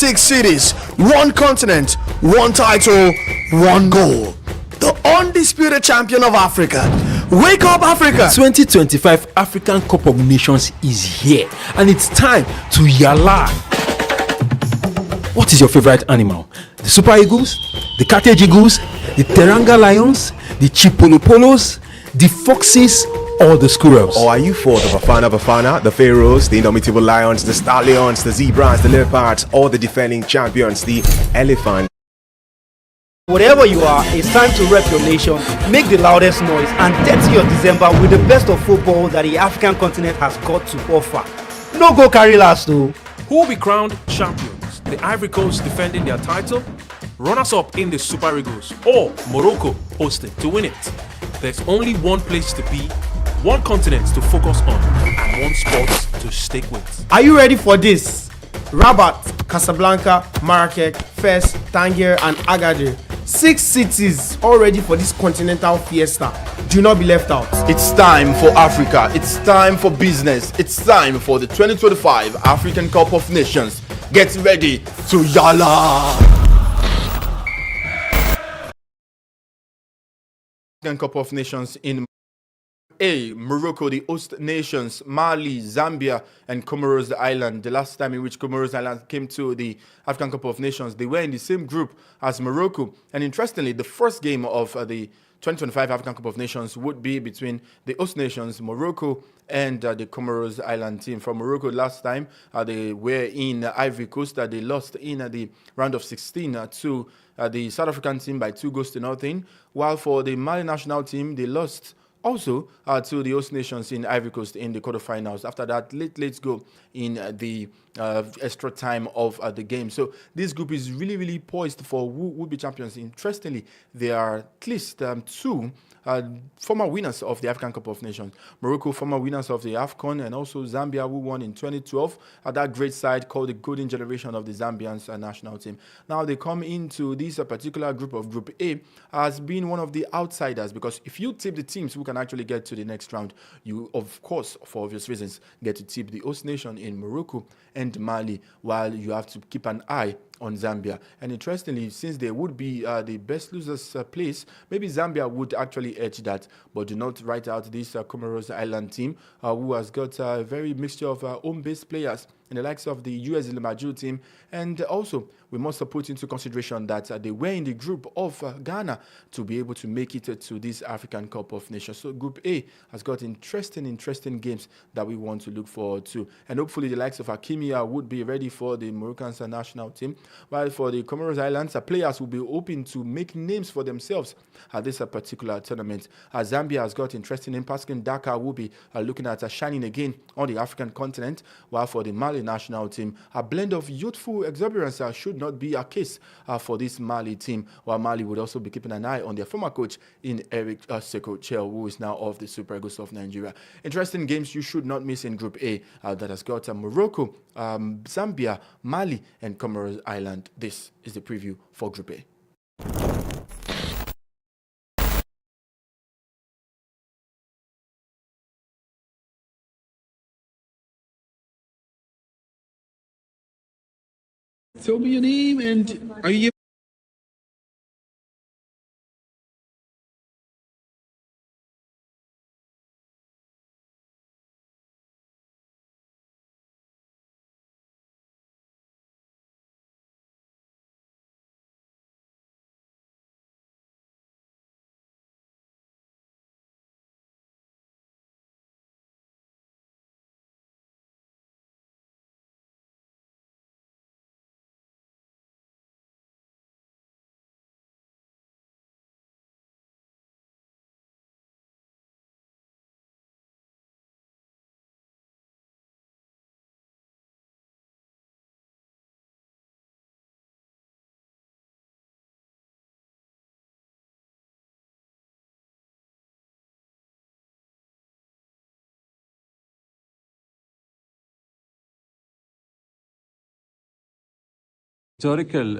6 cities, 1 continent, 1 title, 1 goal. The undisputed champion of Africa. Wake up, Africa! 2025 African Cup of Nations is here, and it's time to yalla. What is your favorite animal? The Super Eagles, the Carthage Eagles, the Teranga Lions, the Chipolopolos, the Foxes, or the Squirrels? Or are you for the Bafana, the Pharaohs, the Indomitable Lions, the Stallions, the Zebras, the Leopards, or the defending champions, the Elephants? Whatever you are, it's time to rep your nation, make the loudest noise, and dirty your December with the best of football that the African continent has got to offer. No go carry last though. Who will be crowned champions? The Ivory Coast defending their title, runners-up in the Super Eagles, or Morocco hosting to win it? There's only one place to be, one continent to focus on, and one sport to stick with. Are you ready for this? Rabat, Casablanca, Marrakech, Fes, Tangier, and Agadir. 6 cities all ready for this continental fiesta. Do not be left out. It's time for Africa. It's time for business. It's time for the 2025 African Cup of Nations. Get ready to yalla! African Cup of Nations in Morocco, the host nations, Mali, Zambia, and Comoros Island. The last time in which Comoros Island came to the African Cup of Nations, they were in the same group as Morocco. And interestingly, the first game of the 2025 African Cup of Nations would be between the host nations, Morocco, and the Comoros Island team. From Morocco last time, they were in Ivory Coast. They lost in the round of 16 to the South African team by 2-0. While for the Mali national team, they lost also to the host nations in Ivory Coast in the quarterfinals. After that, late goal in the extra time of the game. So this group is really poised for who would be champions. Interestingly, there are at least 2 former winners of the African Cup of Nations. Morocco, former winners of the AFCON, and also Zambia, who won in 2012. That great side called the Golden Generation of the Zambians national team. Now they come into this particular group of Group A as being one of the outsiders, because if you tip the teams who can actually get to the next round, you, of course, for obvious reasons, get to tip the host nation in Morocco and Mali, while you have to keep an eye on Zambia. And interestingly, since they would be the best losers place, maybe Zambia would actually edge that, but do not write out this Comoros Island team, who has got a very mixture of home-based players in the likes of the US Limaju team. And also, we must put into consideration that they were in the group of Ghana to be able to make it to this African Cup of Nations. So Group A has got interesting games that we want to look forward to. And hopefully the likes of Hakimi would be ready for the Moroccan national team. While for the Comoros Islands, players will be hoping to make names for themselves at this particular tournament. Zambia has got interesting in Pascal Dakar will be looking at shining again on the African continent, while for the Mali national team, a blend of youthful exuberance should not be a case for this Mali team, while Mali would also be keeping an eye on their former coach in Eric Seko Chel, who is now of the Super Eagles of Nigeria. Interesting games you should not miss in Group A that has got Morocco, Zambia, Mali, and Comoros Island. This is the preview for Group A. Tell me your name and are you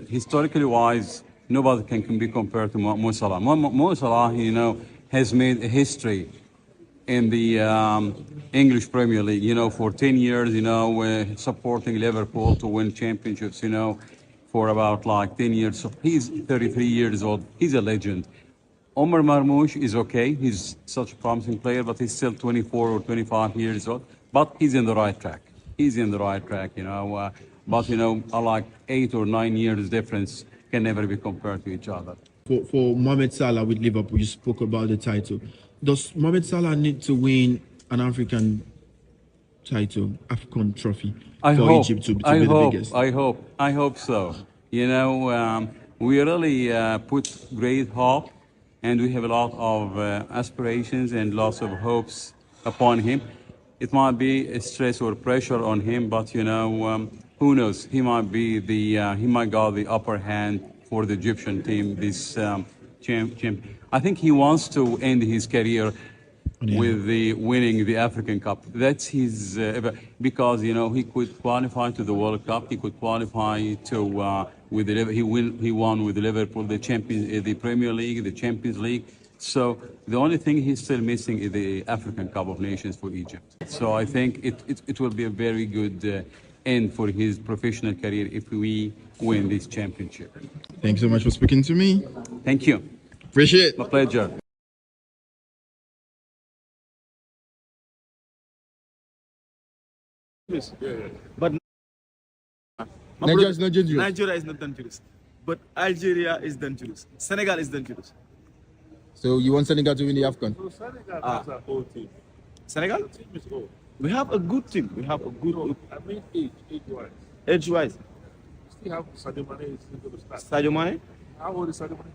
historically wise, nobody can be compared to Mo Salah. Mo Salah, has made a history in the English Premier League, for 10 years, supporting Liverpool to win championships, for about like 10 years. So he's 33 years old. He's a legend. Omar Marmoush is okay. He's such a promising player, but he's still 24 or 25 years old. But he's in the right track. He's in the right track, but, like 8 or 9 years difference can never be compared to each other. For Mohamed Salah with Liverpool, you spoke about the title. Does Mohamed Salah need to win an African title, AFCON trophy, for Egypt to be the biggest? I hope so. We really put great hope, and we have a lot of aspirations and lots of hopes upon him. It might be a stress or pressure on him, but who knows? He might got the upper hand for the Egyptian team. This champ. I think he wants to end his career with winning the African Cup. That's his because he could qualify to the World Cup. He could qualify to with the he won with Liverpool the Premier League, the Champions League. So the only thing he's still missing is the African Cup of Nations for Egypt. So I think it will be a very good end for his professional career if we win this championship. Thanks so much for speaking to me. Thank you. Appreciate it. My pleasure. But Nigeria is not dangerous. Nigeria is not dangerous. But Algeria is dangerous. Senegal is dangerous. So you want Senegal to win the AFCON? Senegal? We have a good team. We have a good. I mean age-wise. Age-wise. We still have Sadio Mane is going to start. Sadio Mane? How old is Sadio Mane?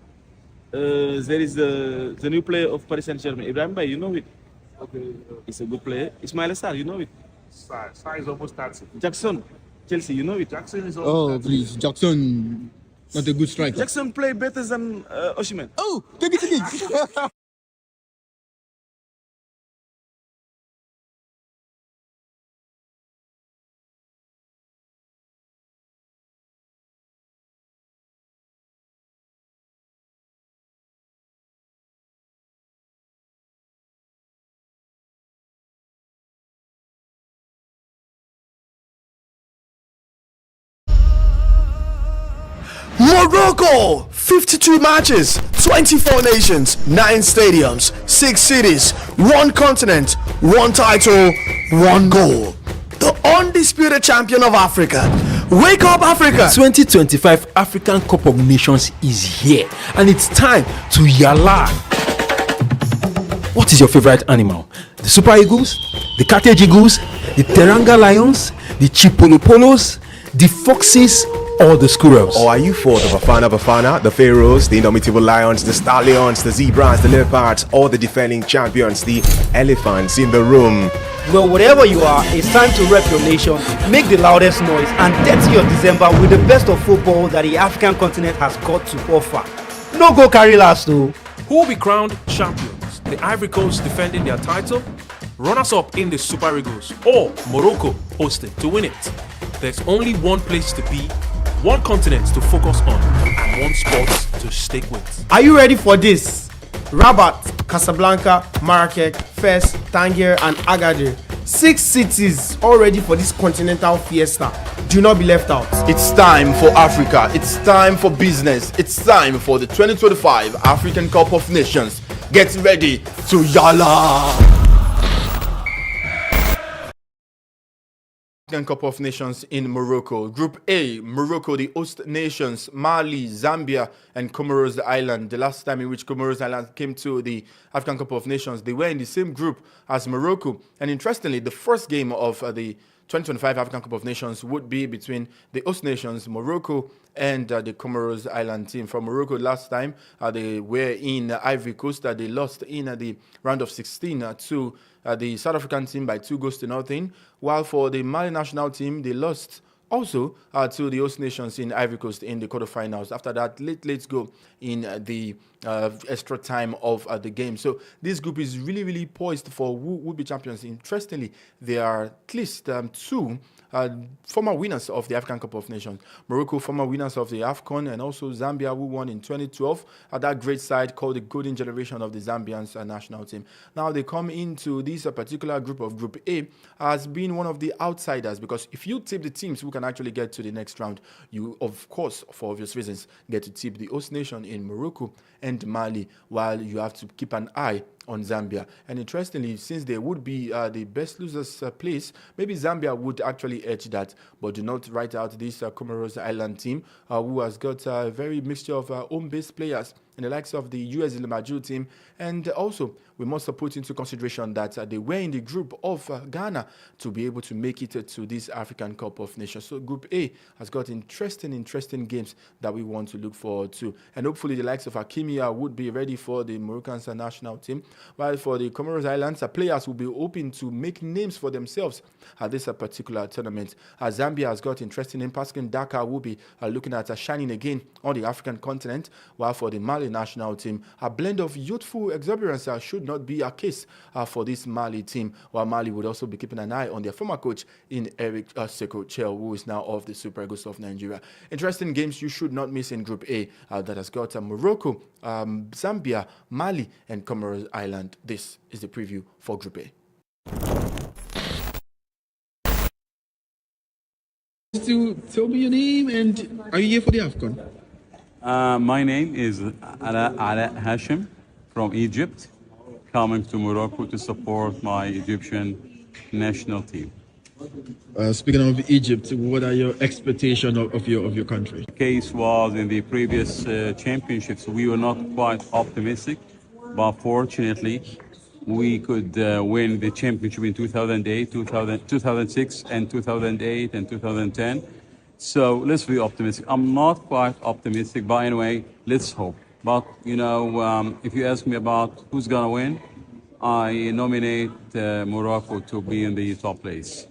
There is the new player of Paris Saint-Germain, Ibrahim Bay, you know it. Okay. He's a good player. Ismail Sarr, you know it. Sarr is almost 30. Jackson, Chelsea, you know it. Jackson is almost 30. Please, Jackson, not a good striker. Jackson play better than Osimhen. Oh, take it. Morocco, 52 matches, 24 nations, 9 stadiums, 6 cities, 1 continent, 1 title, 1 goal. The undisputed champion of Africa. Wake up, Africa! 2025 African Cup of Nations is here, and it's time to yalla. What is your favorite animal? The Super Eagles, the Carthage Eagles, the Teranga Lions, the Chipolopolos, the Foxes, or the Squirrels? Or are you for the Bafana, the Pharaohs, the indomitable Lions, the Stallions, the Zebras, the Leopards, or the defending champions, the Elephants in the room? Well, whatever you are, it's time to rep your nation, make the loudest noise, and dirty your December with the best of football that the African continent has got to offer. No go carry last though. Who will be crowned champions? The Ivory Coast defending their title, runners-up in the Super Eagles, or Morocco hosting to win it? There's only one place to be, one continent to focus on, and one sport to stick with. Are you ready for this? Rabat, Casablanca, Marrakech, Fes, Tangier, and Agadir. 6 cities all ready for this continental fiesta. Do not be left out. It's time for Africa. It's time for business. It's time for the 2025 African Cup of Nations. Get ready to yalla! African Cup of Nations in Morocco. Group A, Morocco, the host nations, Mali, Zambia, and Comoros Island. The last time in which Comoros Island came to the African Cup of Nations, they were in the same group as Morocco. And interestingly, the first game of the 2025 African Cup of Nations would be between the host nations, Morocco, and the Comoros Island team. From Morocco last time, they were in Ivory Coast. They lost in the round of 16 to the South African team by 2-0, while for the Mali national team, they lost also to the host nations in Ivory Coast in the quarterfinals. After that, late goal in the extra time of the game. So this group is really poised for who will be champions. Interestingly, there are at least two former winners of the African Cup of Nations. Morocco, former winners of the AFCON, and also Zambia, who won in 2012 at that great side called the Golden Generation of the Zambians national team. Now they come into this particular group of Group A as being one of the outsiders, because if you tip the teams who can actually get to the next round, you, of course, for obvious reasons, get to tip the host nation in Morocco and Mali, while you have to keep an eye on Zambia. And interestingly, since they would be the best losers place, maybe Zambia would actually edge that, but do not write out this Comoros Island team, who has got a very mixture of home-based players in the likes of the US Ilimaju team. And also, we must put into consideration that they were in the group of Ghana to be able to make it to this African Cup of Nations. So Group A has got interesting games that we want to look forward to. And hopefully the likes of Hakimi would be ready for the Moroccan national team. While for the Comoros Islands, players will be hoping to make names for themselves at this particular tournament. Zambia has got interesting names. Pascal Dakar will be looking at shining again on the African continent, while for the Mali national team, a blend of youthful exuberance should not be a case for this Mali team, while Mali would also be keeping an eye on their former coach in Eric Seko Chel, who is now of the Super Eagles of Nigeria. Interesting games you should not miss in Group A that has got Morocco, Zambia, Mali, and Comoros Island. This is the preview for Group A. To tell me your name, and are you here for the AFCON? My name is Ala Hashim from Egypt, coming to Morocco to support my Egyptian national team. Speaking of Egypt, what are your expectations of your country? The case was in the previous championships, we were not quite optimistic, but fortunately, we could win the championship in 2008, 2006, and 2008 and 2010. So let's be optimistic. I'm not quite optimistic, but anyway, let's hope. But, you know, if you ask me about who's going to win, I nominate Morocco to be in the top place,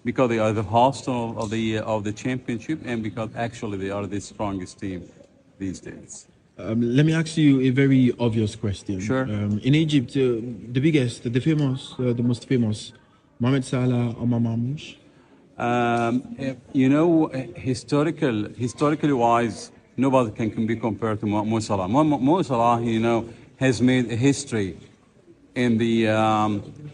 because they are the host of the championship, and because actually they are the strongest team these days. Let me ask you a very obvious question. Sure. In Egypt, the biggest, the most famous, Mohamed Salah or Marmoush? You know, historically wise, nobody can be compared to Mo Salah. Mo Salah, you know, has made a history in the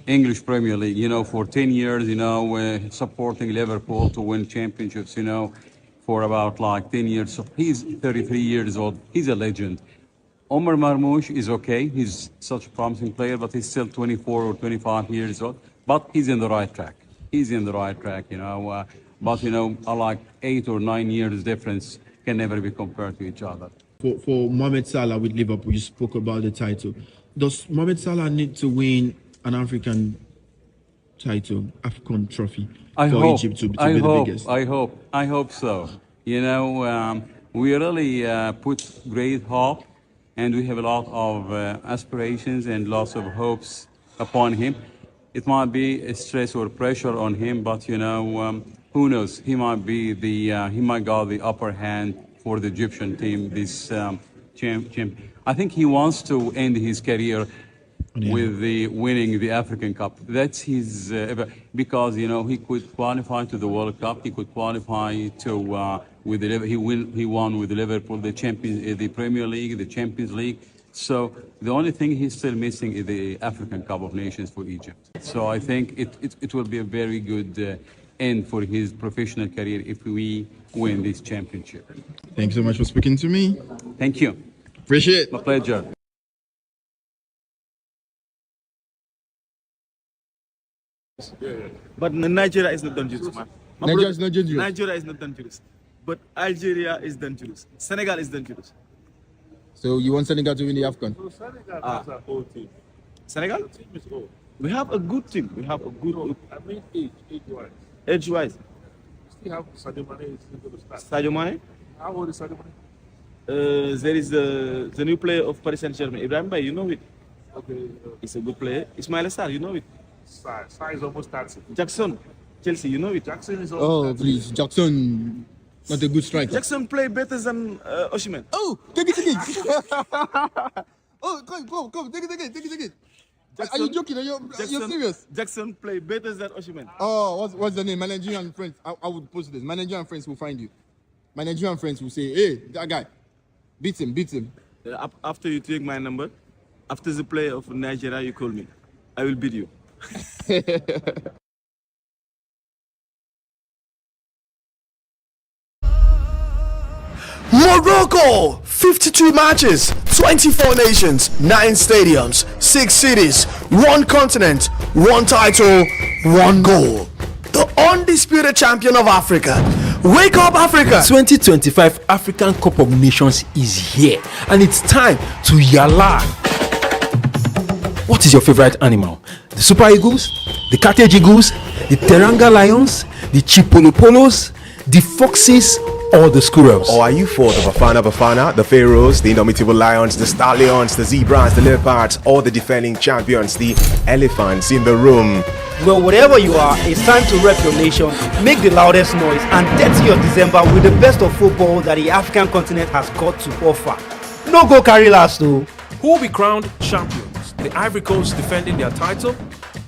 English Premier League, you know, for 10 years, you know, supporting Liverpool to win championships, you know, for about like 10 years. So he's 33 years old. He's a legend. Omar Marmoush is okay. He's such a promising player, but he's still 24 or 25 years old. But he's in the right track. He's in the right track, you know. But, you know, like 8 or 9 years difference can never be compared to each other. For Mohamed Salah with Liverpool, you spoke about the title. Does Mohamed Salah need to win an African title, AFCON trophy, for Egypt to be the biggest? I hope so. You know, we really put great hope, and we have a lot of aspirations and lots of hopes upon him. It might be a stress or pressure on him, but you know, who knows? He might be he might got the upper hand for the Egyptian team this champ. I think he wants to end his career with the winning the African Cup. That's his because you know he could qualify to the World Cup. He could qualify to with the he won with Liverpool the Premier League, the Champions League. So the only thing he's still missing is the African Cup of Nations for Egypt. So I think it will be a very good end for his professional career if we win this championship. Thanks so much for speaking to me. Thank you. Appreciate it. My pleasure. But Nigeria is not dangerous, man. Nigeria is not dangerous. Nigeria is not dangerous. But Algeria is dangerous. Senegal is dangerous. So you want Senegal to win the AFCON? So Senegal has a whole team. Senegal? The team is old. We have a good team. We have a good. No, I mean age-wise. Edge-wise. We still have Sadio Mane is still going to start. Sadio Mane? How old is Sadio Mane? There is the new player of Paris Saint-Germain, Ibrahim Bay, you know it. Okay. He's a good player. Ismail Assar, you know it. Sai is almost 30. Jackson Chelsea, you know it. Jackson is Oh, please. Jackson, not a good striker. Jackson play better than Osimhen. Oh, take it. Oh, come. Take it. Are you joking? Are you serious? Jackson play better than Osimhen. Oh, what's the name? My Nigerian friends. I would post this. My Nigerian friends will find you. My Nigerian friends will say, hey, that guy, beat him. After you take my number, after the play of Nigeria, you call me. I will beat you. Morocco, 52 matches, 24 nations, 9 stadiums, 6 cities, 1 continent, 1 title, 1 goal. The undisputed champion of Africa. Wake up, Africa! 2025 African Cup of Nations is here, and it's time to yalla. What is your favorite animal? The Super Eagles, the Carthage Eagles, the Teranga Lions, the Chipolopolos, the Foxes, or the Squirrels? Or are you for the Bafana, the Pharaohs, the indomitable Lions, the Stallions, the Zebras, the Leopards, or the defending champions, the Elephants in the room? Well, whatever you are, it's time to rep your nation, make the loudest noise, and dirty your December with the best of football that the African continent has got to offer. No go carry last though. Who will be crowned champions? The Ivory Coast defending their title,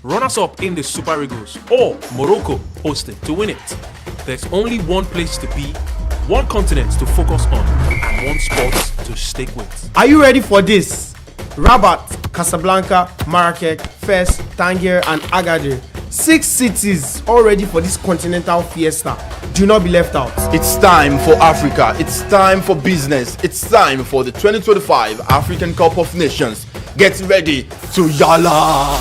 runners-up in the Super Eagles, or Morocco hosting to win it? There's only one place to be, one continent to focus on, and one sport to stick with. Are you ready for this? Rabat, Casablanca, Marrakech, Fes, Tangier, and Agadir. 6 cities all ready for this continental fiesta. Do not be left out. It's time for Africa. It's time for business. It's time for the 2025 African Cup of Nations. Get ready to yalla!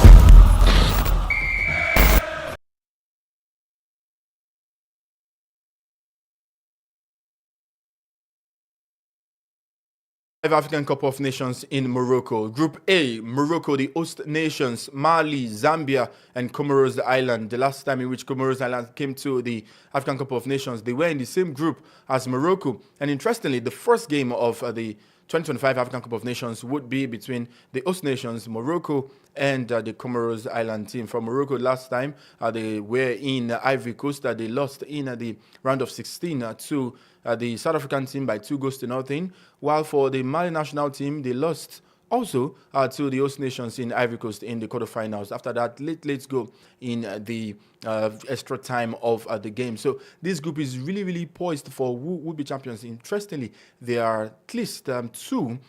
African Cup of Nations in Morocco. Group A, Morocco, the host nations, Mali, Zambia, and Comoros Island. The last time in which Comoros Island came to the African Cup of Nations, they were in the same group as Morocco. And interestingly, the first game of the 2025 African Cup of Nations would be between the host nations, Morocco, and the Comoros Island team. From Morocco last time, they were in Ivory Coast. They lost in the round of 16 to the South African team by 2-0, while for the Mali national team, they lost also to the host nations in Ivory Coast in the quarterfinals. After that, late goal in the extra time of the game. So this group is really poised for who will be champions. Interestingly, there are at least 2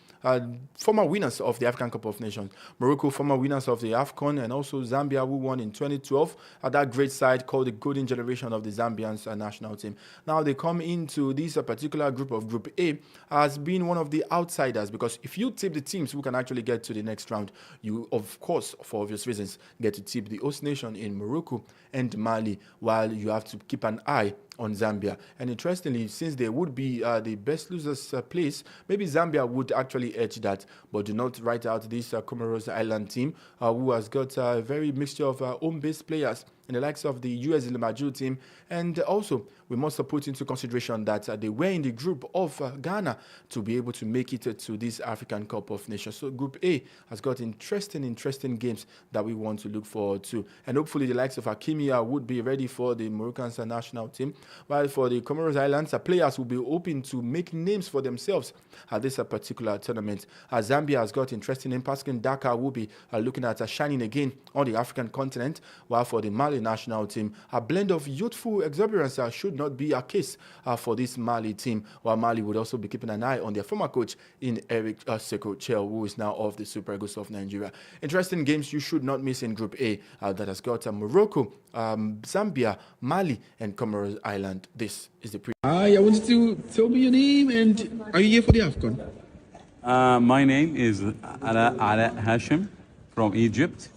former winners of the African Cup of Nations. Morocco, former winners of the AFCON, and also Zambia, who won in 2012. That great side called the Golden Generation of the Zambians national team. Now they come into this particular group of Group A as being one of the outsiders, because if you tip the teams who can actually get to the next round, you, of course, for obvious reasons, get to tip the host nation in Morocco and Mali, while you have to keep an eye on Zambia. And interestingly, since they would be the best losers place, maybe Zambia would actually edge that, but do not write out this Comoros Island team, who has got a very mixture of home-based players in the likes of the US Limaju team. And also, we must put into consideration that they were in the group of Ghana to be able to make it to this African Cup of Nations. So Group A has got interesting games that we want to look forward to. And hopefully the likes of Hakimi would be ready for the Moroccan national team. While for the Comoros Islands, players will be hoping to make names for themselves at this particular tournament. Zambia has got interesting names. Pascal Dakar will be looking at shining again on the African continent, while for the Mali national team, a blend of youthful exuberance should not be a case for this Mali team, while Mali would also be keeping an eye on their former coach in Eric Seko Chel, who is now of the Super Eagles of Nigeria. Interesting games you should not miss in Group A that has got Morocco, Zambia, Mali, and Comoros Island. This is the I want you to tell me your name, and are you here for the AFCON? My name is Ala Hashim from Egypt,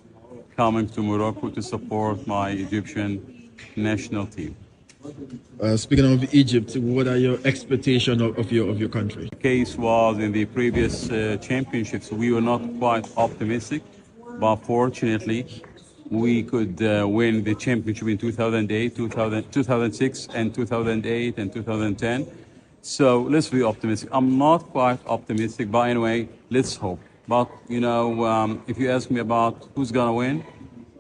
coming to Morocco to support my Egyptian national team. Speaking of Egypt, what are your expectations of your country? The case was in the previous championships, we were not quite optimistic, but fortunately, we could win the championship in 2008, 2006, and 2008 and 2010. So let's be optimistic. I'm not quite optimistic, but anyway, let's hope. But, you know, if you ask me about who's going to win,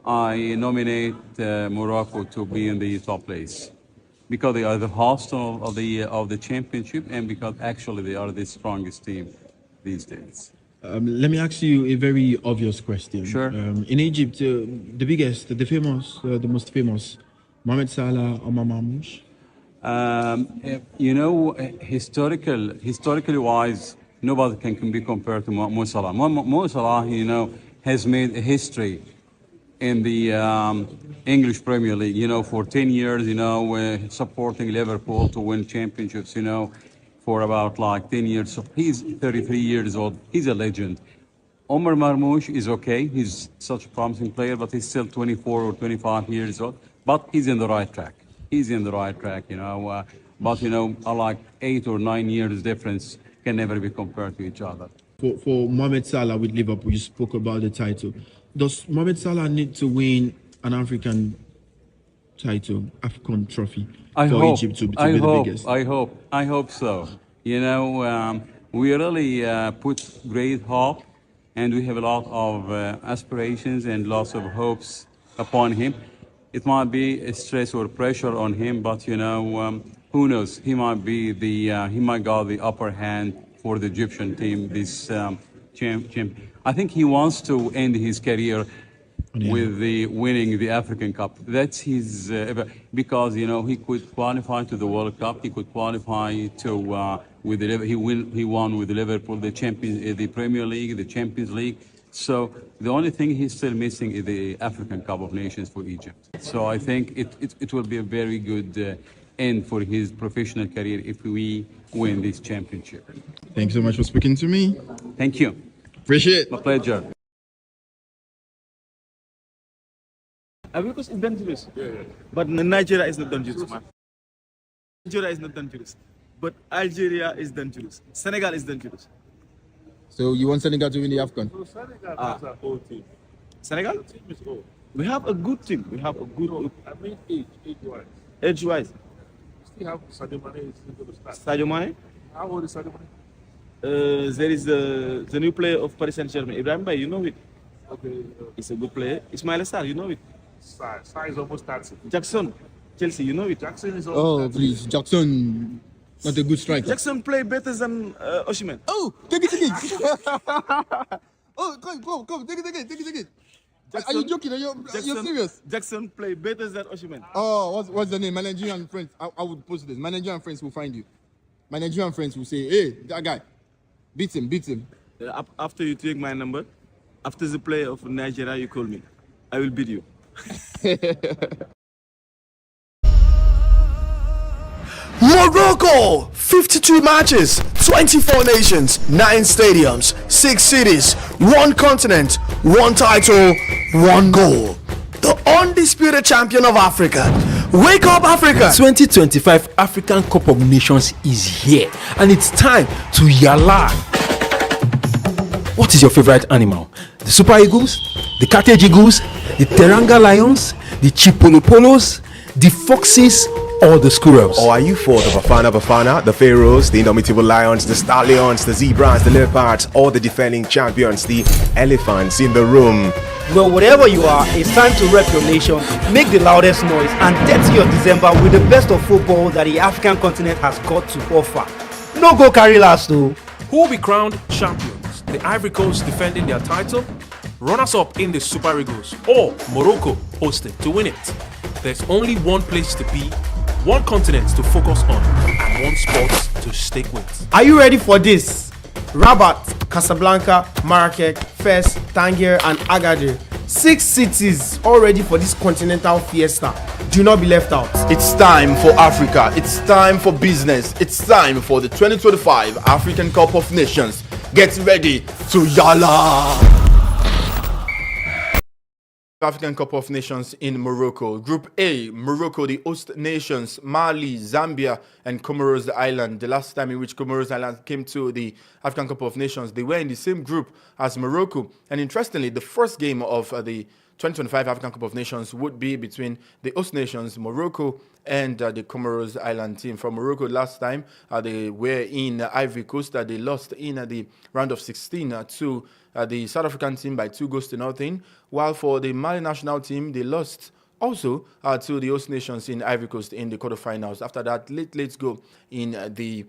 I nominate Morocco to be in the top place because they are the host of the championship and because actually they are the strongest team these days. Let me ask you a very obvious question. Sure. In Egypt, the biggest, the famous, the most famous, Mohamed Salah or Mamouche? Historically wise, nobody can be compared to Mo Salah. Mo Salah, has made a history in the English Premier League, for 10 years, supporting Liverpool to win championships, for about like 10 years. So he's 33 years old. He's a legend. Omar Marmoush is okay. He's such a promising player, but he's still 24 or 25 years old. But he's in the right track. He's in the right track, But, like 8 or 9 years difference can never be compared to each other. For Mohamed Salah with Liverpool, you spoke about the title. Does Mohamed Salah need to win an African title, AFCON trophy, for Egypt to be the biggest? I hope so. We really put great hope, and we have a lot of aspirations and lots of hopes upon him. It might be a stress or pressure on him, but who knows? He might be he might got the upper hand for the Egyptian team. This champ. I think he wants to end his career with the winning the African Cup. That's his because he could qualify to the World Cup. He could qualify to with he won with Liverpool the Premier League, the Champions League. So the only thing he's still missing is the African Cup of Nations for Egypt. So I think it will be a very good end for his professional career if we win this championship. Thanks so much for speaking to me. Thank you. Appreciate it. My pleasure. Because it's dangerous. But Nigeria is not dangerous, man. Nigeria is not dangerous. But Algeria is dangerous. Senegal is dangerous. So you want Senegal to win the AFCON? So Senegal has an old team. Senegal? The team is old. We have a good team. We have a good No, I mean age-wise. Edge-wise. You still have Sadio Mane is still going to start. Sadio Mane. How old is Sadio Mane? There is the new player of Paris Saint-Germain, Ibrahim Bay, you know it. Okay. He's a good player. Ismail Sarr, you know it. Sarr is almost 30. Jackson, Chelsea, you know it. Jackson is almost 30. Please, Jackson, not a good striker. Jackson play better than Osimhen. Oh, take it. Oh, come, take it. Jackson, Are you joking? Are you serious? Jackson play better than Osimhen. Oh, what's the name? My Nigerian friends. I would post this. My Nigerian friends will find you. My Nigerian friends will say, hey, that guy, beat him. After you take my number, after the play of Nigeria, you call me. I will beat you. Morocco, 52 matches, 24 nations, 9 stadiums, 6 cities, 1 continent, 1 title, 1 goal. The undisputed champion of Africa. Wake up, Africa! 2025 African Cup of Nations is here, and it's time to yalla. What is your favorite animal? The Super Eagles, the Carthage Eagles, the Teranga Lions, the Chipolopolos, the Foxes, or the Squirrels? Or are you for the Bafana, the Pharaohs, the indomitable Lions, the Stallions, the Zebras, the Leopards, or the defending champions, the Elephants in the room? Well, whatever you are, it's time to rep your nation, make the loudest noise, and dirty your December with the best of football that the African continent has got to offer. No go carry last though. Who will be crowned champions? The Ivory Coast defending their title, runners-up in the Super Eagles, or Morocco hosting to win it? There's only one place to be, one continent to focus on, and one sport to stick with. Are you ready for this? Rabat, Casablanca, Marrakech, Fes, Tangier, and Agadir. 6 cities all ready for this continental fiesta. Do not be left out. It's time for Africa. It's time for business. It's time for the 2025 African Cup of Nations. Get ready to yalla! African Cup of Nations in Morocco. Group A, Morocco, the host nations, Mali, Zambia, and Comoros Island. The last time in which Comoros Island came to the African Cup of Nations, they were in the same group as Morocco. And interestingly, the first game of the 2025 African Cup of Nations would be between the host nations, Morocco, and the Comoros Island team. From Morocco last time, they were in Ivory Coast. They lost in the round of 16 to the South African team by 2-0. While for the Mali national team, they lost also to the host nations in Ivory Coast in the quarterfinals. After that, late goal in the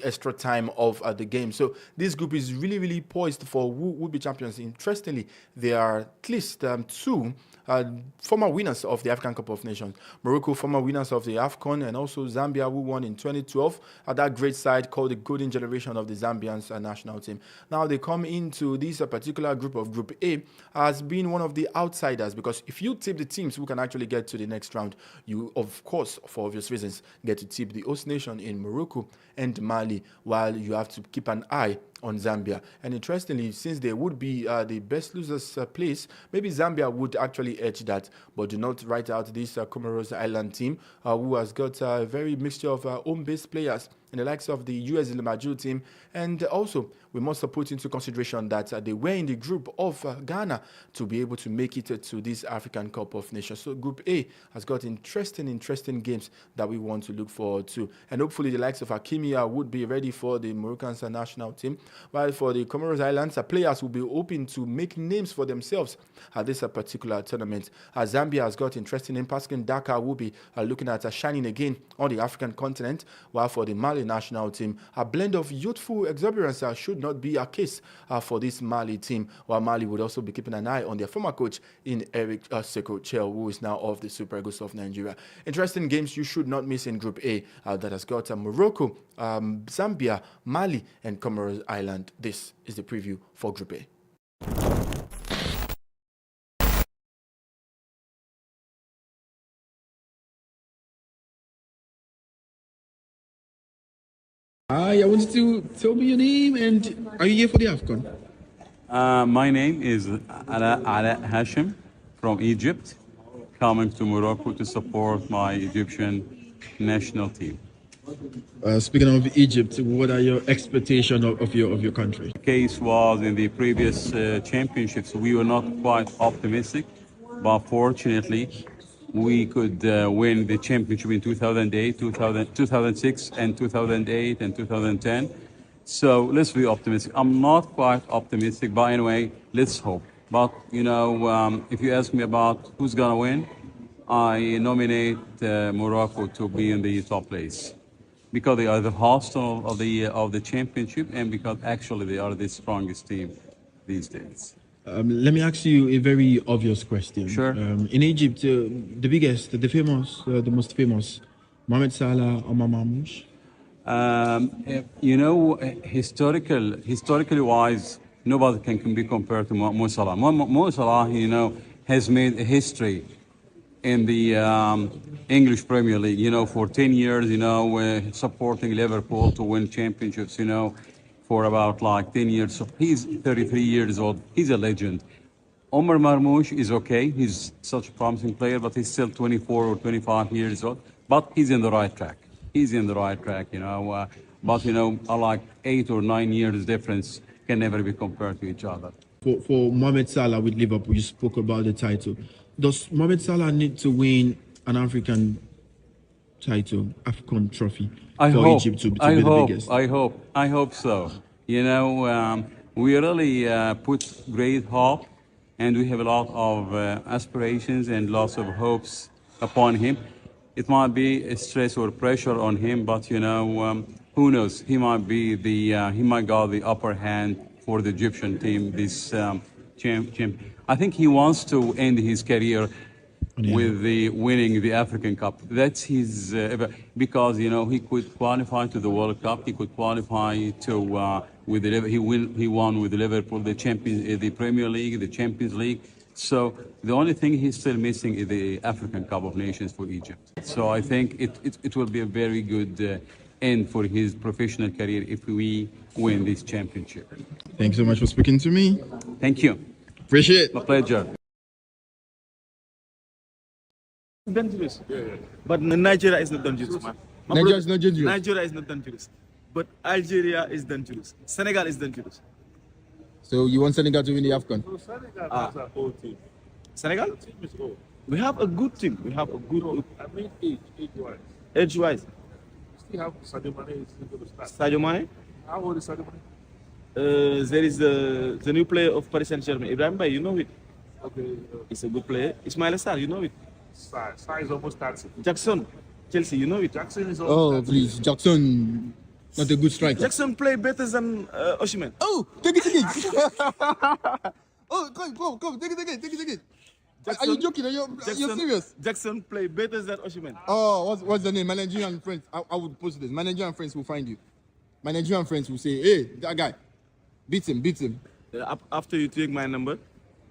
extra time of the game. So this group is really poised for who would be champions. Interestingly, there are at least two former winners of the African Cup of Nations. Morocco, former winners of the AFCON, and also Zambia, who won in 2012 at that great side called the Golden Generation of the Zambians national team. Now they come into this particular group of Group A as being one of the outsiders, because if you tip the teams who can actually get to the next round, you, of course, for obvious reasons, get to tip the host nation in Morocco and Mali, while you have to keep an eye on Zambia. And interestingly, since they would be the best losers place, maybe Zambia would actually edge that, but do not write out this Comoros Island team, who has got a very mixture of home-based players in the likes of the US Limaju team. And also, we must put into consideration that they were in the group of Ghana to be able to make it to this African Cup of Nations. So Group A has got interesting games that we want to look forward to. And hopefully the likes of Hakimi would be ready for the Moroccan national team. While for the Comoros Islands, players will be hoping to make names for themselves at this particular tournament. Zambia has got interesting in Pascal Dakar will be looking at shining again on the African continent, while for the Mali national team, a blend of youthful exuberance should not be a case for this Mali team, while Mali would also be keeping an eye on their former coach in Eric Seko Chel, who is now of the Super Eagles of Nigeria. Interesting games you should not miss in Group A that has got Morocco, Zambia, Mali, and Comoros Island. This is the preview for Group A. Hi, I want you to tell me your name and are you here for the AFCON? My name is Ala Hashim from Egypt, coming to Morocco to support my Egyptian national team. Speaking of Egypt, what are your expectations of your country? The case was in the previous championships, we were not quite optimistic, but fortunately, we could win the championship in 2008, 2006, and 2008 and 2010. So let's be optimistic. I'm not quite optimistic, but anyway, let's hope. But, you know, if you ask me about who's going to win, I nominate Morocco to be in the top place, because they are the host of the championship, and because actually they are the strongest team these days. Let me ask you a very obvious question. Sure. In Egypt, the biggest, the most famous, Mohamed Salah or Marmoush? You know, historically wise, nobody can be compared to Mo Salah. Mo Salah, you know, has made a history in the English Premier League, you know, for 10 years, you know, supporting Liverpool to win championships, you know, for about like 10 years. So he's 33 years old. He's a legend. Omar Marmoush is okay. He's such a promising player, but he's still 24 or 25 years old. But he's in the right track. He's in the right track, you know. But, you know, like 8 or 9 years difference can never be compared to each other. For Mohamed Salah with Liverpool, you spoke about the title. Does Mohamed Salah need to win an African title, AFCON trophy, Egypt to be the biggest? I hope so. You know, we really put great hope, and we have a lot of aspirations and lots of hopes upon him. It might be a stress or pressure on him, but you know, who knows? He might be he might got the upper hand for the Egyptian team. This champ. I think he wants to end his career with the winning the African Cup. That's his because you know he could qualify to the World Cup. He could qualify to with the he won with Liverpool the Premier League, the Champions League. So the only thing he's still missing is the African Cup of Nations for Egypt. So I think it will be a very good end for his professional career if we win this championship. Thanks so much for speaking to me. Thank you. Appreciate it. My pleasure. Dangerous. But Nigeria is not dangerous, man. Nigeria is not dangerous. Nigeria is not dangerous. But Algeria is dangerous. Senegal is dangerous. So you want Senegal to win the AFCON? So Senegal has a whole team. Senegal? The team is old. We have a good team. We have a good I mean age-wise. edge-wise. You still have Sadio Mane is still going to start. Sadio Mane. How old is Sadio Mane? There is the new player of Paris Saint-Germain, Ibrahim Bay, you know it. Okay. He's a good player. Ismail Sarr, you know it. Sarr is almost 30. Jackson, Chelsea, you know it. Jackson is Oh, almost 30. please. Jackson, not a good striker. Jackson play better than Osimhen. Oh, take it. Oh, come. Take it. Are you joking? Are you serious? Jackson play better than Osimhen. Oh, what's the name? My Nigerian friends. I would post this. My Nigerian friends will find you. My Nigerian friends will say, hey, that guy, beat him. After you take my number,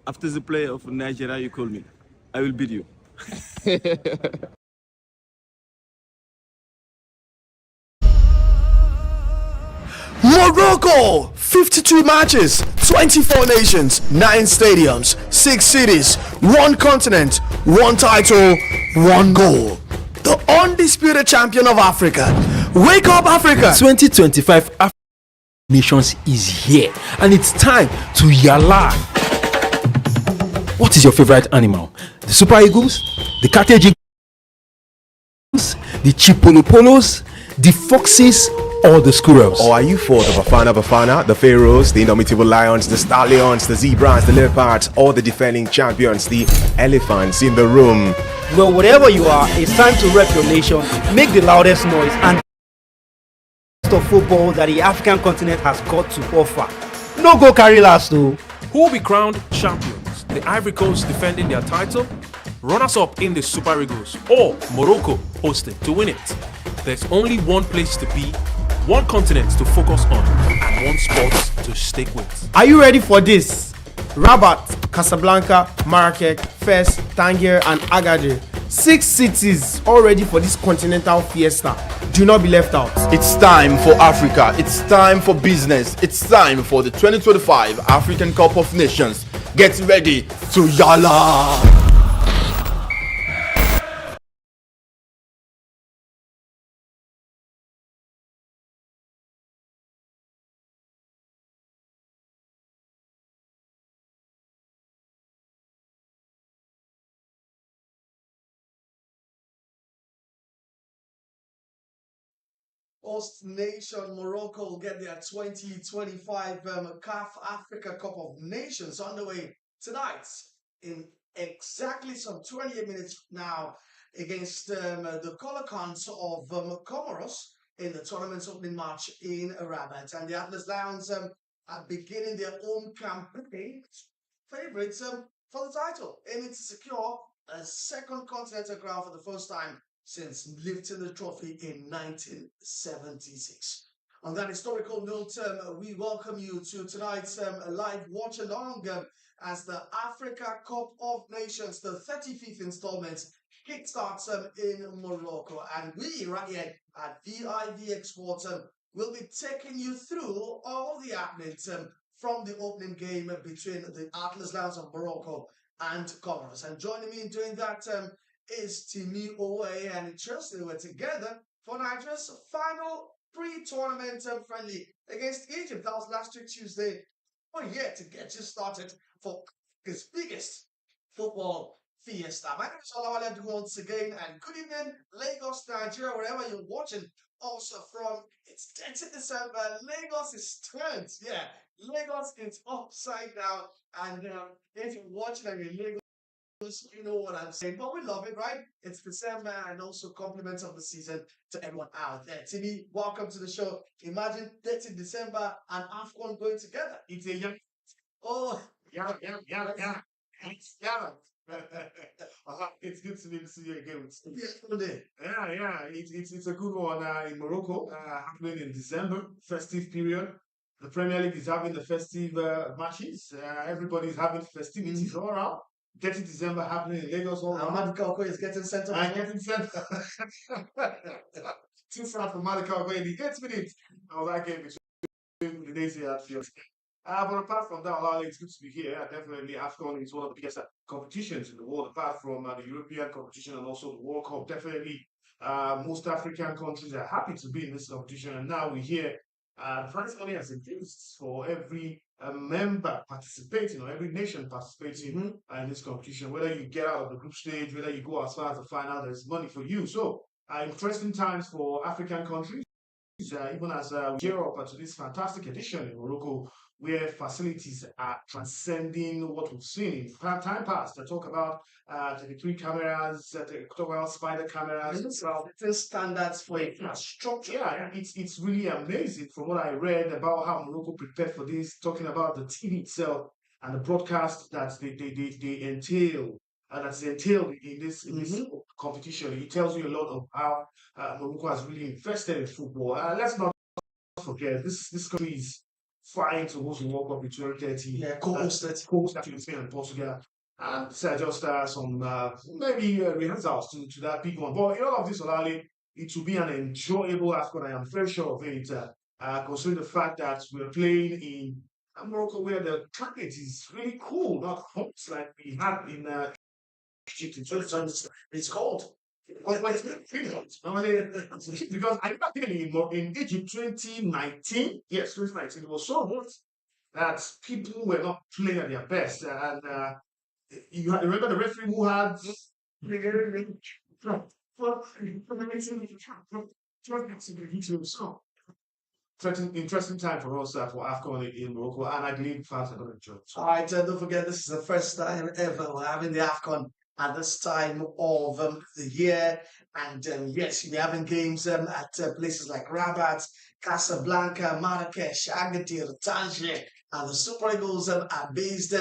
after the play of Nigeria, you call me. I will beat you. Morocco, 52 matches, 24 nations, 9 stadiums, 6 cities, 1 continent, 1 title, 1 goal. The undisputed champion of Africa. Wake up, Africa! 2025 African Nations is here, and it's time to yalla. What is your favorite animal? The Super Eagles, the Carthage Eagles, the Chipolopolos, the Foxes, or the Squirrels? Or are you for the Bafana, the Pharaohs, the indomitable lions, the stallions, the zebras, the leopards, or the defending champions, the elephants in the room? Well, whatever you are, it's time to rep your nation, make the loudest noise, and of football that the African continent has got to offer. No go carry last though. Who will be crowned champions? The Ivory Coast defending their title, runners-up in the Super Eagles, or Morocco hosting to win it? There's only one place to be, one continent to focus on, and one sport to stick with. Are you ready for this? Rabat, Casablanca, Marrakech, Fes, Tangier, and Agadir. 6 cities all ready for this continental fiesta. Do not be left out. It's time for Africa. It's time for business. It's time for the 2025 African Cup of Nations. Get ready to yalla! Host nation Morocco will get their 2025 CAF Africa Cup of Nations underway tonight in exactly some 28 minutes now against the Colocons of Comoros in the tournament's opening match in Rabat. And the Atlas Lions are beginning their own campaign, favourites for the title, aiming to secure a second continental crown for the first time since lifting the trophy in 1976. On that historical note, we welcome you to tonight's live watch-along as the Africa Cup of Nations, the 35th installment, kickstarts in Morocco. And we, right here at vivxsports, will be taking you through all the happenings from the opening game between the Atlas Lions of Morocco and Comoros. And joining me in doing that is Timi Owe and Interesting. We're together for Nigeria's final pre-tournament friendly against Egypt. That was last week Tuesday. We're here to get you started for his biggest football fiesta. My name is Wale Adigun once again, and good evening, Lagos, Nigeria, wherever you're watching. Also from, it's 10th December, Lagos is turned. Yeah, Lagos is upside down, and if you're watching and you're in Lagos, you know what I'm saying, but we love it, right? It's December, and also compliments of the season to everyone out there. Timmy, welcome to the show. Imagine 30th December and AFCON going together. It's a young. Oh, yeah. It's good to be to see you again. Yeah. It's a good one in Morocco, happening in December, festive period. The Premier League is having the festive matches. Everybody's having festivities all around. 30 December happening in Lagos all around. Madikoko is getting sent up. Too sad for Madikoko in the 8th minute of that game between the days here at Field. But apart from that, it's good to be here. Definitely, AFCON is one of the biggest competitions in the world, apart from the European competition and also the World Cup. Definitely, most African countries are happy to be in this competition. And now we're here prize money has increased for every member participating, or every nation participating in this competition. Whether you get out of the group stage, whether you go as far as the final, there's money for you. So, interesting times for African countries. Even as we gear up to this fantastic edition in Morocco, where facilities are transcending what we've seen in time past. I talk about 33 cameras, talk about spider cameras. Standards for infrastructure. Yeah, it's really amazing from what I read about how Morocco prepared for this, talking about the team itself and the broadcast that they entail. That's entailed in this competition. It tells you a lot of how Morocco has really invested in football. Let's not forget this country is fighting to host the World Cup in 2030. Yeah, co-hosted in Spain and Portugal. And these are just some maybe rehearsals to that big one. But in all of this, Olale, it will be an enjoyable AFCON. I am very sure of it. Considering the fact that we're playing in Morocco, where the climate is really cool, not hot like we had in Egypt in 2020. It's cold. It's really hot. Because I remember in Egypt 2019, yes, 2019, it was so hot that people were not playing at their best. And you remember the referee who had interesting time for us for AFCON in Morocco, and I believe fans are going to enjoy it. All right, don't forget, this is the first time ever we're having the AFCON at this time of the year. And yes, we're having games at places like Rabat, Casablanca, Marrakesh, Agadir, Tangier, and the Super Eagles are based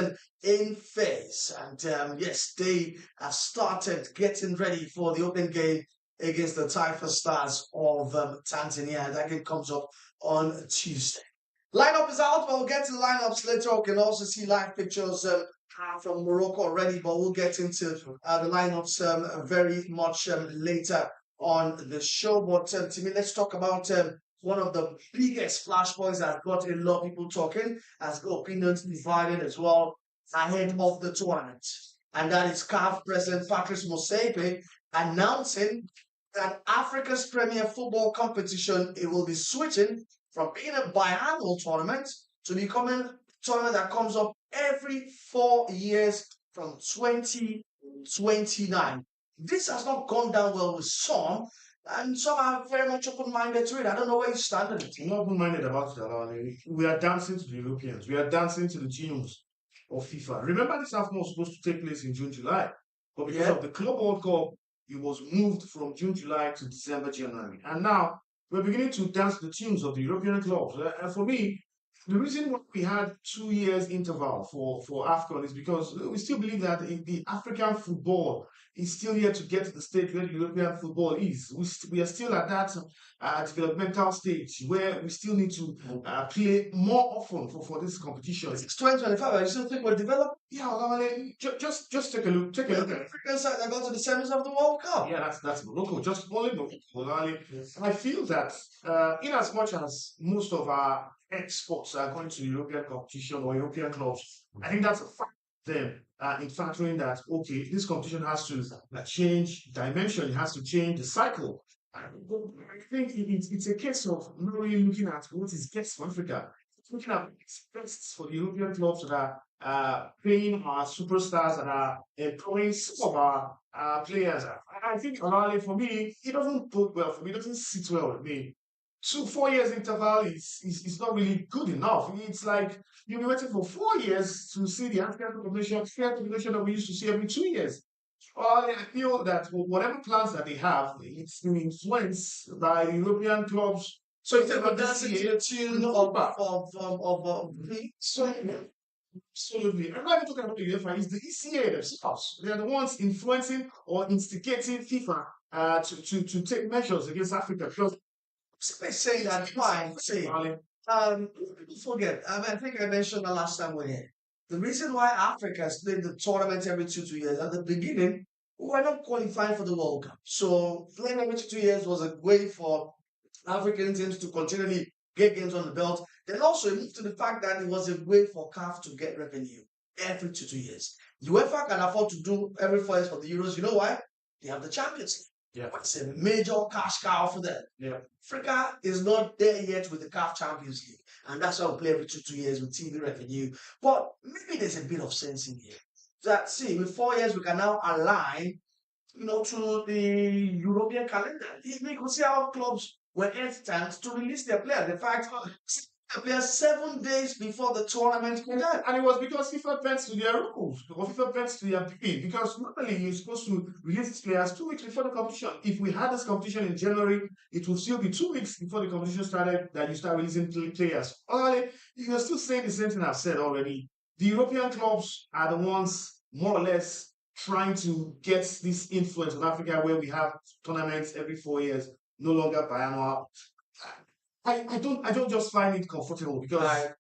in Fez. And yes, they have started getting ready for the opening game against the Taifa Stars of Tanzania. That game comes up on Tuesday. Lineup is out, but we'll get to the lineups later. We can also see live pictures from Morocco already, but we'll get into the lineups very much later on the show. But to me, let's talk about one of the biggest flashpoints that got a lot of people talking, has got opinions divided as well ahead of the tournament. And that is CAF President Patrice Motsepe announcing that Africa's premier football competition, it will be switching from being a biannual tournament to becoming a tournament that comes up every 4 years from 2029. This has not gone down well with some, and some are very much open-minded to it. I don't know where you stand on it. I'm not open-minded about it. We are dancing to the Europeans. We are dancing to the tunes of FIFA. Remember, this AFCON was supposed to take place in June, July, but because of the Club World Cup, it was moved from June, July to December, January. And now we're beginning to dance the tunes of the European clubs. And for me, the reason why we had 2 years interval for AFCON is because we still believe that the African football is still here to get to the stage where the European football is. We are still at that developmental stage where we still need to play more often for this competition. It's 2025. I still think we're developed. Yeah, just take a look. Take a look at it. African side that got to the semis of the World Cup. Yeah, that's Morocco. Just only Morocco. And I feel that in as much as most of our exports are going to European competition or European clubs, I think that's a fact. Then, in factoring that, okay, this competition has to change dimension, it has to change the cycle. I think it's a case of not really looking at what is best for Africa. It's looking at what's best for the European clubs that are paying our superstars and are employing some of our players. I think, for me, it doesn't bode well for me, it doesn't sit well with me. 4 years interval is not really good enough. It's like you'll be waiting for 4 years to see the African competition that we used to see every 2 years. I feel that whatever plans that they have, it's been influenced by the European clubs. So you think we're dancing to the tune of Absolutely. I'm not even talking about the UEFA, it's the ECA themselves. They are the ones influencing or instigating FIFA to take measures against Africa, because they say that fine. See, people forget. I think I mentioned the last time we were here. The reason why Africa has played the tournament every 2 years, at the beginning, we were not qualifying for the World Cup. So playing every 2 years was a way for African teams to continually get games on the belt. Then also it moved to the fact that it was a way for CAF to get revenue every 2 years. UEFA can afford to do every 4 years for the Euros. You know why? They have the Champions League. Yeah. It's a major cash cow for them. Yeah. Africa is not there yet with the CAF Champions League, and that's why we play every 2 years with TV revenue. But maybe there's a bit of sense in here. That see, with 4 years we can now align, to the European calendar. We could see how clubs were hesitant to release their players. In fact, the players 7 days before the tournament began. And it was because FIFA bent to their rules, or FIFA bent to their bid. Because normally you're supposed to release these players 2 weeks before the competition. If we had this competition in January, it would still be 2 weeks before the competition started that you start releasing players. You're still saying the same thing I've said already. The European clubs are the ones more or less trying to get this influence in Africa where we have tournaments every 4 years, no longer biannual. I don't just find it comfortable because I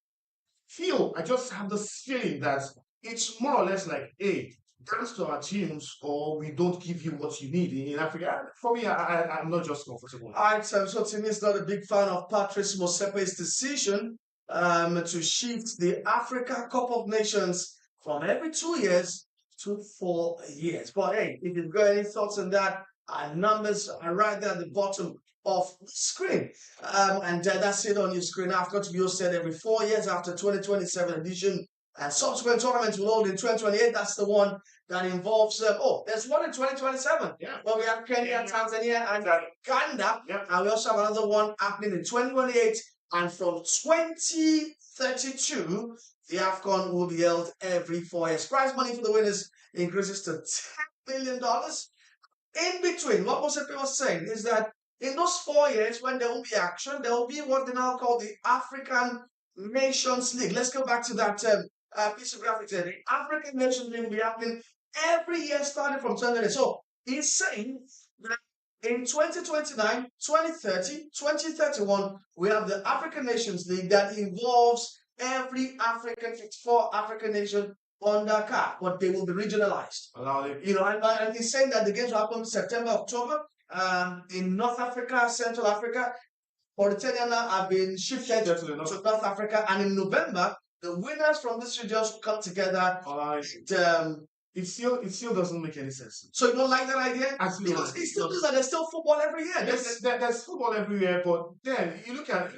just have this feeling that it's more or less like, hey, dance to our tunes or we don't give you what you need in Africa. For me, I'm not just comfortable. All right, so Timi is not a big fan of Patrice Motsepe's decision to shift the Africa Cup of Nations from every 2 years to 4 years. But hey, if you've got any thoughts on that, our numbers are right there at the bottom of the screen. And that's it on your screen. AFCON to be hosted every 4 years after 2027 edition. And subsequent tournaments will hold in 2028. That's the one that involves, there's one in 2027. Yeah. Well, we have Kenya, Tanzania, and Uganda. Yeah. And we also have another one happening in 2028. And from 2032, the AFCON will be held every 4 years. Prize money for the winners increases to $10 million. In between, what Mosepe was saying is that in those 4 years, when there will be action, there will be what they now call the African Nations League. Let's go back to that piece of graphics there. The African Nations League will be happening every year starting from 2020. So he's saying that in 2029, 2030, 2031, we have the African Nations League that involves every 54 African nation under CAF, but they will be regionalized. And he's saying that the games will happen September, October, in North Africa, Central Africa. Mauritania have been shifted to North Africa, and in November, the winners from these regions will come together. It still doesn't make any sense. So you don't like that idea? Absolutely. Because it still does that. There's still football every year. There's football everywhere, but then you look at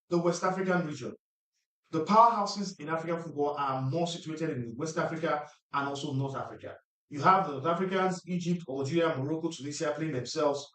the West African region. The powerhouses in African football are more situated in West Africa and also North Africa. You have the North Africans, Egypt, Algeria, Morocco, Tunisia playing themselves.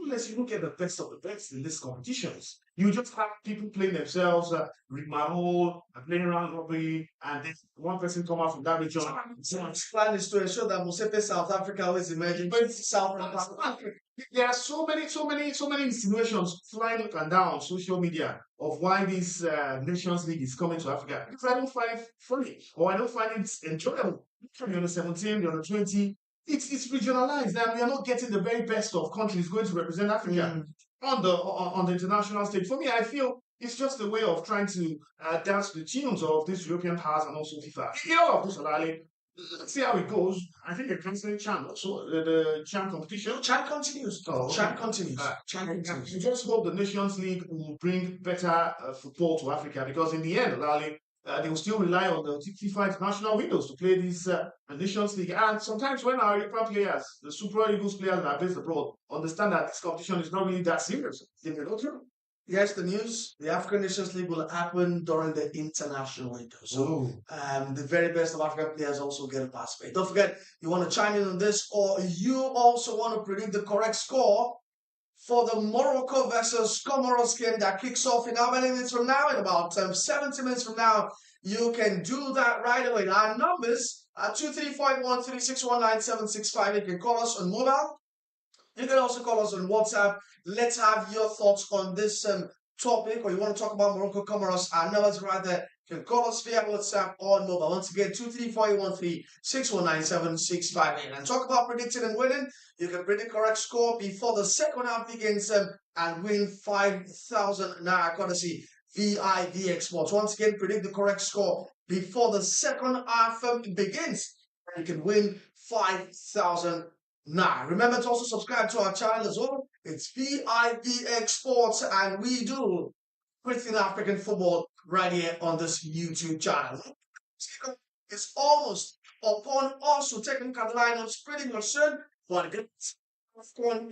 Unless you don't get the best of the best in these competitions, you just have people playing themselves, rigmarole, playing around rugby, and then one person come out from that region. So my plan is to ensure that Mosepe South Africa is emerging. But South Africa. There are so many insinuations flying up and down on social media of why this Nations League is coming to Africa. Because I don't find it funny, or I don't find it enjoyable. From the under 17, the under 20. It's regionalized, and we are not getting the very best of countries going to represent Africa on the international stage. For me, I feel it's just a way of trying to dance the tunes of these European powers and also FIFA. In all of this, Alali, let's see how it goes. I think the constant CHAN also the CHAN competition. CHAN continues. CHAN continues. We just hope the Nations League will bring better football to Africa, because in the end, Alali, they will still rely on the FIFA international windows to play this Nations League. And sometimes when our European players, the Super Eagles players that are based abroad, understand that this competition is not really that serious, they may not do. Yes, the news, the African Nations League will happen during the international window. So the very best of African players also get a participate. Don't forget, you want to chime in on this, or you also want to predict the correct score for the Morocco versus Comoros game that kicks off in how many minutes from now? In about 70 minutes from now. You can do that right away. Our numbers are 235136197665. You can call us on mobile. You can also call us on WhatsApp. Let's have your thoughts on this topic, or you want to talk about Morocco Comoros. Our numbers right there. You can call us via WhatsApp or mobile. Once again, 234813619765. And talk about predicting and winning. You can predict correct score before the second half begins and win 5,000 naira courtesy vivxsports. Once again, predict the correct score before the second half begins, and you can win 5,000 naira. Remember to also subscribe to our channel as well. It's vivxsports, and we do everything African football right here on this YouTube channel. It's almost upon us to take a look at the lineups pretty much soon. But AFCON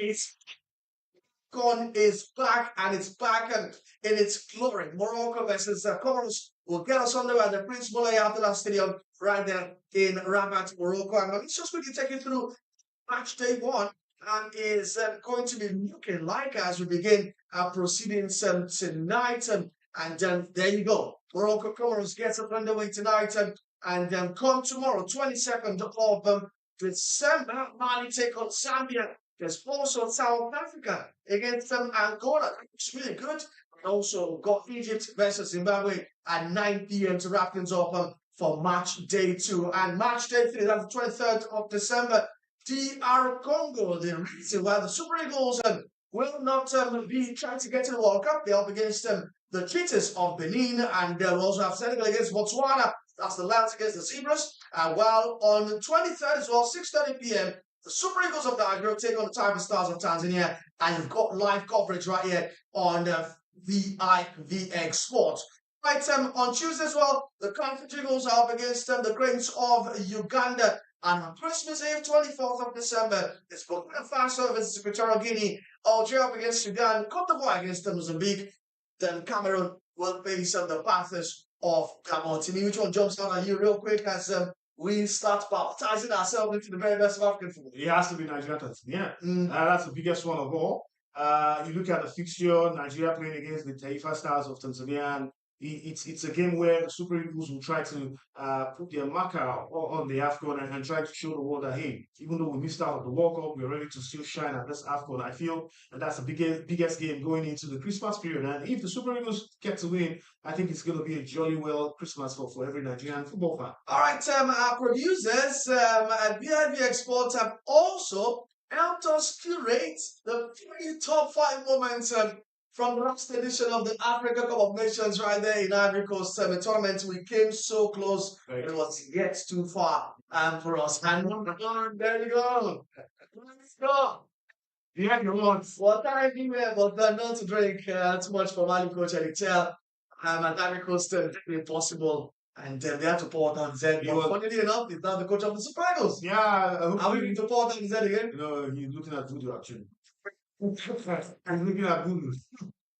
is back, and it's back in its glory. Morocco versus Comoros will get us underway at the Prince Moulay Abdullah Stadium right there in Rabat, Morocco. And let's just quickly take you through match day one. And is going to be looking like as we begin our proceedings tonight. And there you go. Morocco Comoros gets up underway tonight. And come tomorrow, 22nd of December, Mali take on Zambia. There's also South Africa against Angola. It's really good. And also got Egypt versus Zimbabwe at 9 p.m. to wrap things up for match day 2. And match day 3, that's the 23rd of December. DR Congo, the reason why the Super Eagles will not be trying to get to the World Cup. They're up against the Cheetahs of Benin, and we'll also have Senegal against Botswana. That's the Lions against the Zebras. While on the 23rd as well, 6:30 p.m., the Super Eagles of Nigeria take on the Tiger Stars of Tanzania, and you've got live coverage right here on vivxsports. Right, on Tuesday as well, the Comfort Eagles are up against the Cranes of Uganda. And on Christmas Eve, 24th of December, it's Burkina Faso versus Equatorial Guinea, Algeria up against Sudan, Cote d'Ivoire against Mozambique, then Cameroon will face the Panthers of Gabon. Timi, which one jumps down on you real quick as we start baptizing ourselves into the very best of African football? It has to be Nigeria, Tanzania. That's the biggest one of all. You look at the fixture, Nigeria playing against the Taifa Stars of Tanzania, and it's a game where the Super Eagles will try to put their marker on the AFCON and try to show the world that, hey, even though we missed out on the World Cup, we're ready to still shine at this AFCON. I feel that that's the biggest game going into the Christmas period. And if the Super Eagles get to win, I think it's going to be a jolly well Christmas for every Nigerian football fan. All right, our producers at vivxsports have also helped us curate the 3 top 5 moments from the last edition of the Africa Cup of Nations right there in Ivory Coast tournament. We came so close, it was yet too far for us. And there you go. Let's go. Yeah, you want. What I think we have not to drink too much for Mali coach and tell at Ivory Coast impossible. And they had to pour down his head. But funnily enough, he's now the coach of the Super Eagles. Yeah. Are we going to pour down his head again? No, he's looking at voodoo actually. He's looking at voodoo.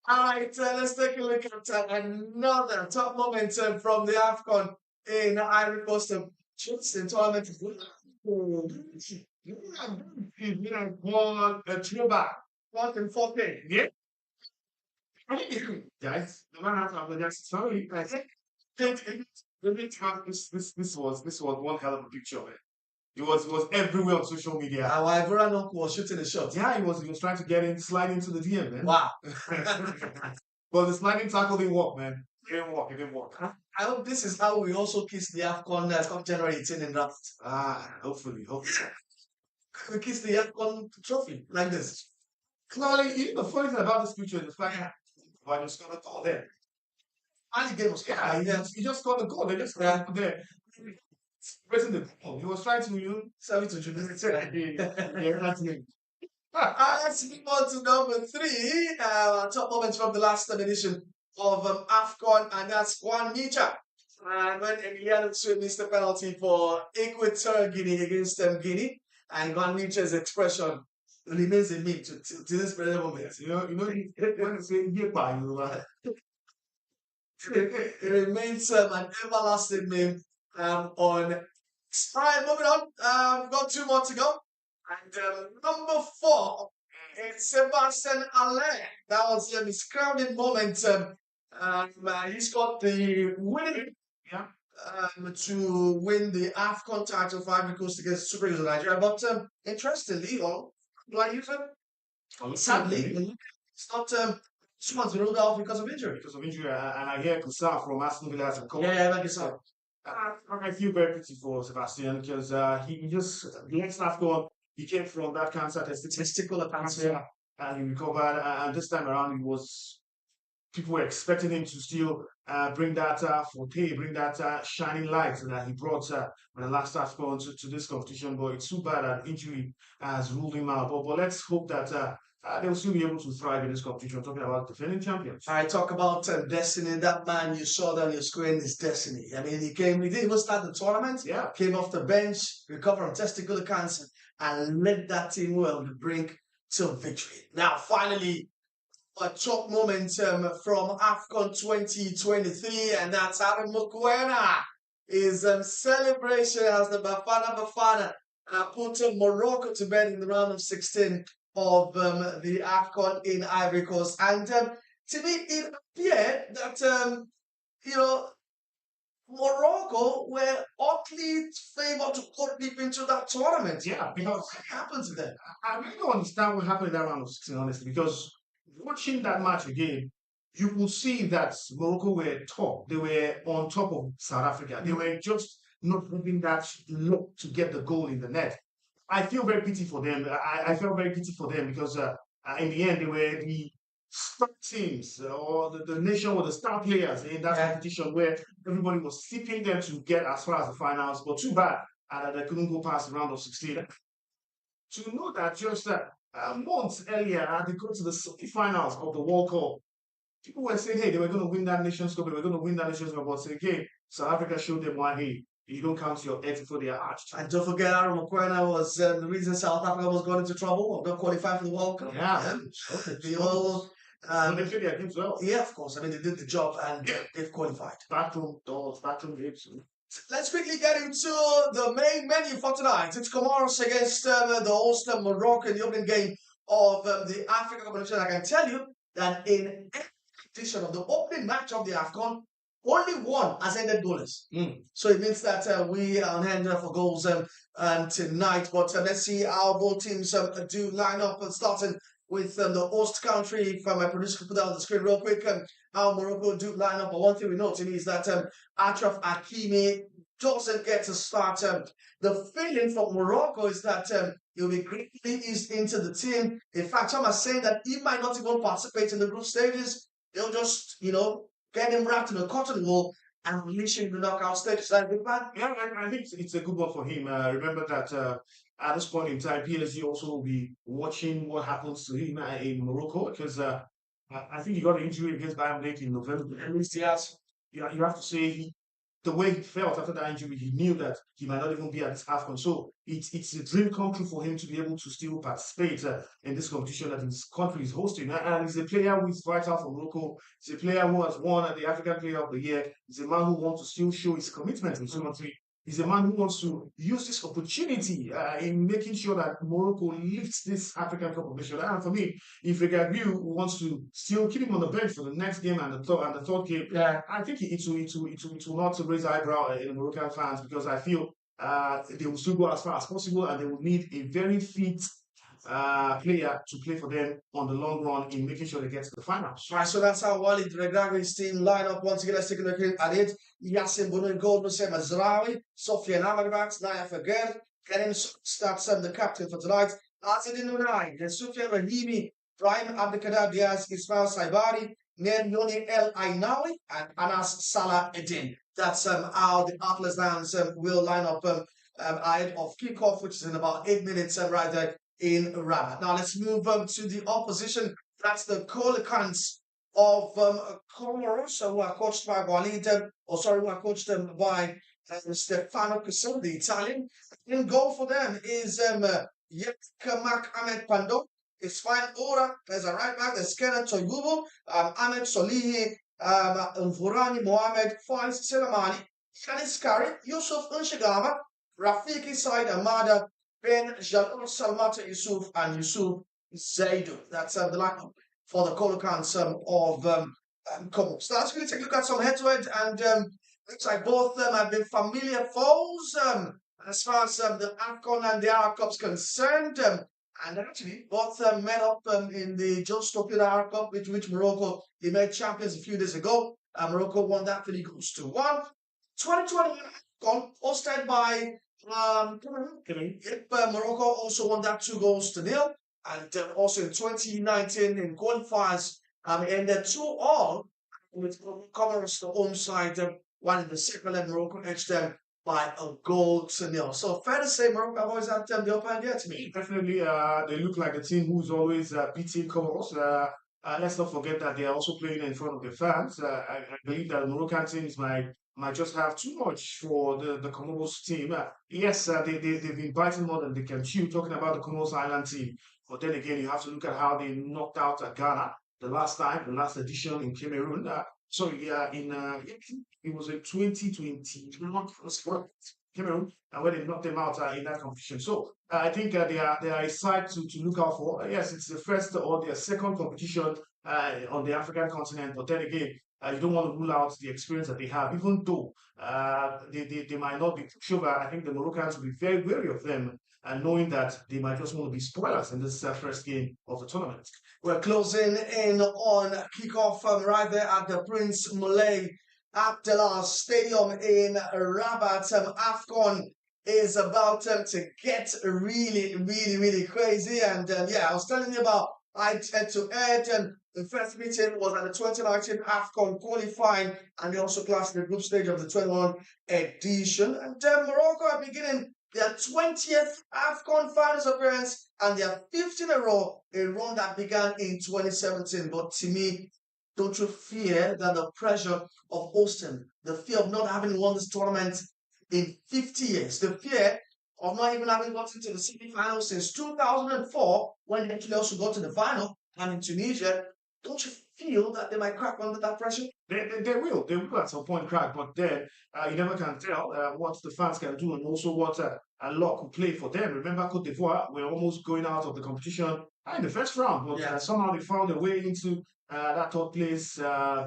All right, let's take a look at another top moment from the AFCON in Ivory Coast. Just in tournament. A throwback. 4th and 14. Yeah. Guys, the man has to apologize. Sorry. I think this was one hell of a picture, man. It was everywhere on social media. Our Ivorian uncle was shooting a shot. Yeah, he was trying to slide into the DM, man. Wow. But the sliding tackle didn't work, man. It didn't work. I hope this is how we also kiss the AFCON come January 18 in draft. Hopefully. We kiss the AFCON trophy like this. Clearly, the funny thing about this picture is the fact that I just got a goal there. And the game was he just got the goal. They just got there. Pressing the ball. He was trying to serve it to Julius. Yeah, that's me. Let's move on to number 3. Top moments from the last edition of AFCON, and that's Juan Micha. And when Emiliano Sue missed the penalty for Equatorial Guinea against Guinea, and Juan Micha's expression remains in me to this very moment. You know, when you say it remains an everlasting meme on. All right, moving on. We've got 2 more to go. And number 4, it's Sebastian Allaire. That was his crowning moment. He's got the winning to win the AFCON title for Ivory Coast against Super Eagles of Nigeria. But interestingly, sadly, it's not. Someone's been ruled out because of injury. And I hear Kusa from Aston Villa has a call. Yeah, like Kusa. I feel very pity for Sebastian because he just the next AFCON he came from that cancer, testicular cancer, and he recovered. And this time around, people were expecting him to still bring that forte, bring that shining light that he brought when the last AFCON to this competition. But it's too bad that injury has ruled him out. But let's hope that they'll still be able to thrive in this competition. Talking about defending champions. I talk about destiny. That man you saw down your screen is destiny. I mean, he didn't even start the tournament. Yeah. Came off the bench, recovered from testicular cancer. and led that team well to bring to victory. Now, finally, a top moment from AFCON 2023, and that's Aaron Mokoena. His celebration as the Bafana put Morocco to bed in the round of 16 of the AFCON in Ivory Coast. And to me, it appeared that, Morocco were oddly favored to go deep into that tournament. Yeah, because what happened to them? I really don't understand what happened in that round of 16, honestly, because watching that match again, you could see that Morocco were top. They were on top of South Africa. They were just not having that look to get the goal in the net. I feel very pity for them. I felt very pity for them because in the end, they were the star teams or the nation with the star players in that competition where everybody was tipping them to get as far as the finals. But too bad that they couldn't go past the round of 16. To know that just months earlier, they got to the semi-finals of the World Cup. People were saying, hey, they were going to win that Nations Cup, they were going to win that Nations Cup. But again, South Africa showed them why, hey, you don't count your eggs before they are hatched. And don't forget, Aaron Mokoena was the reason South Africa was going into trouble of not qualifying for the World Cup. Yeah. They all. They played their games well. Yeah, of course. I mean, they did the job and they've qualified. Backroom doors, backroom games. Let's quickly get into the main menu for tonight. It's Comoros against the host Morocco in the opening game of the Africa competition. I can tell you that in every edition of the opening match of the AFCON, only one has ended goalless. So it means that we are on hand for goals tonight. But let's see how both teams do line up, starting with the host country. If my producer could put that on the screen real quick, how Morocco do line up. But one thing we know, to me, is that Achraf Hakimi doesn't get to start. The feeling from Morocco is that he'll be greatly eased into the team. In fact, some are saying that he might not even participate in the group stages. They'll just, get him wrapped in a cotton wool and release him in the knockout stage. Is that a good plan? Yeah, I think it's a good one for him. Remember that at this point in time, PSG also will be watching what happens to him in Morocco, because I think he got an injury against Bayern Munich in November. At least he has. You have to say the way he felt after that injury, he knew that he might not even be at this AFCON. So it's a dream come true for him to be able to still participate in this competition that his country is hosting. And he's a player who is vital for Morocco. He's a player who has won the African Player of the Year. He's a man who wants to still show his commitment to his country. He's a man who wants to use this opportunity in making sure that Morocco lifts this African Cup of Nations. And for me, if Regabiu wants to still keep him on the bench for the next game and the third game, I think it will not raise eyebrow in the Moroccan fans, because I feel they will still go as far as possible, and they will need a very fit player to play for them on the long run in making sure they get to the finals. Right, so that's how Wale Regragui's team line up once again. Let's take a look at it. Yassin Bono in goal, Nusayr Mazraoui, Sofiane Amrabat, Naya Fager, Karim starts the captain for tonight. Azedin Unai, then Soufiane Rahimi, Brahim Abdelkader Diaz, Ismail Saibari, Noni El Ainawi, and Anas Salah Eddin. That's how the Atlas Lions will line up ahead of kickoff, which is in about 8 minutes right there in Rabat. Now let's move to the opposition. That's the Colicans of Comoros, who are coached by who are coached by Stefano Caselli, the Italian. In goal for them is Yekamak Ahmed Pando, Ismail Ora, there's a right back, there's Kenneth Toyubo, Ahmed Solihi, Nvurani Mohamed, Faiz Selamani, Yanis Kari, Yusuf Unshigama, Rafiki Said Amada, Ben Jalal Salmata Yusuf, and Yusuf Zaidu. That's the lineup for the Colicans of Comoros. So let's really take a look at some head-to-head, and looks like both of them have been familiar foes as far as the AFCON and the Arab Cup's concerned. And actually, both met up in the Joe Stopula Arab Cup, which Morocco made champions a few days ago. Morocco won that 3-1. 2021 AFCON, hosted by Morocco also won that 2-0. And also in 2019 in qualifiers, ended 2-2 with Comoros, the home side, while in the second leg Morocco edged them by 1-0. So fair to say, Morocco have always had the upper hand here to me. Definitely, they look like a team who's always beating Comoros. Let's not forget that they are also playing in front of the fans. I believe that the Moroccan team is my might just have too much for the Comoros team. Yes, they've been biting more than they can chew, talking about the Comoros Island team. But then again, you have to look at how they knocked out Ghana the last edition in Cameroon. It was a 2020 Cameroon, and when they knocked them out in that competition. So I think they are a side to look out for. Yes, it's the first or their second competition on the African continent, but then again, you don't want to rule out the experience that they have, even though they might not be pushover. I think the Moroccans will be very wary of them, and knowing that they might just want to be spoilers in this first game of the tournament. We're closing in on kickoff right there at the Prince Moulay Abdallah Stadium in Rabat. AFCON is about to get really crazy. And I was telling you about head-to-head. The first meeting was at the 2019 AFCON qualifying, and they also clashed the group stage of the 21 edition. And Morocco are beginning their 20th AFCON finals appearance and their 5th in a row, a run that began in 2017. But to me, don't you fear that the pressure of hosting, the fear of not having won this tournament in 50 years, the fear of not even having gotten to the semi-final since 2004, when they actually also got to the final, and in Tunisia, don't you feel that they might crack under that pressure? They will at some point crack, but then you never can tell what the fans can do and also what a lot could play for them. Remember, Cote d'Ivoire were almost going out of the competition in the first round, but somehow they found their way into that third place,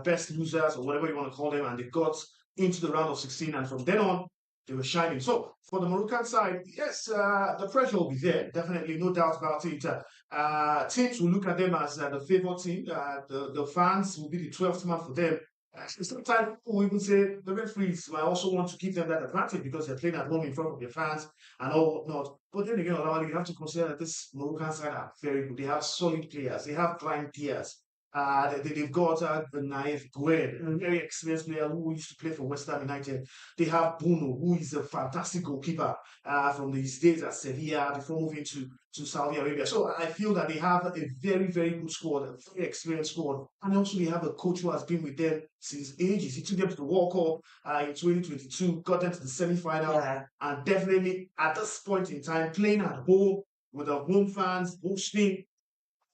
best losers or whatever you want to call them, and they got into the round of 16, and from then on, they were shining. So for the Moroccan side, yes, the pressure will be there, definitely, no doubt about it. Teams will look at them as the favored team. The fans will be the 12th man for them. Sometimes people will even say the referees might also want to give them that advantage because they're playing at home in front of their fans and all whatnot. But then again, you have to consider that this Moroccan side are very good. They have solid players. They have prime players. They've got the Naif Gwen, a very experienced player who used to play for West Ham United. They have Bruno, who is a fantastic goalkeeper from his days at Sevilla before moving to Saudi Arabia. So I feel that they have a very good squad, a very experienced squad. And also they have a coach who has been with them since ages. He took them to the World Cup in 2022, got them to the semi-final, and definitely at this point in time, playing at home with the home fans, hosting,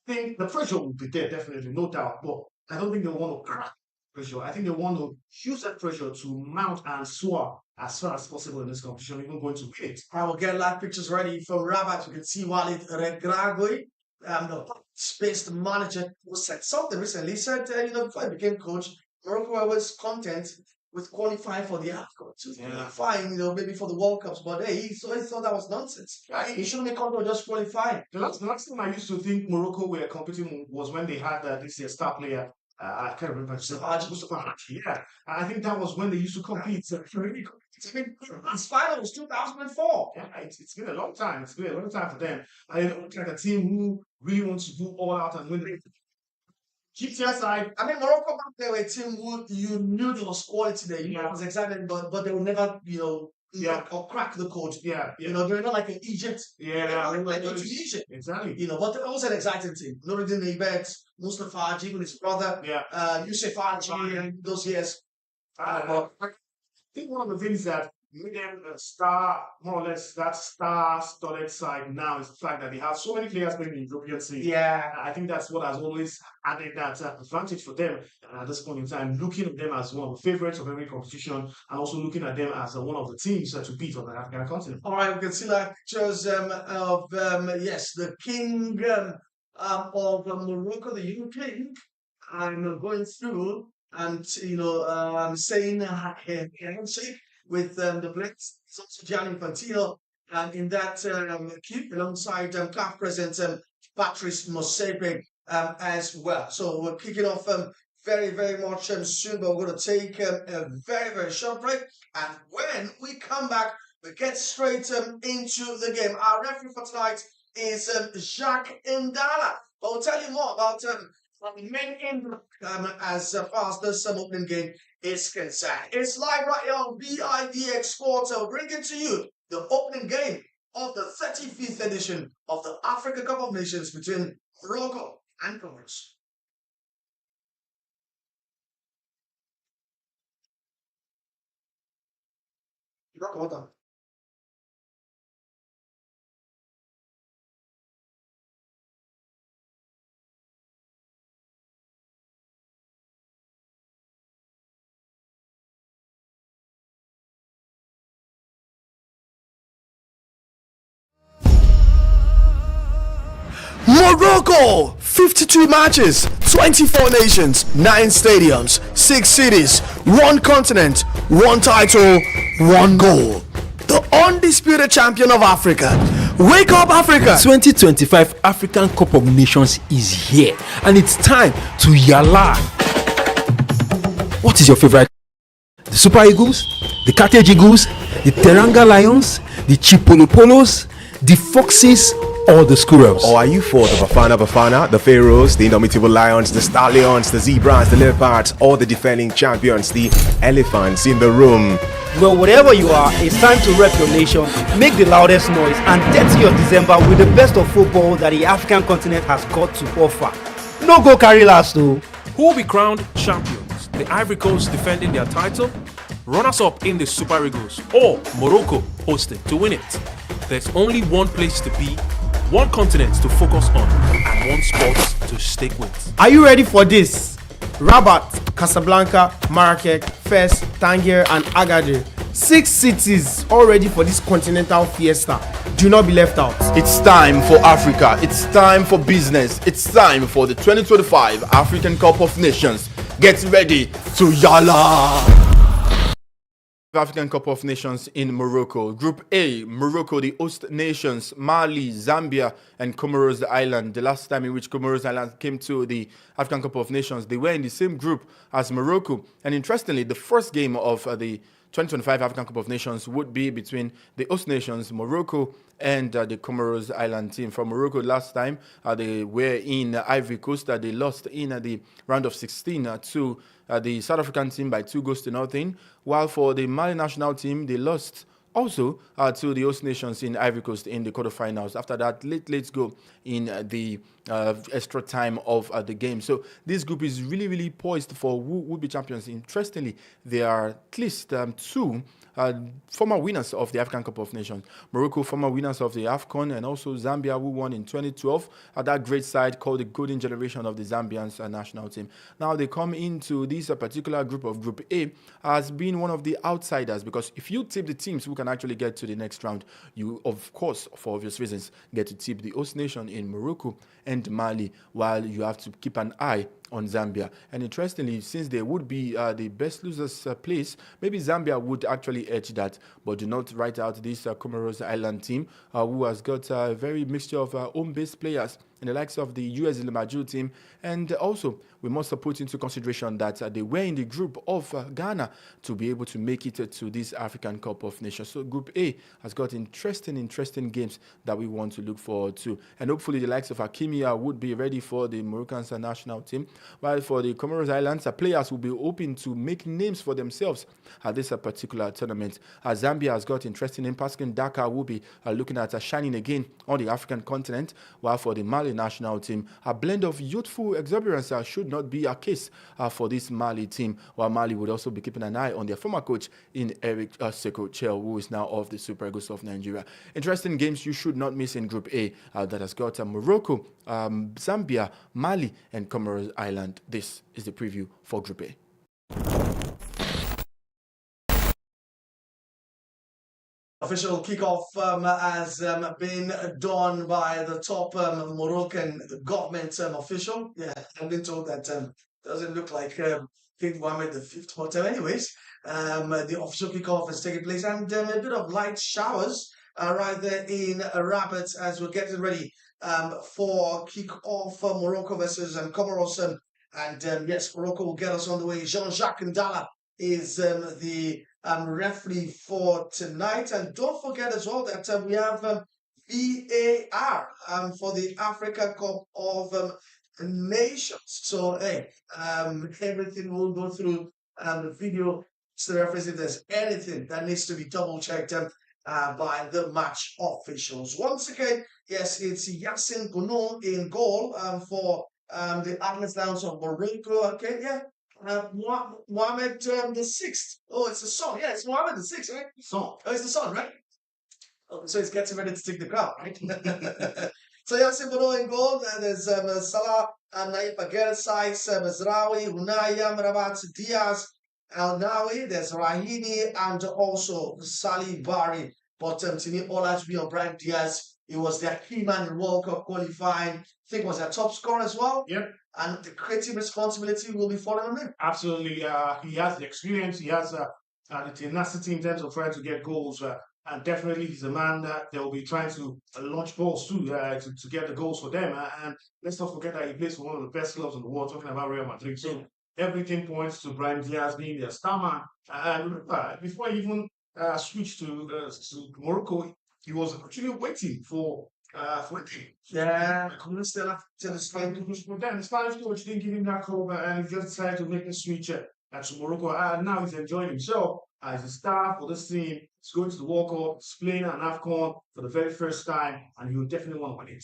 think the pressure will be there, definitely, no doubt. But I don't think they want to crack pressure. I think they want to use that pressure to mount and soar as far as possible in this competition, even going to win it. I will get live pictures ready from Rabat. You can see Wale Adigun, the space manager, who said something recently. He said, before he became coach, Morocco was content with qualifying for the AFCON. Fine, maybe for the World Cups, but he thought that was nonsense. He shouldn't be content with just qualifying. The last time I used to think Morocco were competing was when they had this year's star player. I can't remember. Mustafa. Yeah, I think that was when they used to compete. His final was 2004. Yeah, it's been a long time. It's been a long time for them. I look like a team who really wants to go all out and win. Keep to your side. I mean, Morocco back there were a team who you knew there was quality there. You know, it was exciting, but they will never, or crack the code. Yeah. They're not like an Egypt. They're like Tunisia. Exactly. But it was an exciting team. Nuruddin Ibet, Mustafa Adigun, his brother, Yusuf Haji, those years. I think one of the things that made them more or less that star-studded side now is the fact that they have so many players playing in the European League. Yeah. I think that's what has always added that advantage for them at this point in time, looking at them as one of the favorites of every competition and also looking at them as one of the teams to beat on the African continent. All right, we can see that pictures of, the king of Morocco, the young king, and going through and, saying handshake with the Blitz, Gianni Infantino, and in that queue alongside CAF President Patrice Motsepe as well. So we're kicking off very much soon, but we're going to take a very short break. And when we come back, we get straight into the game. Our referee for tonight is Jacques Ndala. But we'll tell you more about the main in as far as this opening game is concerned. It's live right here on vivxsports. I'll bring it to you the opening game of the 35th edition of the Africa Cup of Nations between Morocco and Comoros. Rock water. Morocco, 52 matches, 24 nations, 9 stadiums, 6 cities, 1 continent, 1 title, 1 goal. The undisputed champion of Africa. Wake up, Africa! 2025 African Cup of Nations is here, and it's time to yalla. What is your favorite? The Super Eagles, the Carthage Eagles, the Teranga Lions, the Chipolopolos, the Foxes, or the Squirrels? Or are you for the Bafana, the Pharaohs, the indomitable Lions, the Stallions, the Zebras, the Leopards, or the defending champions, the Elephants in the room? Well, whatever you are, it's time to rep your nation, make the loudest noise, and dirty your December with the best of football that the African continent has got to offer. No go carry last though. Who will be crowned champions? The Ivory Coast defending their title, runners-up in the Super Eagles, or Morocco hosting to win it? There's only one place to be, one continent to focus on, and one sport to stick with. Are you ready for this? Rabat, Casablanca, Marrakech, Fes, Tangier, and Agadir. 6 cities all ready for this continental fiesta. Do not be left out. It's time for Africa. It's time for business. It's time for the 2025 African Cup of Nations. Get ready to yalla! African Cup of Nations in Morocco. Group A, Morocco, the host nations, Mali, Zambia, and Comoros Island. The last time in which Comoros Island came to the African Cup of Nations, they were in the same group as Morocco. And interestingly, the first game of the 2025 African Cup of Nations would be between the host nations, Morocco, and the Comoros Island team. From Morocco last time, they were in Ivory Coast. They lost in the round of 16 to the South African team by 2-0, while for the Mali national team, they lost also to the host nations in Ivory Coast in the quarterfinals. After that, late goal in the extra time of the game. So this group is really poised for who would be champions. Interestingly, there are at least 2 former winners of the African Cup of Nations. Morocco, former winners of the AFCON, and also Zambia, who won in 2012. That great side called the Golden Generation of the Zambians national team. Now they come into this particular group of Group A as being one of the outsiders, because if you tip the teams who can actually get to the next round, you, of course, for obvious reasons, get to tip the host nation in Morocco and Mali, while you have to keep an eye on Zambia. And interestingly, since they would be the best losers place, maybe Zambia would actually edge that, but do not write out this Comoros Island team, who has got a very mixture of home-based players in the likes of the US Limaju team. And also, we must put into consideration that they were in the group of Ghana to be able to make it to this African Cup of Nations. So Group A has got interesting games that we want to look forward to. And hopefully the likes of Hakimi would be ready for the Moroccan national team. While for the Comoros Islands, players will be hoping to make names for themselves at this particular tournament. Zambia has got interesting in Pascal Dakar will be looking at shining again on the African continent, while for the Mali national team, a blend of youthful exuberance should not be a case for this Mali team, while Mali would also be keeping an eye on their former coach in Eric Seko Chel, who is now of the Super Eagles of Nigeria. Interesting games you should not miss in Group A that has got Morocco, Zambia, Mali, and Comoros Island. This is the preview for Group A. Official kickoff has been done by the top Moroccan government official. Yeah, I've been told that doesn't look like King Mohammed V. But anyways, the official kickoff has taken place, and a bit of light showers right there in Rabat as we're getting ready for kickoff Morocco versus Comoros. And yes, Morocco will get us on the way. Jean-Jacques Ndala is the referee for tonight. And don't forget as well that we have VAR for the Africa Cup of Nations. So, hey, everything will go through the video. So the referees, if there's anything that needs to be double checked by the match officials. Once again, yes, it's Yassine Gounou in goal for the Atlas Lions of Morocco. Okay, yeah. Mohammed the sixth. Oh, it's the son. Yeah, it's Mohammed the sixth, right? Son. Oh, it's the son, right? Oh, so he's getting ready to take the crown, right? So Yasin Bono in goal. There's Salah and Naif Aguirre, Saiz, Mazraoui, Hunaya, Marabat, Diaz, Al Nawi. There's Rahimi and also Salih Bari. But to me, all has to be on Brian Diaz. He was their key man in World Cup qualifying. I think was their top scorer as well. Yep. And the creative responsibility will be falling on him. Absolutely. He has the experience. He has the tenacity in terms of trying to get goals. And definitely he's a man that they'll be trying to launch balls to get the goals for them. And let's not forget that he plays for one of the best clubs in the world, talking about Real Madrid. So everything points to Brahim Diaz being their star man. And before he even switched to Morocco, he was actually waiting for it. Yeah, still have to But then the Spanish coach didn't give him that call, and he just decided to make a switch to Morocco. And now he's enjoying himself as a star for this team. He's going to the World Cup, he's playing an AFCON for the very first time, and he'll definitely want to win it.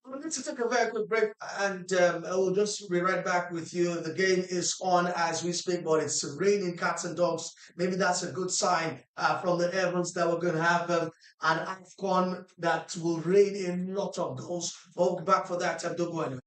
We need to take a very quick break, and we'll just be right back with you. The game is on as we speak, but it's raining cats and dogs. Maybe that's a good sign from the heavens that we're going to have an AFCON that will rain in a lot of goals. We'll be back for that. Don't go anywhere.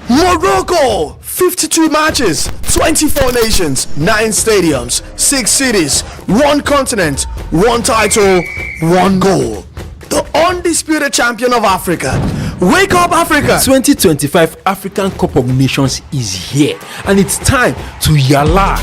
Morocco! 52 matches, 24 nations, 9 stadiums, 6 cities, 1 continent, 1 title, 1 goal. The undisputed champion of Africa. Wake up, Africa! 2025 African Cup of Nations is here, and it's time to yalla.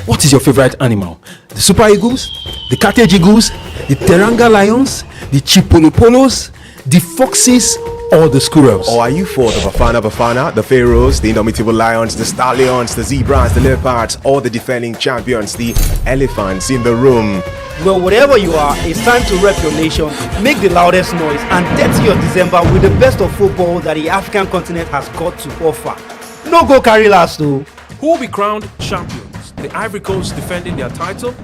What is your favorite animal? The Super Eagles, the Carthage Eagles, the Teranga Lions, the Chipolopolos, the Foxes, or the Squirrels? Or are you for the Bafana, the Pharaohs, the indomitable Lions, the Stallions, the Zebras, the Leopards, or the defending champions, the Elephants in the room? Well, whatever you are, it's time to rep your nation, make the loudest noise, and dirty your December with the best of football that the African continent has got to offer. No go carry last though. Who will be crowned champions? The Ivory Coast defending their title,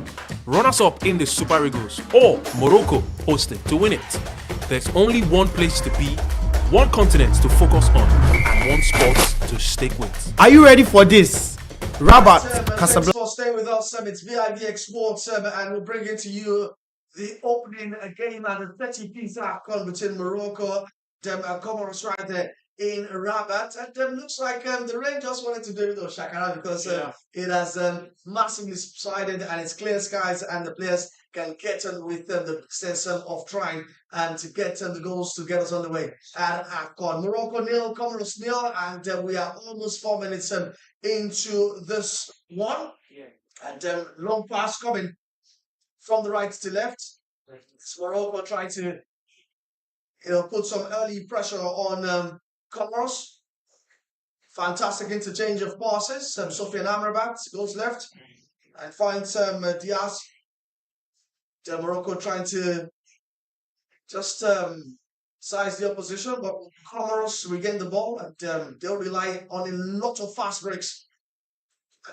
runners-up in the Super Eagles, or Morocco hosting to win it? There's only one place to be, one continent to focus on, and one sport to stick with. Are you ready for this? Rabat, Casablanca. Thanks for staying with us. It's vivxsports, and we'll bring it to you the opening game at the 30-piece AFCON between Morocco and Comoros right there in Rabat. And looks like the rain just wanted to do it, though, Shakara, because it has massively subsided and it's clear skies, and the players can get on with the sense of trying and to get the goals to get us on the way at AFCON. Morocco 0, Comoros 0, and we are almost 4 minutes into this one. And long pass coming from the right to left. It's Morocco trying to put some early pressure on Comoros. Fantastic interchange of passes. Sofiane Amrabat goes left and finds Diaz. Morocco trying to just size the opposition, but Comoros regain the ball, and they'll rely on a lot of fast breaks.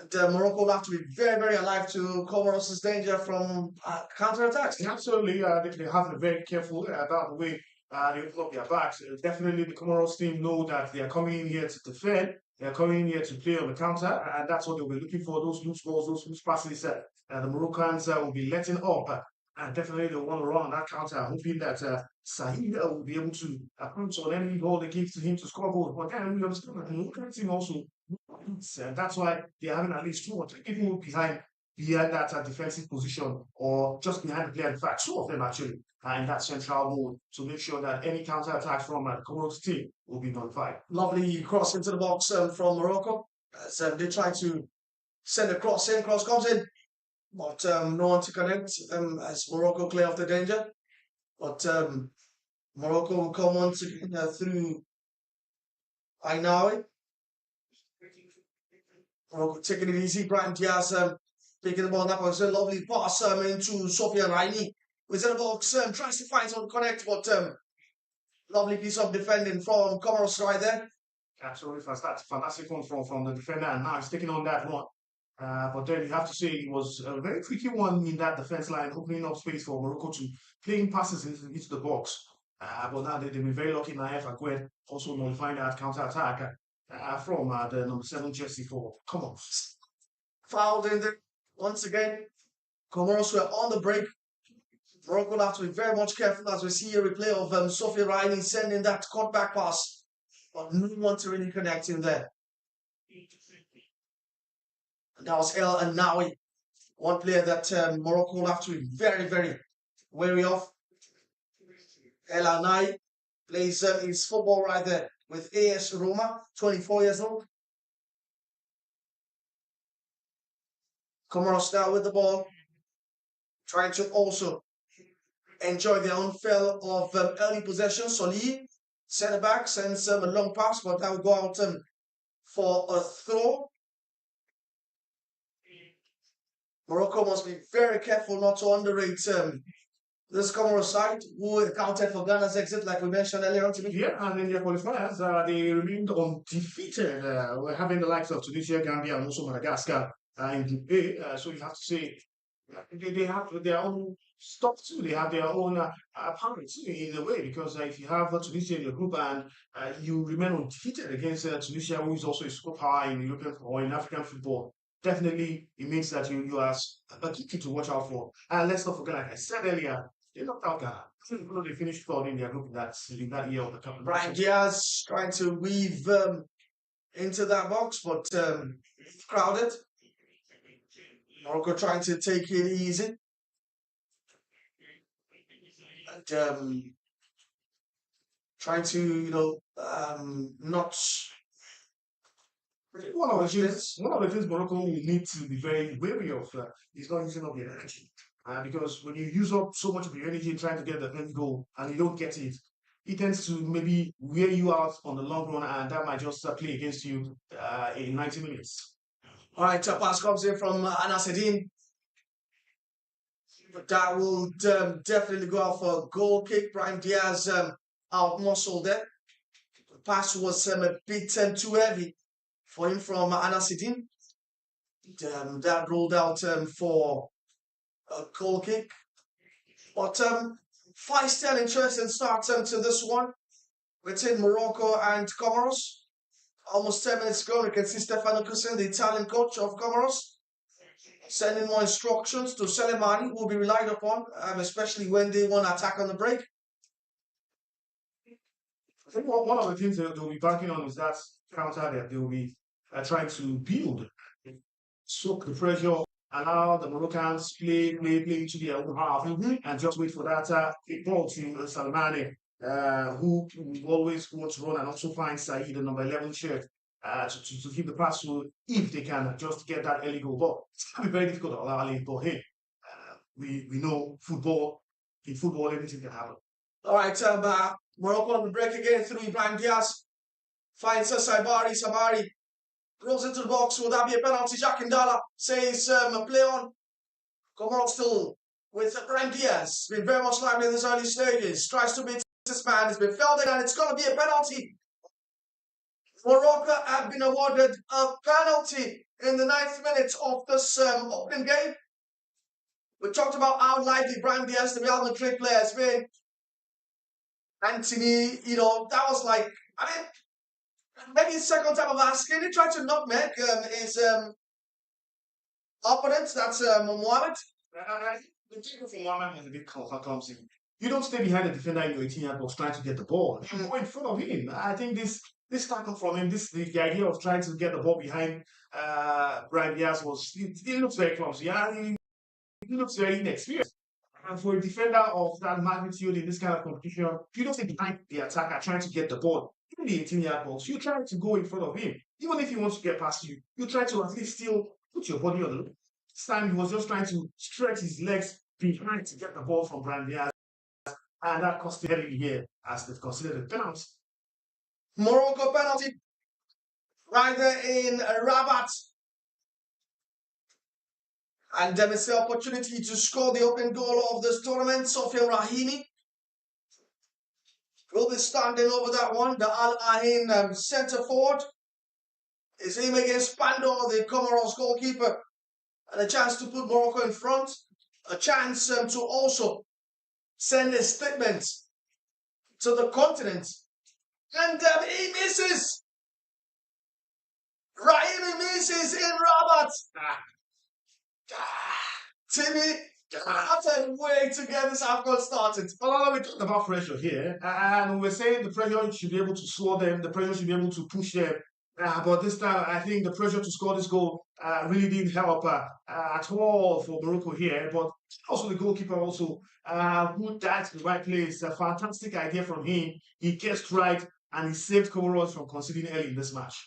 And Morocco will have to be very, very alive to Comoros' danger from counter-attacks. Absolutely, they have to be very careful about the way they open up their backs. Definitely, the Comoros team know that they are coming in here to defend. They are coming in here to play on the counter, and that's what they'll be looking for, those loose balls, those loose passes. The Moroccans will be letting up. And definitely they want to run on that counter, hoping that Sahid will be able to approach on any goal they give to him to score goals. But then we understand that the Moroccan team also, and that's why they're having at least 2 or 3 people behind that defensive position, or just behind the player. In fact, 2 of them actually are in that central mode to make sure that any counter attacks from the Comoros team will be nullified. Lovely cross into the box from Morocco. As they try to send a cross in, cross comes in. But no one to connect as Morocco clear off the danger. But Morocco will come on to, through Ainawi. Morocco taking it easy. Brian Diaz picking the ball up. It's a lovely pass into Sofiane Raini. Was in the box, tries to find some connect, but lovely piece of defending from Comoros right there. Absolutely fantastic one from the defender, and now he's taking on that one. But then you have to say it was a very tricky one in that defense line, opening up space for Morocco to playing passes into the box. But now they've been very lucky. Naif Agüed also nullifying that counter attack from the number 7 jersey for Comoros. Fouled in there once again. Comoros were on the break. Morocco will have to be very much careful as we see a replay of Sophie Riley sending that cutback pass. But no one to really connect in there. And that was El Anawi, one player that Morocco will have to be very, very wary of. El Anawi plays his football right there with AS Roma, 24 years old. Comoros now with the ball, trying to also enjoy their own fill of early possession. Soli, centre back, sends a long pass, but that will go out for a throw. Morocco must be very careful not to underrate this Comoros side, who accounted for Ghana's exit, like we mentioned earlier on. Yeah, and in their qualifiers, they remained undefeated. We're having the likes of Tunisia, Gambia, and also Madagascar in Group A. So you have to say they have their own stuff too. They have their own opponents too, in a way, because if you have Tunisia in your group and you remain undefeated against Tunisia, who is also a superpower in European or in African football, definitely it means that you are a key to watch out for. And let's not forget, like I said earlier, they knocked out Ghana. They finished third in their group in that year of the cup. Brian Diaz trying to weave into that box, but crowded. Morocco trying to take it easy. And trying to, not... One of the things Morocco will need to be very wary of is not using up their energy. Because when you use up so much of your energy trying to get the end goal and you don't get it, it tends to maybe wear you out on the long run, and that might just play against you in 90 minutes. All right, a pass comes in from Anas Edin. But that will definitely go out for a goal kick. Brian Diaz out muscle there. The pass was a bit too heavy for him from Anas Edin. That rolled out for a goal kick. But still interesting start to this one between Morocco and Comoros. Almost 10 minutes ago, we can see Stefano Cusin, the Italian coach of Comoros, sending more instructions to Selemani, who will be relied upon, especially when they want to attack on the break. I think one of the things they'll be banking on is that counter that they'll be trying to build, soak the pressure, allow the Moroccans play into their own half, and just wait for that big ball to Salimani, who always wants to run and also find Saeed, the number 11 shirt, to keep the pass through if they can just get that early goal. But it's going to be very difficult to allow early. But hey, we know football. In football, anything can happen. All right, Morocco on the break again through Ibrahim Diaz. Finds Saibari. Samari rolls into the box. Will that be a penalty? Jacques Ndala says play on. Comoros still with Ibrahim Diaz. Been very much lively in these early stages. Tries to beat this man. It's been felled in and it's going to be a penalty. Morocco have been awarded a penalty in the 9th minute of this opening game. We talked about how lively Ibrahim Diaz, the Real Madrid player, has been. Anthony, that was like, maybe the second time of asking. He tried to nutmeg his opponent, that's Mohamed. The tackle for Mohamed was a bit clumsy. You don't stay behind the defender in your 18-yard box trying to get the ball. You go in front of him. I think this tackle from him, the idea of trying to get the ball behind Brian Diaz it looks very clumsy. He looks very inexperienced. And for a defender of that magnitude in this kind of competition, you don't stay behind the attacker trying to get the ball in the 18-yard box. You try to go in front of him. Even if he wants to get past you, you try to at least still put your body on the loop. This time he was just trying to stretch his legs behind to get the ball from Brian Diaz. And that cost him heavily here as they've considered a penalty. Morocco penalty right there in Rabat. And it's the opportunity to score the open goal of this tournament. Sofian Rahimi will be standing over that one. The Al Ain centre forward is aiming against Pando, the Comoros goalkeeper. And a chance to put Morocco in front. A chance to also send a statement to the continent. And he misses. Raheem misses in Rabat. Timi, what a way to get this AFCON started. Well, we talked about pressure here, and we're saying the pressure should be able to slow them, the pressure should be able to push them. But this time, I think the pressure to score this goal really didn't help at all for Morocco here. But also the goalkeeper also who dived to the right place. A fantastic idea from him. He guessed right, and he saved Comoros from conceding early in this match.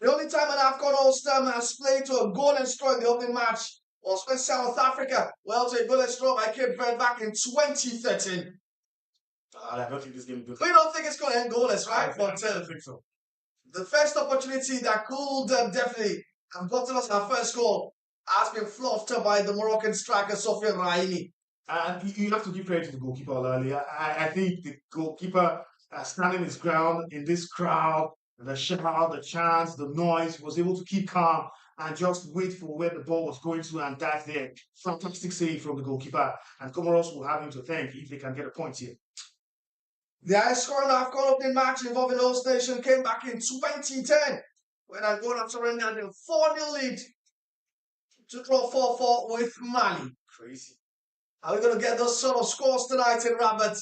The only time an AFCON host has played to a goalless draw in the opening match was when South Africa well to a goalless draw by Cape Verde back in 2013. I don't think this game will. We don't think it's going to end goalless, right? I don't think so. The first opportunity that could definitely have gotten us our first goal has been fluffed by the Moroccan striker Sofiane Rahimi. And you have to give credit to the goalkeeper earlier. I think the goalkeeper standing his ground in this crowd, the shout, the chants, the noise, was able to keep calm and just wait for where the ball was going to and dive there. Fantastic save from the goalkeeper. And Comoros will have him to thank if they can get a point here. The highest scoring AFCON opening match involving host nation came back in 2010 when Angola surrendered a 4-0 lead to draw 4-4 with Mali. Crazy. Are we going to get those sort of scores tonight in Rabat?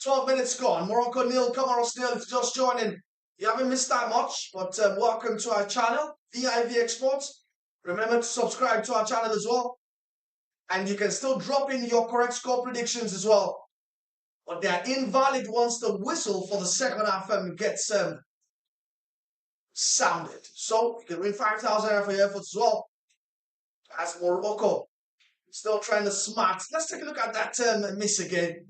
12 minutes gone. Morocco 0, Comoros 0. If you're just joining, you haven't missed that much, but welcome to our channel, vivxsports. Remember to subscribe to our channel as well. And you can still drop in your correct score predictions as well. But they are invalid once the whistle for the second half gets sounded. So you can win 5,000 for your efforts as well. As Morocco still trying to smart. Let's take a look at that miss again.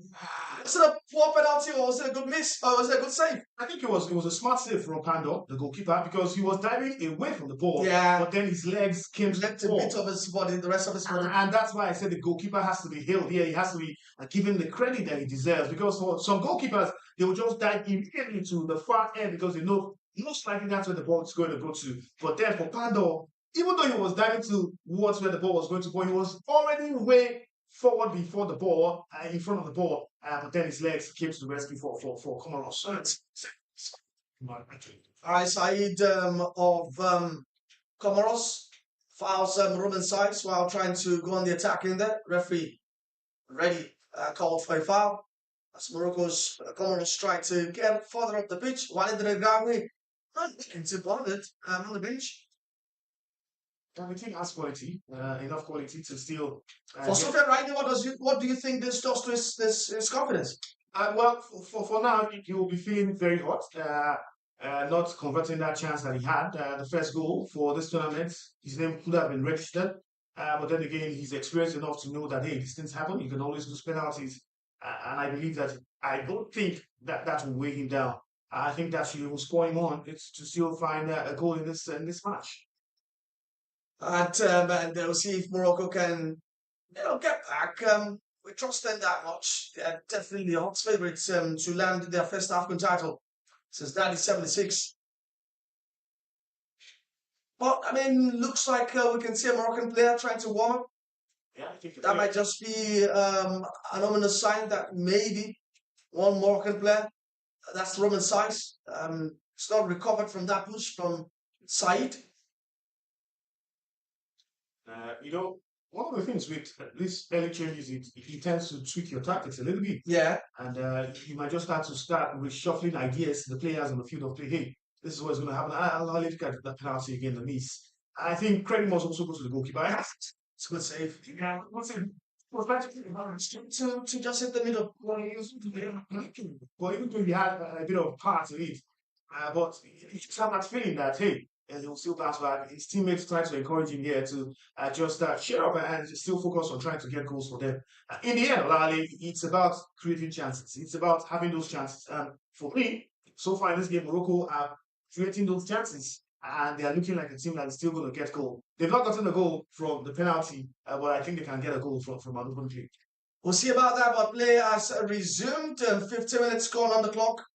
Was it a poor penalty or was it a good miss? Or was it a good save? I think it was a smart save from Pando, the goalkeeper, because he was diving away from the ball. Yeah. But then his legs came left a bit of his body, the rest of his body. And that's why I said the goalkeeper has to be hailed here. He has to be given the credit that he deserves. Because for some goalkeepers, they will just dive immediately to the far end because they know most likely that's where the ball is going to go to. But then for Pando, even though he was diving towards where the ball was going to go, he was already way forward before the ball, in front of the ball, but then his legs came to the rescue for Comoros. All right, Saeed of Comoros fouls Roman Sykes while trying to go on the attack in there. Referee ready, called for a foul. As Comoros try to get further up the pitch. Wale Adigun not looking too bothered on the bench. I think has quality, enough quality to still. For Sofiane Rahimi, what do you think this does to his confidence? Well, for now, he will be feeling very hot. Not converting that chance that he had, the first goal for this tournament. His name could have been registered, but then again, he's experienced enough to know that hey, these things happen. You can always lose penalties, and I believe that I don't think that will weigh him down. I think that he will score him on. It's to still find a goal in this match. And they'll see if Morocco can, get back. We trust them that much. They're definitely the odds favourites to land their first AFCON title since 1976. But I mean, looks like we can see a Moroccan player trying to warm up. Yeah, I think that might just be an ominous sign that maybe one Moroccan player, that's Roman Sykes, it's not recovered from that push from Said. One of the things with these early changes, it tends to tweak your tactics a little bit. Yeah. And you might just have to start with shuffling ideas to the players on the field of play. Hey, this is what's going to happen. I'll look at the penalty again, the miss. I think credit must also go to the goalkeeper. It's a good save. Yeah, good save. To just hit the middle. Well, even though he had a bit of part of it, but you just have that feeling that, hey, and he'll still bounce back. His teammates try to encourage him here to just cheer up and still focus on trying to get goals for them. In the end, Lali, it's about creating chances. It's about having those chances. For me, so far in this game, Morocco are creating those chances, and they are looking like a team that is still going to get goal. They've not gotten a goal from the penalty, but I think they can get a goal from an open play. We'll see about that, but play has resumed. 15 minutes gone on the clock.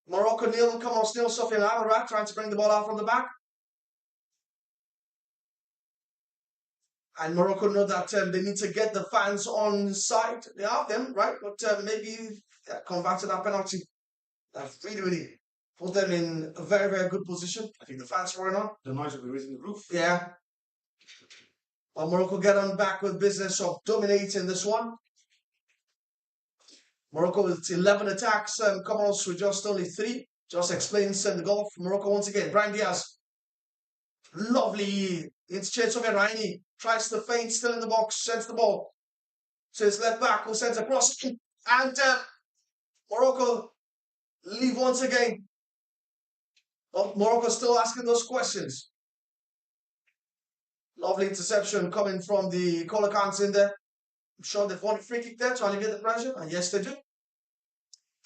Morocco 0, Comoros 0. Sofiane Amrabat trying to bring the ball out from the back. And Morocco know that they need to get the fans on side. They have them, right? But maybe converted that penalty. That really put them in a very, very good position. I think the fans were on. The noise will be raising the roof. Yeah. But Morocco get on back with business of dominating this one. Morocco with 11 attacks. Comoros with just only 3. Just explains the goal for Morocco once again. Brian Diaz. Lovely interchange of Raini. Tries to feint, still in the box, sends the ball to his left back, who sends across. And Morocco leave once again. But Morocco still asking those questions. Lovely interception coming from the Colacans in there. I'm sure they've won a free kick there to alleviate the pressure, and yes, they do.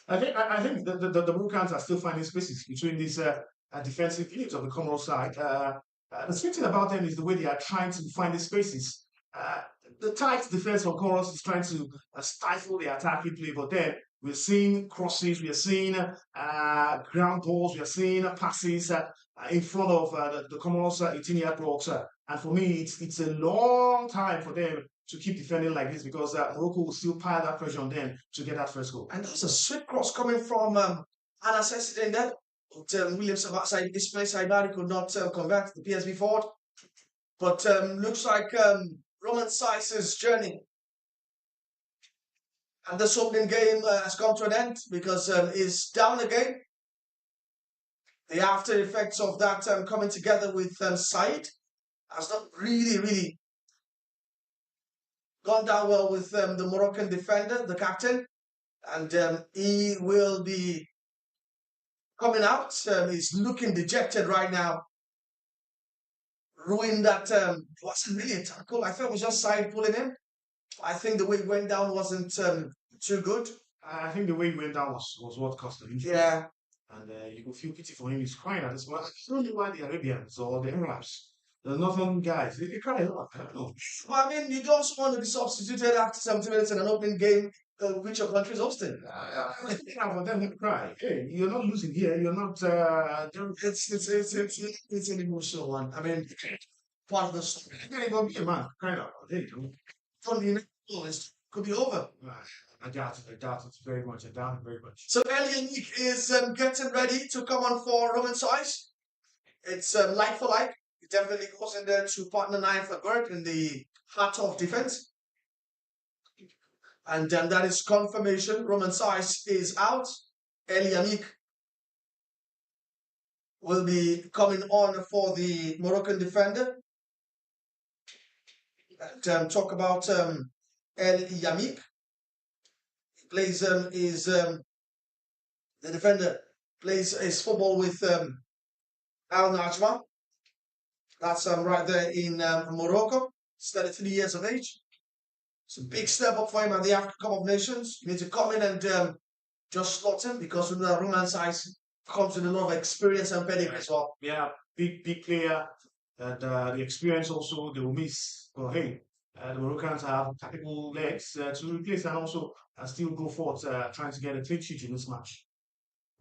I think the Moroccans are still finding spaces between these defensive units of the Comoros side. The sweet thing about them is the way they are trying to find the spaces. The tight defense from Comoros is trying to stifle the attacking play, but then we're seeing crosses, we are seeing ground balls, we are seeing passes in front of the Comoros 18-yard box. And for me, it's a long time for them to keep defending like this because Morocco will still pile that pressure on them to get that first goal. And there's a sweet cross coming from Anas in there. Williams outside this place, Saibari could not convert the PSV forward. But looks like Roman Saiz's journey and this opening game has come to an end because he's down again. The after effects of that coming together with Said has not really gone down well with the Moroccan defender, the captain. And he will be coming out. He's looking dejected right now. Ruined that wasn't really a tackle. I thought it was just Said pulling him. I think the way it went down wasn't too good. I think the way it went down was what cost him injury. Yeah. And you can feel pity for him. He's crying at this point. I don't know why the Arabians or the Arabs, the northern guys, they cry a lot. I don't know. Well, I mean, you don't want to be substituted after 70 minutes in an opening game which your country is hosting. Yeah, but then they cry. Hey, you're not losing here. You're not. It's an emotional one. I mean, part of the story. I can't even be a man crying out. Hey, it could be over. I doubt it very much. So Elianik is getting ready to come on for Roman Saiz. It's like for like. He definitely goes in there to partner 9 for Gert in the heart of defense. And that is confirmation. Roman Saiz is out. Elianik will be coming on for the Moroccan defender. And talk about El Yamik. He plays the defender plays his football with Al Najma. That's right there in Morocco. He's 33 years of age. It's a big step up for him at the AFCON Cup of Nations. You need to come in and just slot him because with the Roman Saiz comes with a lot of experience and pedigree as well. Yeah, big player. And the experience also they will miss. Well, hey, the Moroccans have tactical legs to replace and also still go forth trying to get a clean sheet in this match.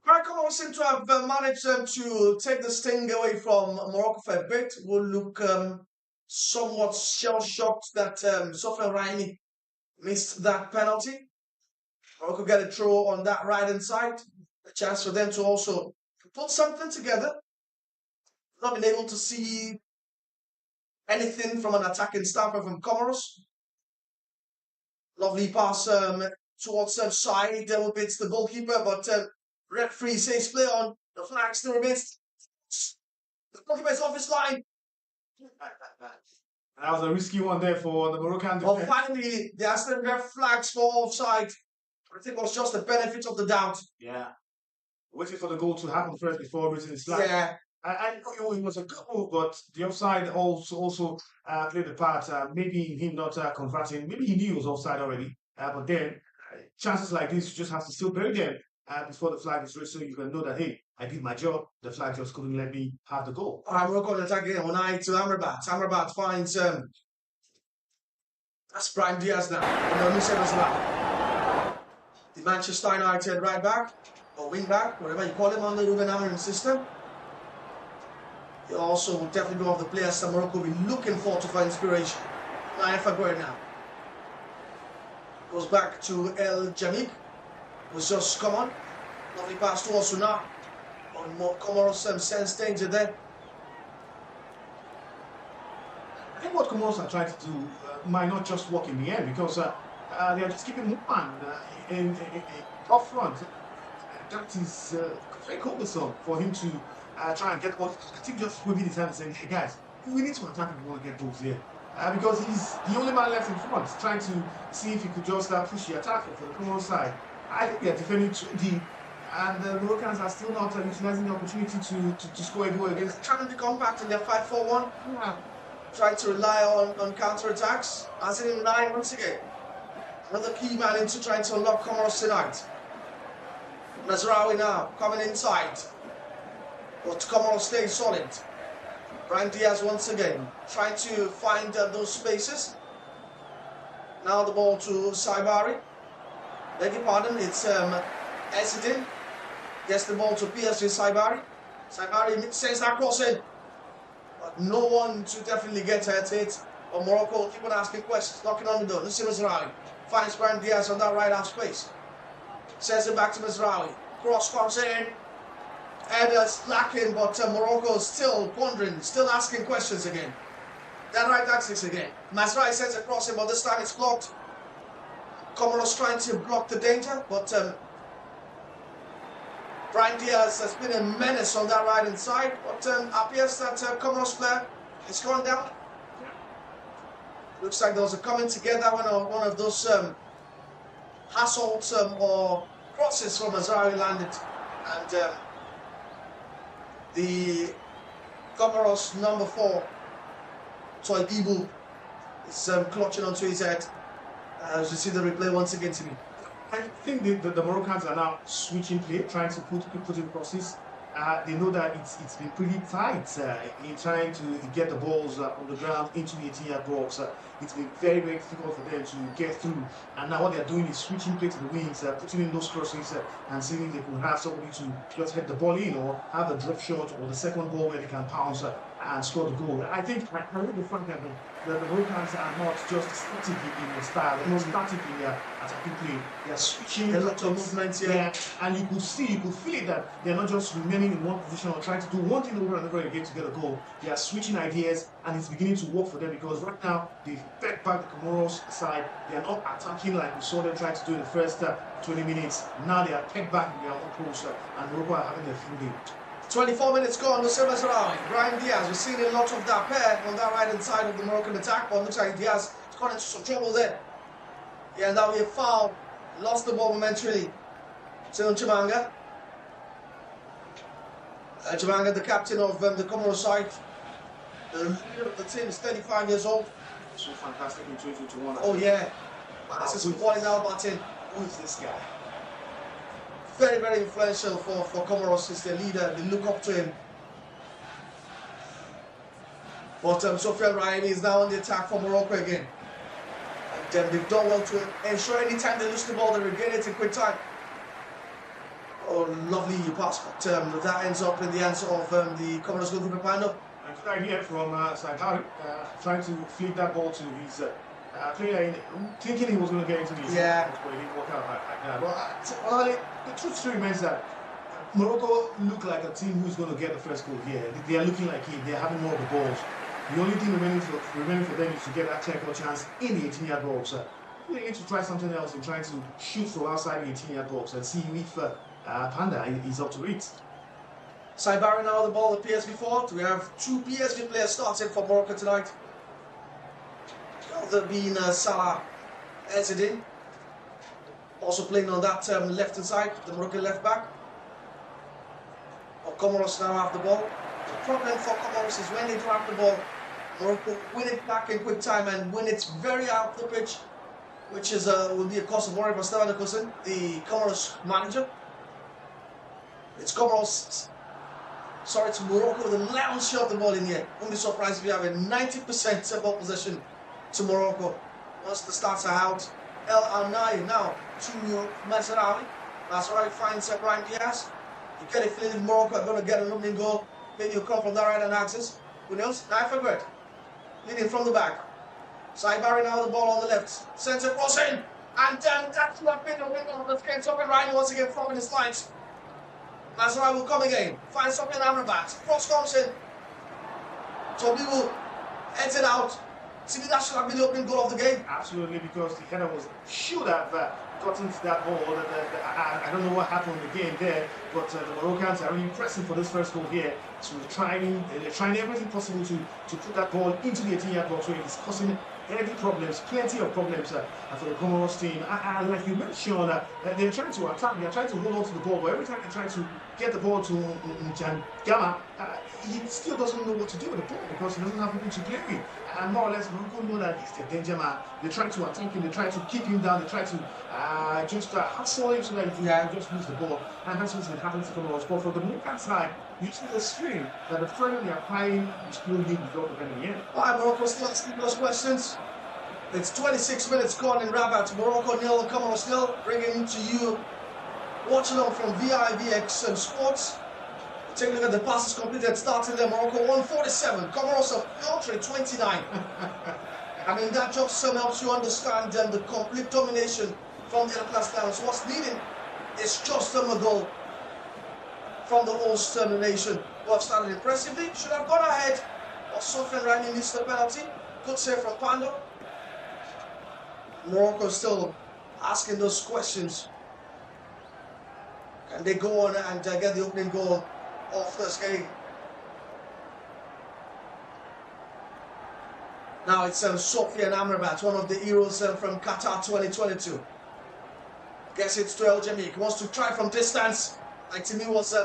Comoros seem to have managed to take the sting away from Morocco for a bit. Will look somewhat shell-shocked that Sofian Raimi missed that penalty. Morocco get a throw on that right-hand side. A chance for them to also put something together. Not been able to see anything from an attacking standpoint from Comoros. Lovely pass towards side. There will beat the goalkeeper, but referee says play on. The flag still remains. The goalkeeper is off his line. That was a risky one there for the Moroccan defense. Well, finally, they are still red flags for offside. I think it was just the benefit of the doubt. Yeah. Waiting for the goal to happen first before raising his flag. Yeah. I know it was a good move, but the offside also played a part. Maybe him not converting. Maybe he knew he was offside already. But then, chances like this, you just have to still bury them before the flag is raised so you can know that, hey, I did my job. The flag just couldn't let me have the goal. All right, Morocco attack again. 1-eye to Amrabat. Amrabat finds that's Brian Diaz now. The Manchester United right back or wing back, whatever you call him, on the Ruben Amorim system. He also will definitely be one of the players that Morocco will be looking for to find inspiration. Naifagwe now. Goes back to El Jamik. Was just come on. Lovely pass to Osuna. On Comoros sense danger there. I think what Comoros are trying to do might not just work in the end because they are just keeping one in up front. That is very cumbersome for him to try and get one. I think just waving his hand and saying, hey guys, we need to attack if we want to get goals here. Because he's the only man left in front, trying to see if he could just push the attack for the Comoros side. I think they're defending too deep, and the Moroccans are still not utilizing the opportunity to score a goal against. Trying to be compact in their 5-4-1. Yeah. Trying to rely on counter-attacks. As in 9 once again. Another key man into trying to unlock Comoros tonight. Mazraoui now coming inside. But Comoros staying solid. Brian Diaz once again trying to find those spaces. Now the ball to Saibari. Beg your pardon, it's Esidin. Gets the ball to PSG Saibari. Saibari sends that cross in. But no one to definitely get at it. But Morocco keep on asking questions, knocking on the door. Let's see Mazraoui. Finds Brian Diaz on that right half space. Sends it back to Mazraoui. Cross comes in. Headers lacking, but Morocco still pondering, still asking questions again. That right axis again. Mazraoui sends a cross in, but this time it's blocked. Comoros trying to block the danger, but Brian Diaz has been a menace on that right hand side, but appears that Comoros player is gone down. Looks like there was a coming together one of those hassles or crosses from Mazraoui landed, and the Comoros number 4, Toibibu, is clutching onto his head. As you see the replay once again to me. I think the Moroccans are now switching play, trying to put in crosses. They know that it's been pretty tight in trying to get the balls on the ground into the 18-yard box. It's been very, very difficult for them to get through. And now what they're doing is switching play to the wings, putting in those crosses and seeing if they could have somebody to just hit the ball in or have a drop shot or the second ball where they can pounce and score the goal. I think the fact that the Moroccans are not just static in their style, they're not static in their attacking play. They're switching a lot of movements here, and you could feel it that they're not just remaining in one position or trying to do one thing over and over again to get a goal. They are switching ideas, and it's beginning to work for them because right now they've pegged back the Comoros side. They are not attacking like we saw them try to do in the first 20 minutes. Now they are pegged back in their own post, and Morocco are having a field day. 24 minutes gone, the Silvers around. Brian Diaz, we've seen a lot of that pair on that right hand side of the Moroccan attack, but looks like Diaz has got into some trouble there. Yeah, and that we have foul. Lost the ball momentarily. Sion Chimanga. Chimanga, the captain of the Comoros side. The leader of the team is 35 years old. So fantastic in 2021. Oh yeah. Wow. This is Wale Adigun. Who is this guy? Very, very influential for Comoros. He's their leader. They look up to him. But Sofiane Raimi is now on the attack for Morocco again. And they've done well to ensure any time they lose the ball, they regain it in quick time. Oh, lovely pass, but that ends up in the hands of the Comoros goalkeeper Pando. A good idea from Saibari, trying to feed that ball to his player, thinking he was going to get into the yeah, but it didn't work out like that. Well, the truth still remains that Morocco look like a team who's going to get the first goal here. They are looking like they're having more of the balls. The only thing remaining for them is to get that check-out chance in the 18-yard box. They need to try something else in trying to shoot from outside the 18-yard box and see if Panda is up to it. Saibari now the ball at PSG forward. We have 2 PSG players starting for Morocco tonight. The other being Salah Ezzedine. Also playing on that left hand side, the Moroccan left back. Comoros now have the ball. The problem for Comoros is when they do have the ball, Morocco win it back in quick time and win it very out the pitch, which is will be a cause of worry for Stefan Nicholson, the Comoros manager. It's Comoros, sorry, to Morocco with a lounge shot of the ball in here. Won't be surprised if you have a 90% ball possession to Morocco. Once the stats are out, El Anai now to Mazraoui. Mazraoui finds Brian Diaz. You get a feeling if Morocco are going to get an opening goal. Maybe you come from that right hand axis. Who knows? Naifagwe leading from the back. Saibari now the ball on the left. Sends it crossing. And that's what been the winner of the game. Something right once again from his lines. Nazari will come again. Finds something Amrabat. Cross comes in. Toby will heads it out. Timi, that should have been the opening goal of the game. Absolutely, because the header should have gotten to that ball. I don't know what happened in the game there, but the Moroccans are really pressing for this first goal here. So they're trying everything possible to put that ball into the 18-yard box where it's causing heavy problems, plenty of problems for the Comoros team. Like you mentioned, they're trying to attack, they're trying to hold on to the ball, but every time they try to get the ball to Njangama, he still doesn't know what to do with the ball because he doesn't have people to play with. And more or less, Morocco know that he's the danger man. They try to attack him, they try to keep him down, they try to just hustle him so that he can just lose the ball. And that's what's been happening to Comoros. But for the Moroccan side, you see the strain that the further they are applying is still lead without the end. Alright, Morocco still asking those questions. It's 26 minutes gone in Rabat. Morocco 0, Comoros 0. Bringing to you Watchalong from vivxsports. Take a look at the passes completed, starting there. Morocco 147, Comoros of Country 29. I mean, that just helps you understand the complete domination from the Atlas Lions. What's needed is just a goal from the host nation, who have started impressively. Should have gone ahead, but Sofian Rani missed the penalty. Good save from Pando. Morocco still asking those questions. Can they go on and get the opening goal of this game? Now it's Sofian Amrabat, one of the heroes from Qatar 2022. Guess it's to El Jamik. Wants to try from distance, like Timi was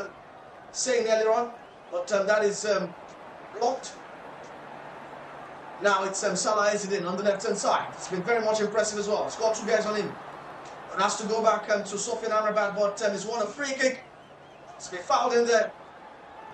saying earlier on, but that is blocked. Now it's Salah Ezzedine on the left-hand side. It's been very much impressive as well. It's got 2 guys on him. But has to go back to Sofian Amrabat, but he's won a free kick. It's been fouled in there.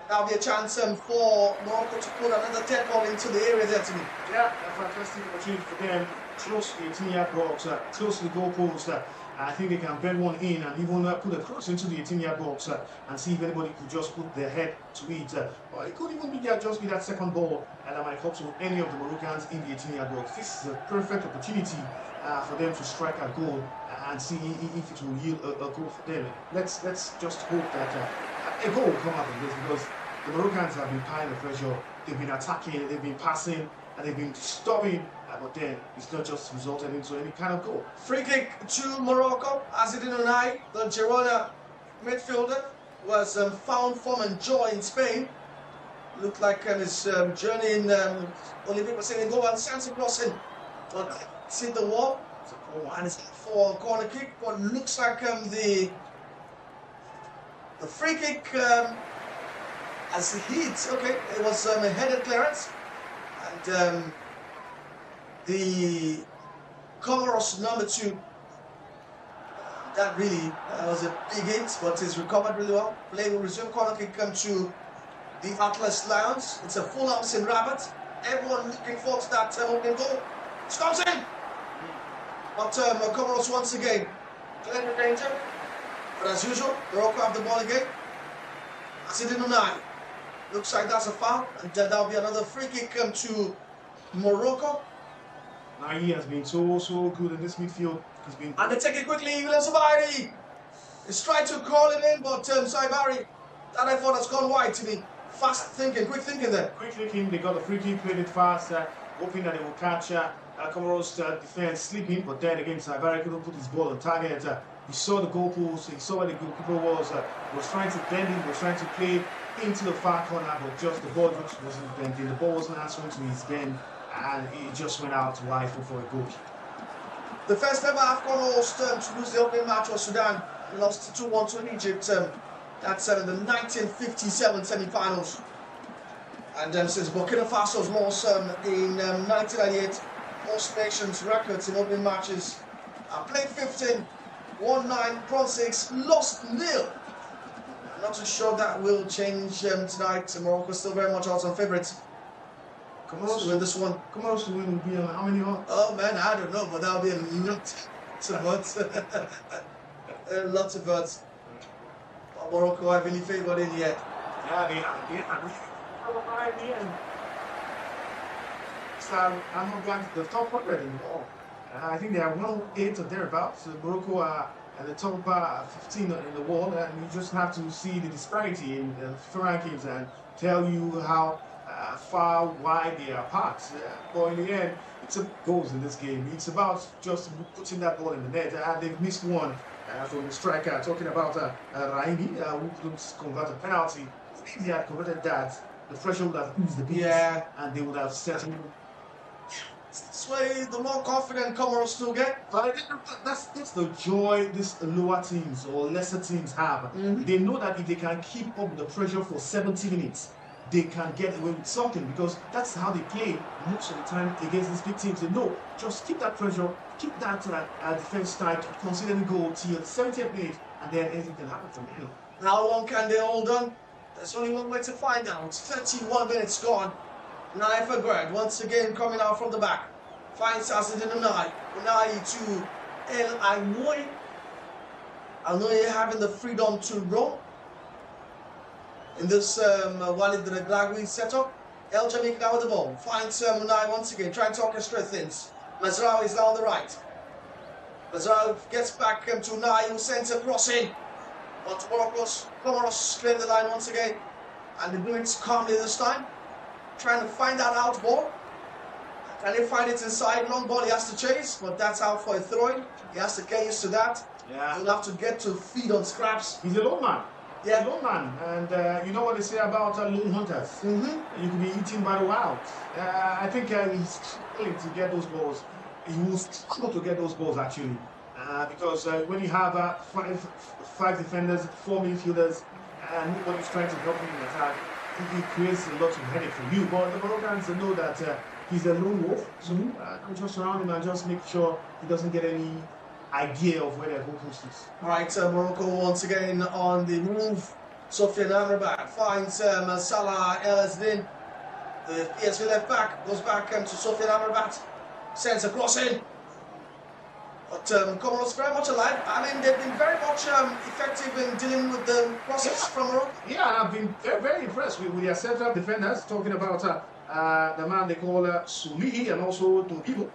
That'll be a chance for Morocco to put another dead ball into the area there, to me. Yeah, a fantastic opportunity for them. Close to the 18-yard box, close to the goalpost. I think they can bend one in and even put a cross into the 18-yard box and see if anybody could just put their head to it. Or it could even be just be that second ball that might come to any of the Moroccans in the 18-yard box. This is a perfect opportunity for them to strike a goal and see if it will yield a goal for them. Let's just hope that a goal will come out of this, because the Moroccans have been piling the pressure. They've been attacking, they've been passing, and they've been stopping. But then it's not just resulted into any kind of goal. Free kick to Morocco. Adigun and the Girona midfielder, was found form and joy in Spain. Looked like his journey in Olympic was saying go and sends across in. But it's hit the wall. And it's for a corner kick. But looks like the free kick as it hit. Okay, it was a headed clearance. And the Comoros number 2, that really was a big hit, but it's recovered really well. Play will resume. Corner kick come to the Atlas Lions. It's a full house in Rabat. Everyone looking forward to that opening goal. It comes in! But Comoros once again clear the danger. But as usual, Morocco have the ball again. Adigun. Looks like that's a foul, and that'll be another free kick come to Morocco. Now he has been so good in this midfield. He's been. And they take it quickly. William Saibari is trying to call it in, but Saibari, that effort has gone wide to me. Fast thinking, quick thinking there. Quick thinking. They got the free kick, played it fast, hoping that they will catch Comoros defense sleeping. But then again, Saibari couldn't put his ball on target. He saw the goalpost. He saw where the goalkeeper was. Was trying to bend it. Was trying to play into the far corner, but just the ball just wasn't bending. The ball wasn't answering to his bend, and it just went out wide for a goal. The first ever AFCON host to lose the opening match was Sudan. Lost 2-1 to Egypt. That's in the 1957 semi-finals. And since Burkina Faso's loss in 1998, host nations records in opening matches. Played 15, won 9, drawn 6, lost 0. I'm not too sure that will change tonight. Morocco still very much odds on favourites. Comoros win this one. Comoros win will be on how many odds? Oh man, I don't know, but that'll be a lot of odds. Lots of odds. But Morocco heavily favoured in the end. Yeah, they are. ranks are not ranked the top 100 anymore. I think they are 108 or thereabouts. Morocco are at the top 15 in the world, and you just have to see the disparity in the FIFA rankings and tell you how far wide they are apart. But in the end, it's a goals in this game. It's about just putting that ball in the net. They've missed one from the striker. Talking about Raimi, who couldn't convert a penalty. If they had converted that, the pressure would have eased the beat, and they would have settled. This way, the more confident Comoros still get. But I think that's the joy these lower teams or lesser teams have. They know that if they can keep up with the pressure for 70 minutes, they can get away with something, because that's how they play most of the time against these big teams. They know, just keep that pressure, keep that defense tight, consider the goal till 70th minute, and then anything can happen from here. How long can they hold on? There's only one way to find out. 31 minutes gone. Unai for Greg, once again coming out from the back. Finds Asidin Unai. Unai to El Ainoy. Ainoy having the freedom to roam in this Wale Adigun setup. El Jamaica now with the ball. Finds Unai once again, trying to orchestrate things. Mazraoui is now on the right. Mazraoui gets back to Unai, who sends a cross in. But Comoros clear the line once again. And they do it calmly this time. Trying to find that out ball. Can he find it inside? Long ball he has to chase, but that's out for a throw-in. He has to get used to that. Yeah. He'll have to get to feed on scraps. He's a low man. Yeah. He's a low man. And you know what they say about lone hunters? You can be eaten by the wild. I think he's struggling to get those balls. He will struggle to get those balls, actually. Because when you have five defenders, 4 midfielders, and nobody's trying to help him in attack, it creates a lot of headache for you. But the Moroccans know that he's a lone wolf, so just surround him and just make sure he doesn't get any idea of where their goal post is. All right, Morocco once again on the move. Sofiane Amrabat finds Salah El Azdin. The PSV left back goes back to Sofiane Amrabat, sends a cross in. But Comoros very much alive. I mean, they've been very much effective in dealing with the process from Morocco. Yeah, and I've been very impressed with their central defenders. Talking about the man they call Sulihi and also Tobibo.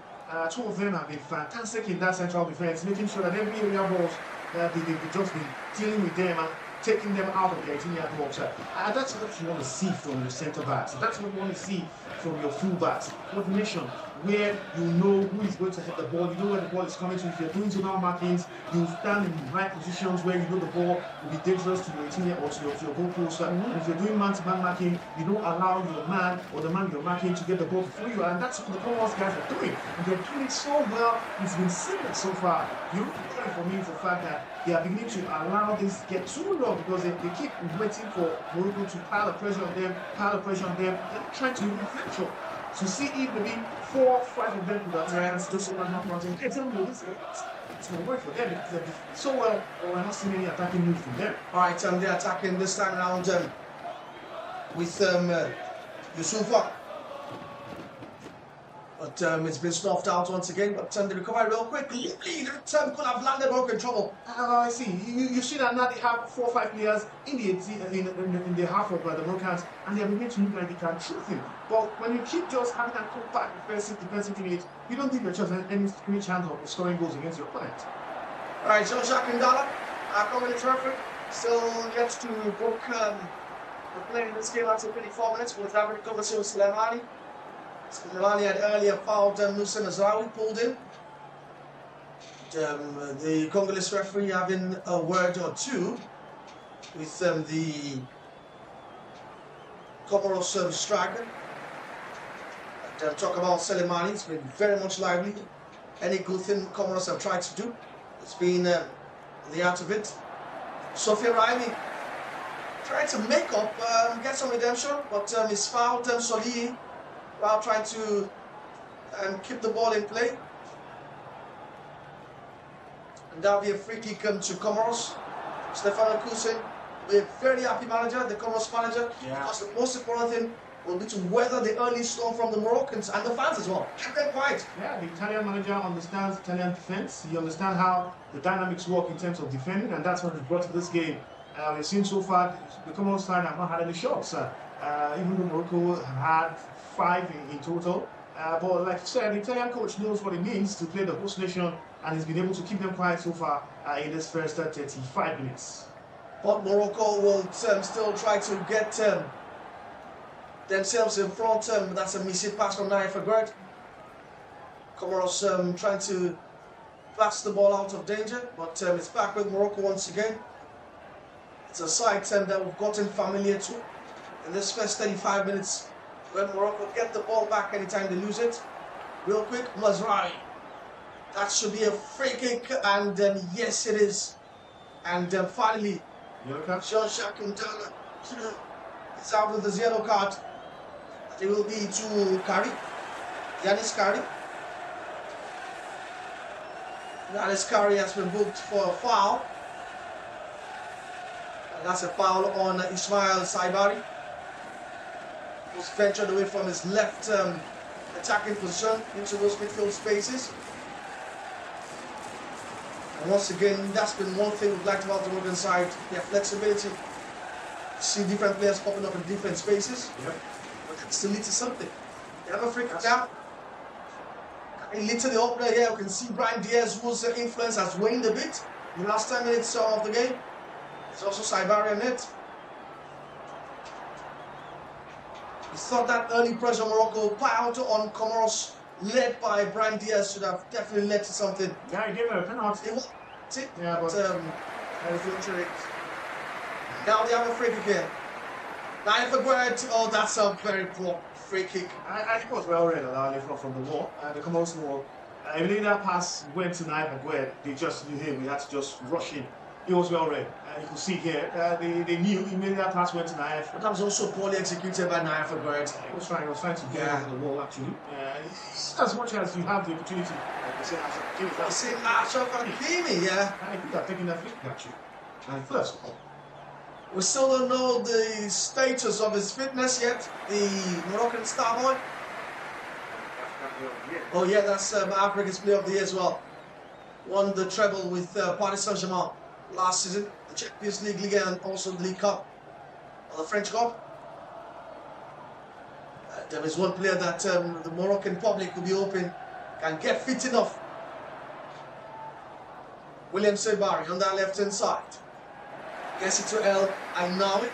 Two of them have been fantastic in that central defense, making sure that every area balls that they've just been dealing with them and taking them out of the 18-yard box. That's what you want to see from your centre backs. That's what you want to see from your full backs. Coordination, where you know who is going to hit the ball, you know where the ball is coming to. If you're doing zonal markings, you stand in the right positions where you know the ball will be dangerous to your 18-yard or to your goal post. And if you're doing man-to-man marking, you don't allow your man or the man you're marking to get the ball before you. And that's what the Comoros guys are doing. And they're doing it so well. It's been seamless so far. You really for me is the fact that they are beginning to allow this get too long, because they keep waiting for Morocco to pile the pressure on them, They're trying to manufacture. To see if maybe 4 or 5 of them could attack, just so they're not running. It's going to work for them because they're so well, we're not seeing any attacking moves from them. All right, they're attacking this time around with Yusufa. But it's been snuffed out once again, but they recover real quickly. That could have landed Morocco in trouble. I see. You see that now they have 4 or 5 players in the half of the Moroccans, and they are beginning to look like they can shoot him. But when you keep just having that compact defensive unit, you don't give your chance any chance of scoring goals against your opponent. All right, Jean-Jacques Ndala, our community referee, still gets to book the play in this game after 24 minutes with David Kovacic Suleimani. Suleimani had earlier fouled Moussa Mazraoui, pulled in. The Congolese referee having a word or two with the Comoros striker. Talk about Suleimani, it's been very much lively. Any good thing Comoros have tried to do, it's been the art of it. Sofiane Raimi trying to make up, get some redemption, but he's fouled Solihi while trying to keep the ball in play. And that'll be a free kick to Comoros. Stefano Cousin will be a very happy manager, the Comoros manager, because the most important thing will be to weather the early storm from the Moroccans and the fans as well. Keep them quiet. Yeah, the Italian manager understands Italian defense. He understands how the dynamics work in terms of defending, and that's what he brought to this game. We've seen so far the Comoros side have not had any shots. Even though Morocco had 5 in total, But like I said, the Italian coach knows what it means to play the host nation, and he's been able to keep them quiet so far in this first 35 minutes. But Morocco will still try to get themselves in front. That's a missing pass from Naif Agard. Comoros trying to pass the ball out of danger, but it's back with Morocco once again. It's a side that we've gotten familiar to in this first 35 minutes. When Morocco get the ball back anytime they lose it. Real quick, Mazraoui. That should be a free kick, and yes it is. And finally, Jean-Jacques Ndala is out with the yellow card. It will be to Kari, Yanis Kari. Yanis Kari has been booked for a foul. And that's a foul on Ismail Saibari. Was ventured away from his left attacking position into those midfield spaces. And once again, that's been one thing we've liked about the Moroccan side, their flexibility. You see different players popping up in different spaces, but that still leads to something. They have a free kick down. And literally up there here, you can see Brian Diaz, whose influence has waned a bit in the last 10 minutes of the game. There's also Saibari on it. We thought that early pressure Morocco piled on Comoros, led by Brian Diaz, should have definitely led to something. Yeah, he gave him a penalty. Yeah, but now they have a free kick here. Naif Agard, oh, that's a very poor free kick. I think it was well read, allowing from the wall, the Comoros wall. I believe that pass went to Naif Agard. They just knew him. We had to just rush in. It was well read. You can see here, they knew immediately that pass went to Naif. But that was also poorly executed by Naif Agard. He was trying to get over the wall actually. As much as you have the opportunity, like I said, Achraf Hakimi, yeah. I think they're taking that flick actually. And first, we still don't know the status of his fitness yet, the Moroccan star boy. Oh yeah, that's Africa's Player of the Year as well. Won the treble with Paris Saint-Germain last season, the Champions League, Ligue 1, and also the League Cup, or the French Cup. There is one player that the Moroccan public will be hoping can get fit enough. William Saibari on that left hand side. Gets it to El Ainawi.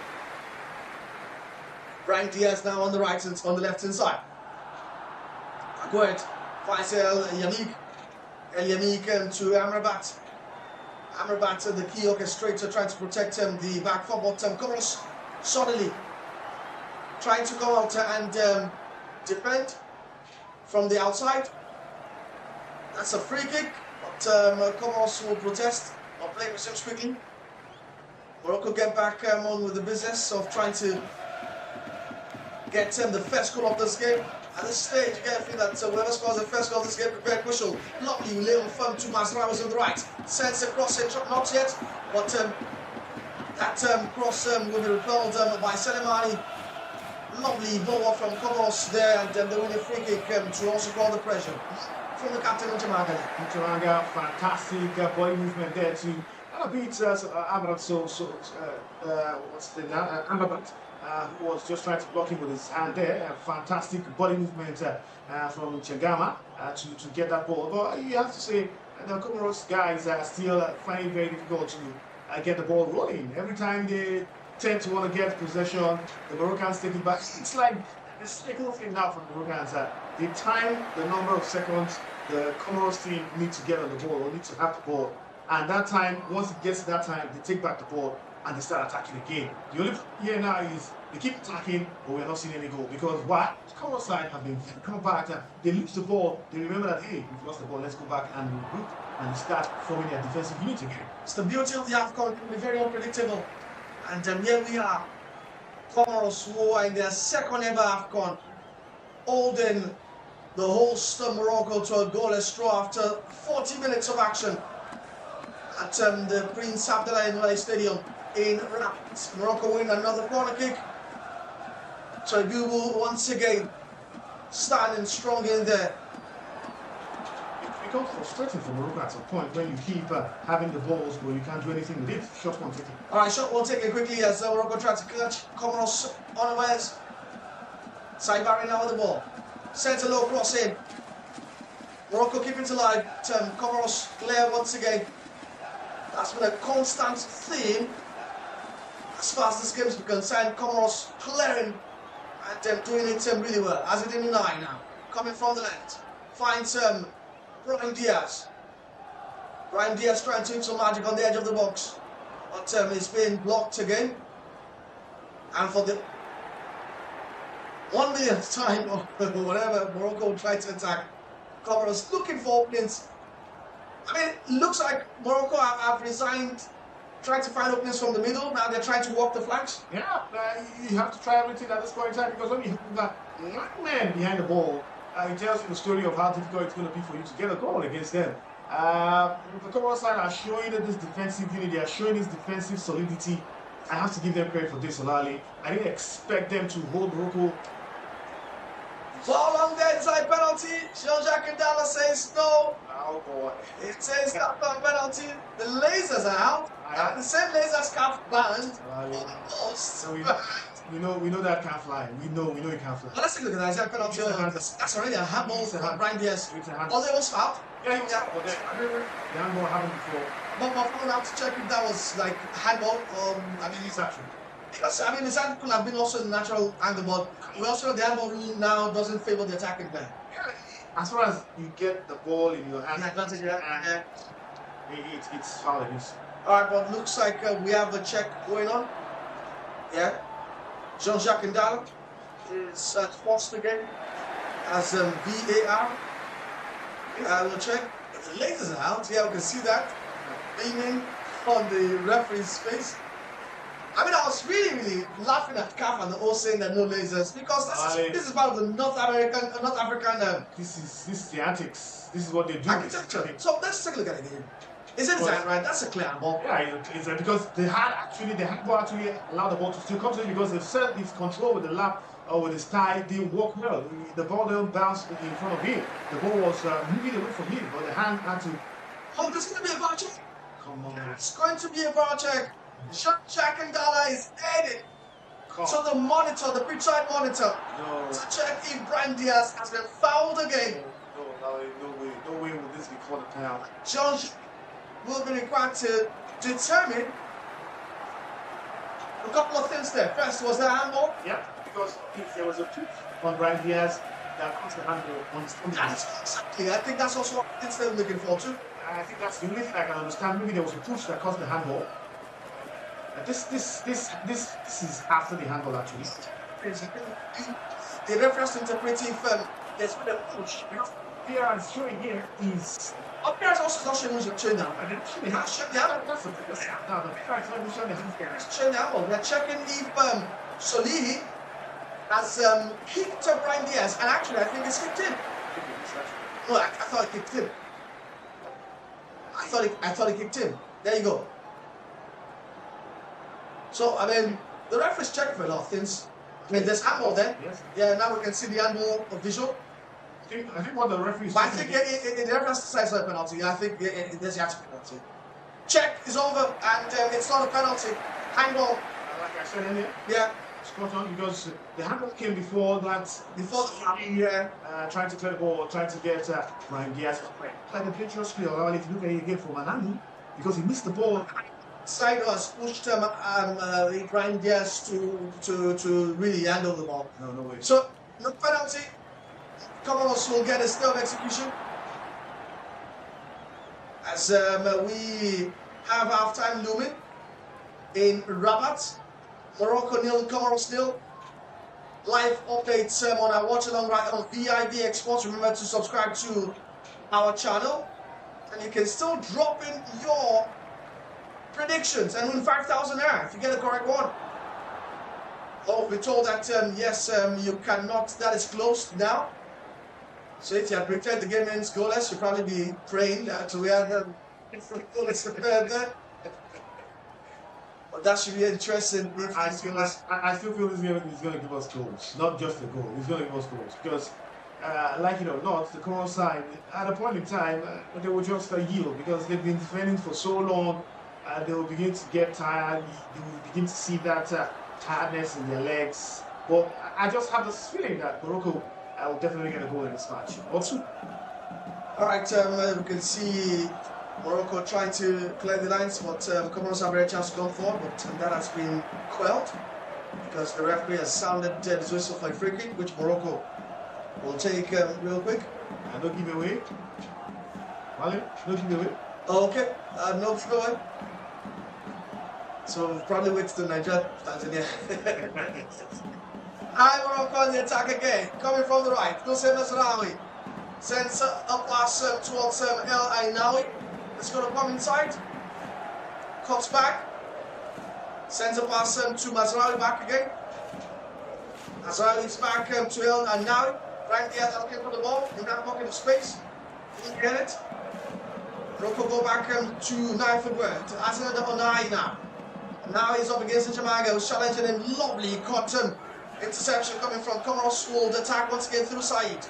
Brian Diaz now on the right and on the left hand side. Agard finds El Yamik. El Yamik to Amrabat. Amrabat, the key orchestrator, trying to protect the back four, but Comoros suddenly trying to go out and defend from the outside. That's a free kick, but Comoros will protest or play resumes quickly. Morocco get back on with the business of trying to get the first goal of this game. At this stage, you get a feel that whoever scores the first goal of this game prepared crucial. Lovely lay on firm to Mazraoui on the right. Sends a cross in, not yet, but that cross will be repelled by Selemani. Lovely ball from Comoros there, and they win a free kick to also call the pressure from the captain Ntamanga. Ntamanga, fantastic body movement there to beat Amrabat. What's the name? Amrabat. Who was just trying to block him with his hand there. Fantastic body movement from Chagama to get that ball. But you have to say, the Comoros guys are still finding it very difficult to get the ball rolling. Every time they tend to want to get possession, the Moroccans take it back. It's like this little thing now from the Moroccans. They time the number of seconds the Comoros team need to get on the ball or need to have the ball. And that time, once it gets to that time, they take back the ball and they start attacking again. The only problem here now is they keep attacking, but we're not seeing any goal. Because why? The Comoros side have been come back, they lose the ball, they remember that, hey, we've lost the ball, let's go back and regroup and start forming their defensive unit again. It's the beauty of the AFCON, it can be very unpredictable. And here we are, Comoros, who are in their second ever AFCON, holding the host of Morocco to a goalless draw after 40 minutes of action at the Prince Abdallah Stadium in Rabat. Morocco win another corner kick. Tragubu once again standing strong in there. It becomes frustrating for Morocco at a point when you keep having the balls but you can't do anything with it. Shot one taken. Alright, shot one taken quickly as Morocco tries to catch Comoros unawares. Saibari now with the ball. Centre low cross in. Morocco keeping it alive. Comoros clear once again. That's been a constant theme as far as this game is concerned. Comoros clearing and doing it really well. As it in the line now. Coming from the left. Finds Brian Diaz. Brian Diaz trying to do some magic on the edge of the box. But it's been blocked again. And for the 1 millionth time or whatever, Morocco will try to attack. Comoros looking for openings. I mean, it looks like Morocco have resigned, trying to find openings from the middle. Now they're trying to walk the flanks. Yeah, you have to try everything at this point in time, because when you have that one man behind the ball, it tells you the story of how difficult it's going to be for you to get a goal against them. The Comoros side are showing this defensive unity, they are showing this defensive solidity. I have to give them credit for this, Olali. I didn't expect them to hold Morocco. Foul on the inside penalty. Jean-Jacques Ndala says no. Oh boy. It says that's not a penalty. The lasers are out. The same lasers can't banned. Almost. We know that can't fly. We know it can't fly. Well, let's take a look at that penalty. That's already a handball for Brian Diaz. Although it was fouled. Yeah, but the handball happened before. But we're going to have to check if that was like handball. I mean, it's actually. Because, I mean, the side could have been also the natural angle, but we also know the handball rule now doesn't favor the attacking player. Yeah, as far as you get the ball in your hands, it's foul against. Alright, but looks like we have a check going on. Yeah. Jean-Jacques Ndala is forced again as VAR. We'll check. If the lasers are out, yeah, we can see that beaming on the referee's face. I mean, I was really laughing at CAF and the O saying that no lasers, because this is part of the North African. This is the antics. This is what they do. Architecture. So let's take a look at it again. Is it design right? That's a clear handball. Yeah, it's because the handball actually allowed the ball to still come to it, because they've set his control with the lap or with his thigh. They work well. The ball didn't bounce in front of him. The ball was moving away from him, but the hand had to. Oh, there's going to be a VAR check. Come on. It's going to be a VAR check. Jean-Jacques Ndala is headed to the monitor, the pitchside monitor, to check if Brian Diaz has been fouled again. No way will this be called a penalty. John will be required to determine a couple of things there. First, was there a handball? Yeah, because if there was a push on Brian Diaz, that caused the handball on his own. Exactly. I think that's also what they're looking for too. I think that's the only thing I can understand. Maybe there was a push that caused the handball. This is after the handball actually. The reference interpreting there's been a push. Here is showing here is. Up here is also not showing who's a trainer. That's the Showing the handball. They're checking if Solihi has kicked Brian Diaz, and actually I think it's kicked him. No, I thought it kicked him. I thought it kicked him. There you go. So, I mean, the referee's checking for a lot of things. I mean, there's handball there. Yes. Yeah, now we can see the handball visual. I think what the referee is. But I think the reference decides a penalty. I think there's the actual penalty. Check is over, and it's not a penalty. Handball. Like I said earlier. Yeah. Spot on, because the handball came before that. Before the trying to clear the ball, trying to get Brian Diaz. Like the picture screen, I'll if you look at it again from an angle, because he missed the ball. Side has pushed Brian Diaz to really handle the ball. No way. So, no penalty. Comoros will get a still execution. As we have half-time looming in Rabat. Morocco 0, Comoros 0. Live updates on our Watchalong right on vivxsports. Remember to subscribe to our channel. And you can still drop in your predictions and win 5,000 naira if you get the correct one. Oh, we're told that yes, you cannot. That is closed now. So if you had predicted the game ends goalless, you'll probably be praying to where the goalless there. But that should be interesting. I still feel this game is going to give us goals, not just a goal. It's going to give us goals because, like it or not, the Comoros side at a point in time they will just yield because they've been defending for so long. They will begin to get tired. You will begin to see that tiredness in their legs. But I just have this feeling that Morocco I will definitely get a goal in this match. Also, All right, we can see Morocco trying to clear the lines, but Comoros have a chance to go forward, but that has been quelled because the referee has sounded the whistle for a free kick, which Morocco will take real quick. And don't give away. Wale, don't give away. Okay, no giveaway. So probably wait till Nigeria, Tanzania. Morocco on the attack again, coming from the right. Nusay Mazraoui sends a pass towards El Ainawi. It's going to come inside. Comes back. Sends a pass to Mazraoui back again. Mazraoui's back to El Ainawi. Right there, looking for the ball in that pocket of space. Didn't get it. Morocco go back to Naifadwer, to Asana Onai now. Now he's up against Njamaga, who's challenging him. Lovely cotton interception coming from Comoros, who will attack once again through Said.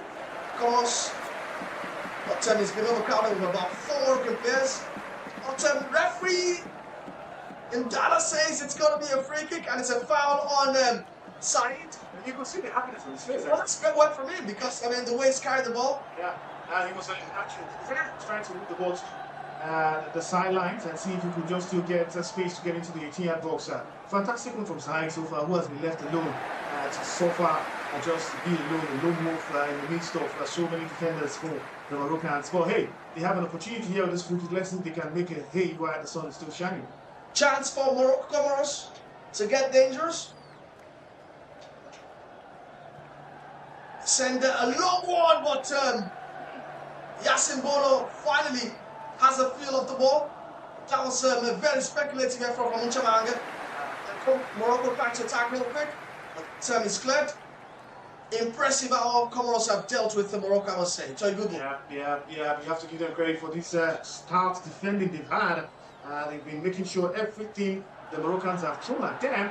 Comoros, but he's been overcrowded with about 4 players. But referee in Dallas says it's going to be a free kick and it's a foul on Said. You can see the happiness on his face. Well, that's a good one from him because, I mean, the way he's carried the ball. Yeah, and he was actually trying to move the ball the sidelines and see if he could just still get space to get into the 18-yard box. Fantastic one from Said so far, who has been left alone to so far just be alone, a lone wolf in the midst of so many defenders for the Moroccans. But hey, they have an opportunity here with this free kick. Let's see if they can make a hay while the sun is still shining. Chance for Morocco Comoros to get dangerous. Send a long one, but Yassin Bono finally has a feel of the ball. That was a very speculative effort from Nchamanga. Morocco trying to attack real quick, but it's cleared. Impressive how Comoros have dealt with the Morocco, I must say. It's a good one. Yeah. You have to give them credit for this stout defending they've had. They've been making sure everything the Moroccans have thrown at them,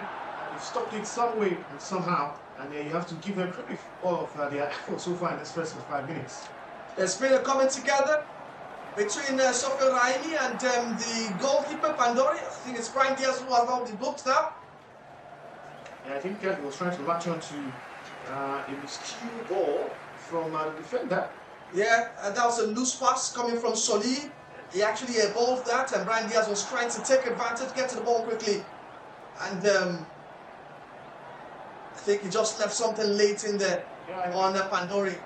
they've stopped it some way and somehow. And you have to give them credit for all of their effort so far in this first 5 minutes. There's been a coming together between Sofia Raimi and the goalkeeper Pandori. I think it's Brian Diaz who has now been booked now. Yeah, I think he was trying to latch on to a miscue ball from the defender. Yeah, and that was a loose pass coming from Soli. He actually evolved that, and Brian Diaz was trying to take advantage, get to the ball quickly. And I think he just left something late in there on Pandori.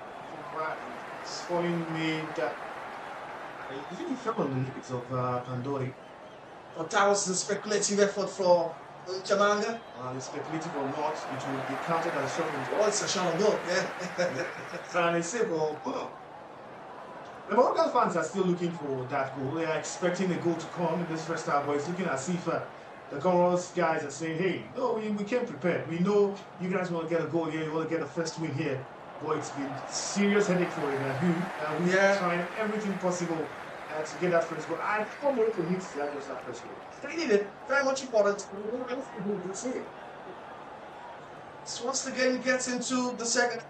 Scoring made. I think he fell on the legs of Pandori. But that was the speculative effort for Nchamanga. Speculative or not, it will be counted as a shot on goal. Oh, it's a shot on goal, yeah. And they say, well, the Moroccan fans are still looking for that goal. They are expecting a goal to come in this first half, but it's looking as if the Comoros guys are saying, hey, no, we came prepared. We know you guys want to get a goal here, you want to get a first win here. But it's been serious headache for him. We are trying everything possible to get that first goal. I thought Morocco needs to get that first goal. They need it. Very much important. So once the game gets into the second,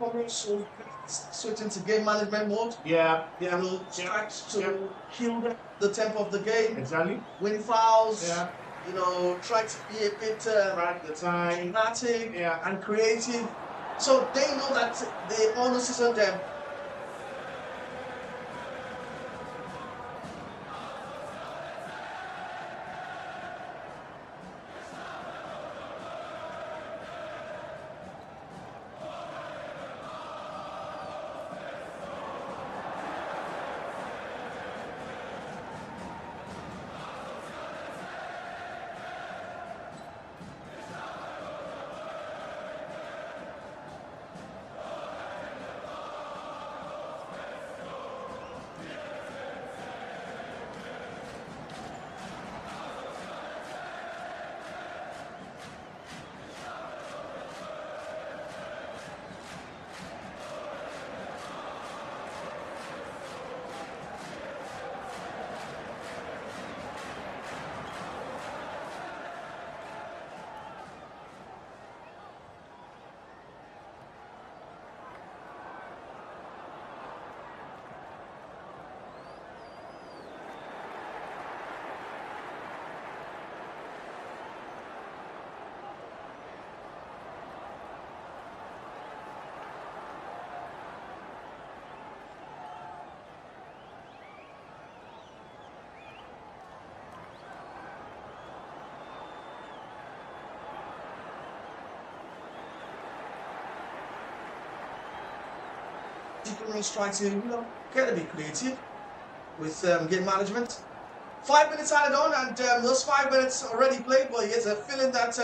Comoros will switch into game management mode. Yeah. We'll try to kill the tempo of the game. Exactly. Win fouls. Yeah. You know, try to be a bit dramatic and creative. So they know that the onus is on them. Comoros try to, get a bit creative with game management. 5 minutes added on, and those 5 minutes already played, but he has a feeling that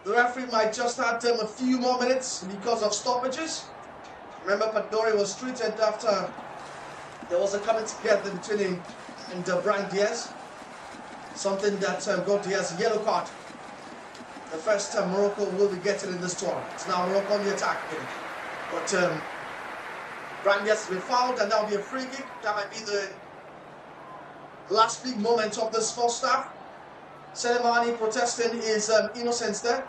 the referee might just add a few more minutes because of stoppages. Remember, Padori was treated after there was a coming together between him and Brian Diaz. Something that got Diaz a yellow card. The first time Morocco will be getting in this tournament. It's now Morocco on the attack again. But Brian Diaz has been fouled, and that will be a free kick. That might be the last big moment of this first half. Selemani protesting his innocence there.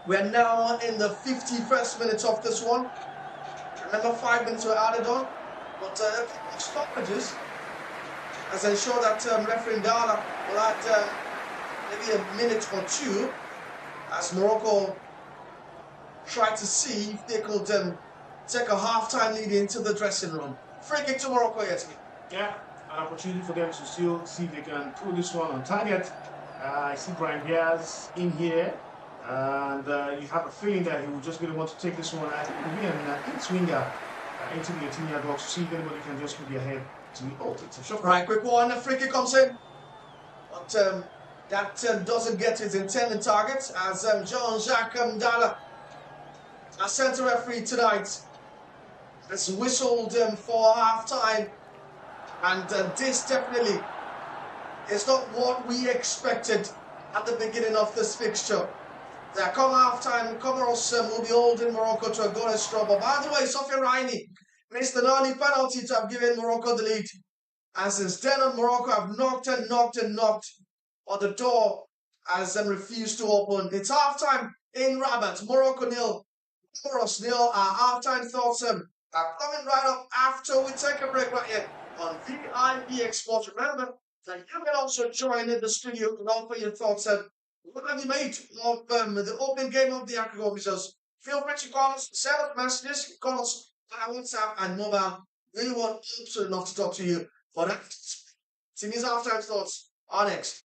We're now in the 51st minute of this one. Remember, 5 minutes were added on, but stoppages has ensured that referee Dala will add maybe a minute or two as Morocco try to see if they could take a half-time lead into the dressing room. Free kick to Morocco yet. Yeah, an opportunity for them to still see if they can pull this one on target. I see Brian Diaz in here, and you have a feeling that he will just really want to take this one out. It could be an swinger into the 18-yard box to see if anybody can just put their head to the it's a shot. Right, quick one, a free kick comes in. But that doesn't get his intended target as Jean-Jacques Mdala, our centre referee tonight, has whistled for half-time. And this definitely is not what we expected at the beginning of this fixture. There come half-time, Comoros will be holding Morocco to a goalless draw. But by the way, Sofiane Raini missed an early penalty to have given Morocco the lead. And since then on, Morocco have knocked and knocked and knocked on the door as refused to open. It's half-time in Rabat. Morocco 0, Comoros 0. Our half-time thoughts are coming right up after we take a break right here on vivxsports. Remember that you can also join in the studio and offer your thoughts. What have you made of the opening game of the AFCON officials? Feel free to call us, send us messages, call us via WhatsApp and mobile. We want absolutely enough to talk to you. For that, Timi's halftime thoughts are next.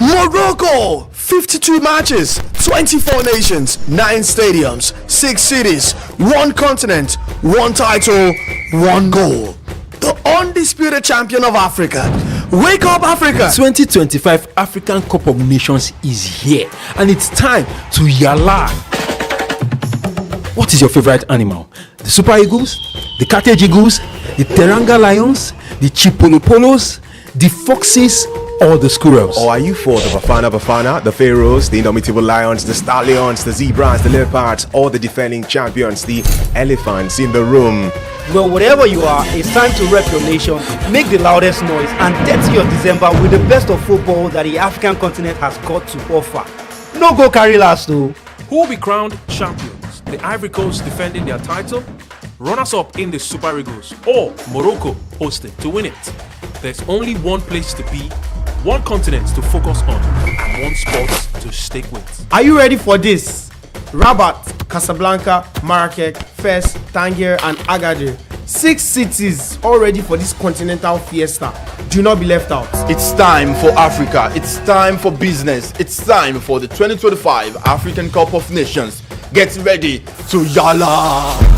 Morocco! 52 matches, 24 nations, 9 stadiums, 6 cities, 1 continent, 1 title, 1 goal. The undisputed champion of Africa. Wake up, Africa! 2025 African Cup of Nations is here, and it's time to yalla. What is your favorite animal? The Super Eagles, the Carthage Eagles, the Teranga Lions, the Chipolopolos, the Foxes, or the Squirrels? Or are you for the Bafana, the Pharaohs, the indomitable Lions, the Stallions, the Zebras, the Leopards, or the defending champions, the Elephants in the room? Well, whatever you are, it's time to rep your nation, make the loudest noise, and dirty your December with the best of football that the African continent has got to offer. No go carry last though. Who will be crowned champions? The Ivory Coast defending their title, runners-up in the Super Eagles, or Morocco hosting to win it? There's only one place to be, one continent to focus on, and one sport to stick with. Are you ready for this? Rabat, Casablanca, Marrakech, Fes, Tangier, and Agadir. 6 cities all ready for this continental fiesta. Do not be left out. It's time for Africa. It's time for business. It's time for the 2025 African Cup of Nations. Get ready to yalla!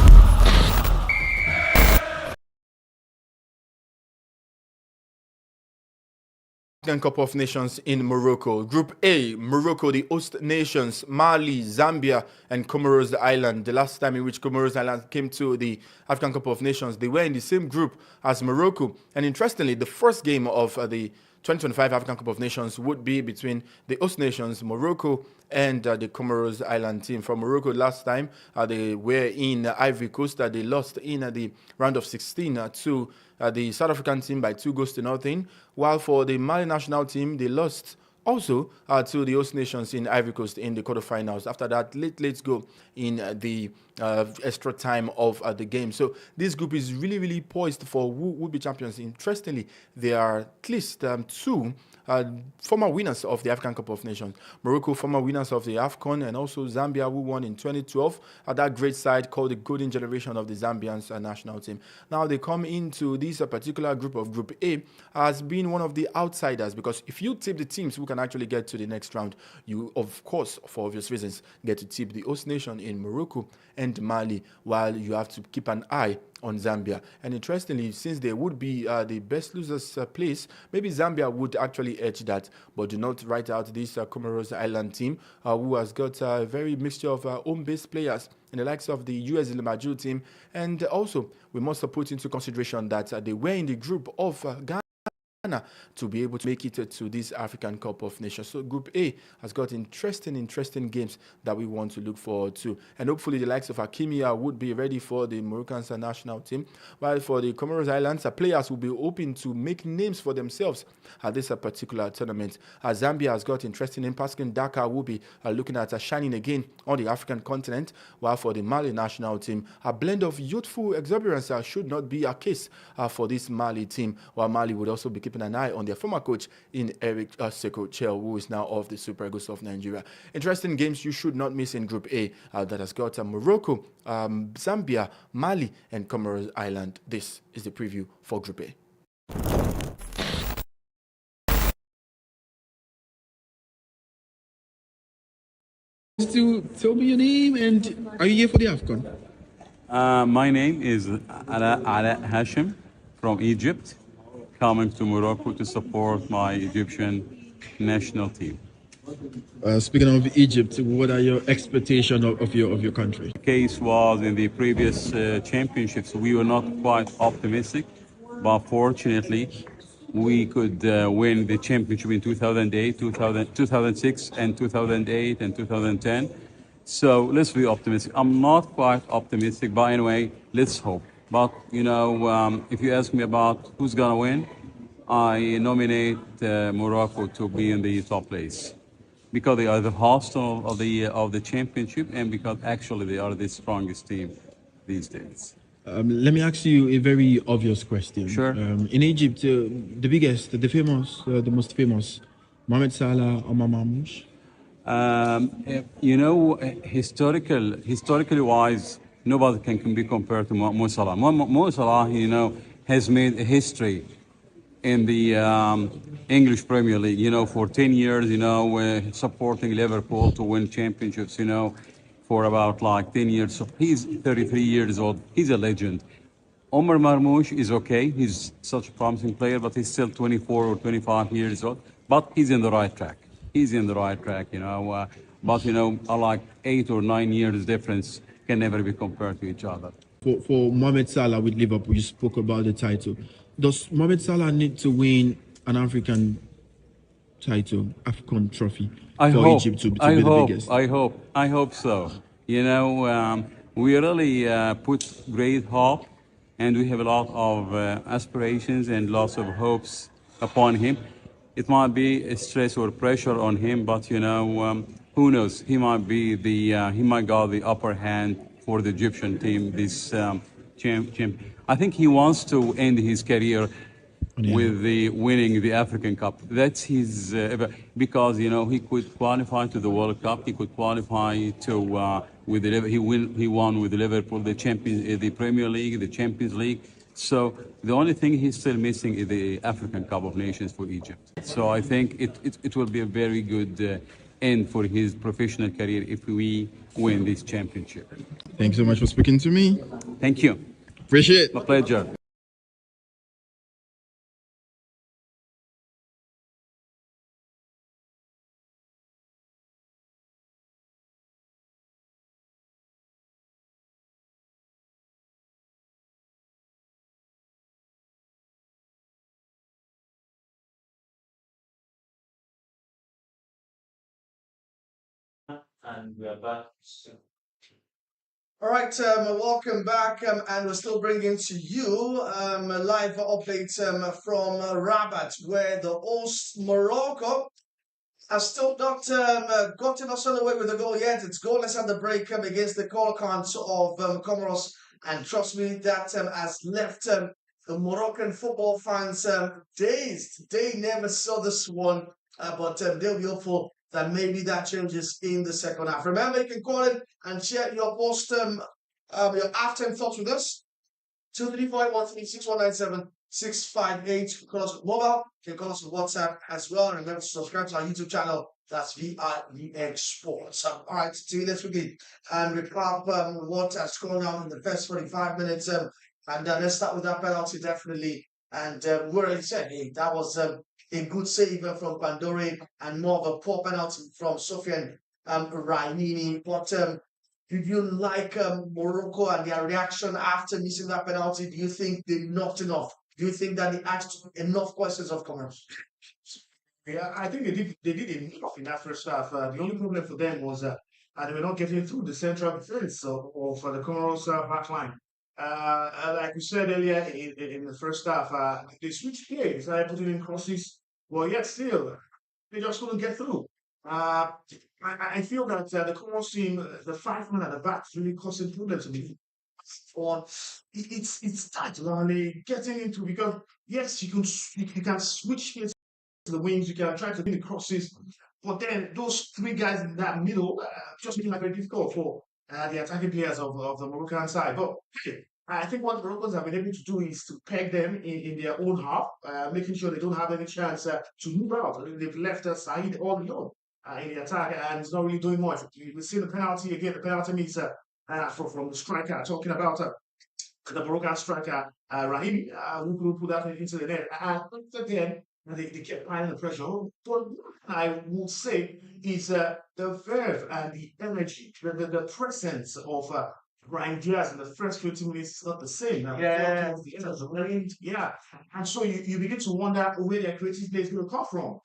African Cup of Nations in Morocco. Group A, Morocco, the host nations, Mali, Zambia, and Comoros Island. The last time in which Comoros Island came to the African Cup of Nations, they were in the same group as Morocco. And interestingly, the first game of the 2025 African Cup of Nations would be between the host nations, Morocco, and the Comoros Island team. From Morocco last time, they were in Ivory Coast. They lost in the round of 16 to the South African team by 2-0, while for the Mali national team, they lost also to the host nations in Ivory Coast in the quarterfinals. After that, late goal in the extra time of the game. So this group is really poised for who will be champions. Interestingly, there are at least 2 former winners of the African Cup of Nations. Morocco, former winners of the AFCON, and also Zambia, who won in 2012 at that great side called the Golden Generation of the Zambians national team. Now they come into this particular group of Group A as being one of the outsiders, because if you tip the teams who can actually get to the next round, you, of course, for obvious reasons, get to tip the host nation in Morocco and Mali, while you have to keep an eye on Zambia. And interestingly, since they would be the best losers place, maybe Zambia would actually edge that, but do not write out this Comoros Island team, who has got a very mixture of home-based players in the likes of the US Limaju team. And also, we must put into consideration that they were in the group of Ghana to be able to make it to this African Cup of Nations. So Group A has got interesting games that we want to look forward to. And hopefully the likes of Hakimia would be ready for the Moroccan national team. While for the Comoros Islands, players will be hoping to make names for themselves at this particular tournament. Zambia has got interesting in Pascal Dakar will be looking at shining again on the African continent. While for the Mali national team, a blend of youthful exuberance should not be a case for this Mali team, while Mali would also be keeping an eye on their former coach in Eric Seko Chel, who is now of the Super Eagles of Nigeria. Interesting games you should not miss in Group A that has got Morocco, Zambia, Mali, and Comoros Island. This is the preview for Group A. Still tell me your name, and are you here for the AFCON? My name is Ala Hashim from Egypt, coming to Morocco to support my Egyptian national team. Speaking of Egypt, what are your expectations of your country? The case was in the previous championships, we were not quite optimistic, but fortunately, we could win the championship in 2008, 2006, and 2008 and 2010. So let's be optimistic. I'm not quite optimistic, but anyway, let's hope. But, you know, if you ask me about who's going to win, I nominate Morocco to be in the top place, because they are the host of the championship, and because actually they are the strongest team these days. Let me ask you a very obvious question. Sure. In Egypt, the biggest, the most famous, Mohamed Salah or Marmoush? You know, historically wise, nobody can be compared to Mo Salah. Mo Salah, you know, has made a history in the English Premier League, you know, for 10 years, you know, supporting Liverpool to win championships, you know, for about like 10 years. So he's 33 years old. He's a legend. Omar Marmoush is okay. He's such a promising player, but he's still 24 or 25 years old. But he's in the right track. He's in the right track, you know. But, you know, like 8 or 9 years difference can never be compared to each other. For Mohamed Salah with Liverpool, you spoke about the title. Does Mohamed Salah need to win an African title, AFCON trophy, for Egypt to be the biggest? I hope so. You know, we really put great hope, and we have a lot of aspirations and lots of hopes upon him. It might be a stress or pressure on him, but you know, who knows? He might be he might got the upper hand for the Egyptian team this champ. I think he wants to end his career with the winning the African Cup. That's his because you know he could qualify to the World Cup. He could qualify to with the he won with Liverpool the Premier League, the Champions League. So the only thing he's still missing is the African Cup of Nations for Egypt. So I think it will be a very good end for his professional career if we win this championship. Thanks so much for speaking to me. Thank you. Appreciate it. My pleasure. And we are back soon. All right, welcome back, and we're still bringing to you a live update from Rabat, where the host Morocco has still not gotten us on the way with a goal yet. It's goalless at the break against the Colocans of Comoros, and trust me, that has left the Moroccan football fans dazed. They never saw this one, but they'll be hopeful that maybe that changes in the second half. Remember, you can call in and share your your halftime thoughts with us. 234-136-197-658. Call us with mobile. You can call us with WhatsApp as well. And remember to subscribe to our YouTube channel. That's vivxsports. All right, so let's begin and recap what has gone on in the first 45 minutes. And let's start with that penalty, definitely. And we already said, hey, that was a good save from Pandore and more of a poor penalty from Sofiane Rainini. But did you like Morocco and their reaction after missing that penalty? Do you think they knocked enough? Do you think that they asked enough questions of Comoros? Yeah, I think they did enough in that first half. The only problem for them was they were not getting through the central defense of the Comoros back line. Like we said earlier in the first half, they switched play. They started putting in crosses. Well, yet still, they just couldn't get through. I feel that the Comoros team, the 5 men at the back, really causing problems to me. It's tight, really getting into, because yes, you can switch to the wings, you can try to do the crosses, but then those 3 guys in that middle just making it very difficult for the attacking players of the Moroccan side. But hey, I think what the Moroccans have been able to do is to peg them in their own half, making sure they don't have any chance to move out. They've left Said all alone in the attack, and it's not really doing much. We see the penalty again. The penalty means from the striker, talking about the Moroccan striker, Rahimi, who put that into the net. And again, they kept piling the pressure. But I would say is the verve and the energy, the presence of Brian Diaz in the first 20 minutes is not the same. Yeah. Yeah. And so you begin to wonder where their creative play is going to come from.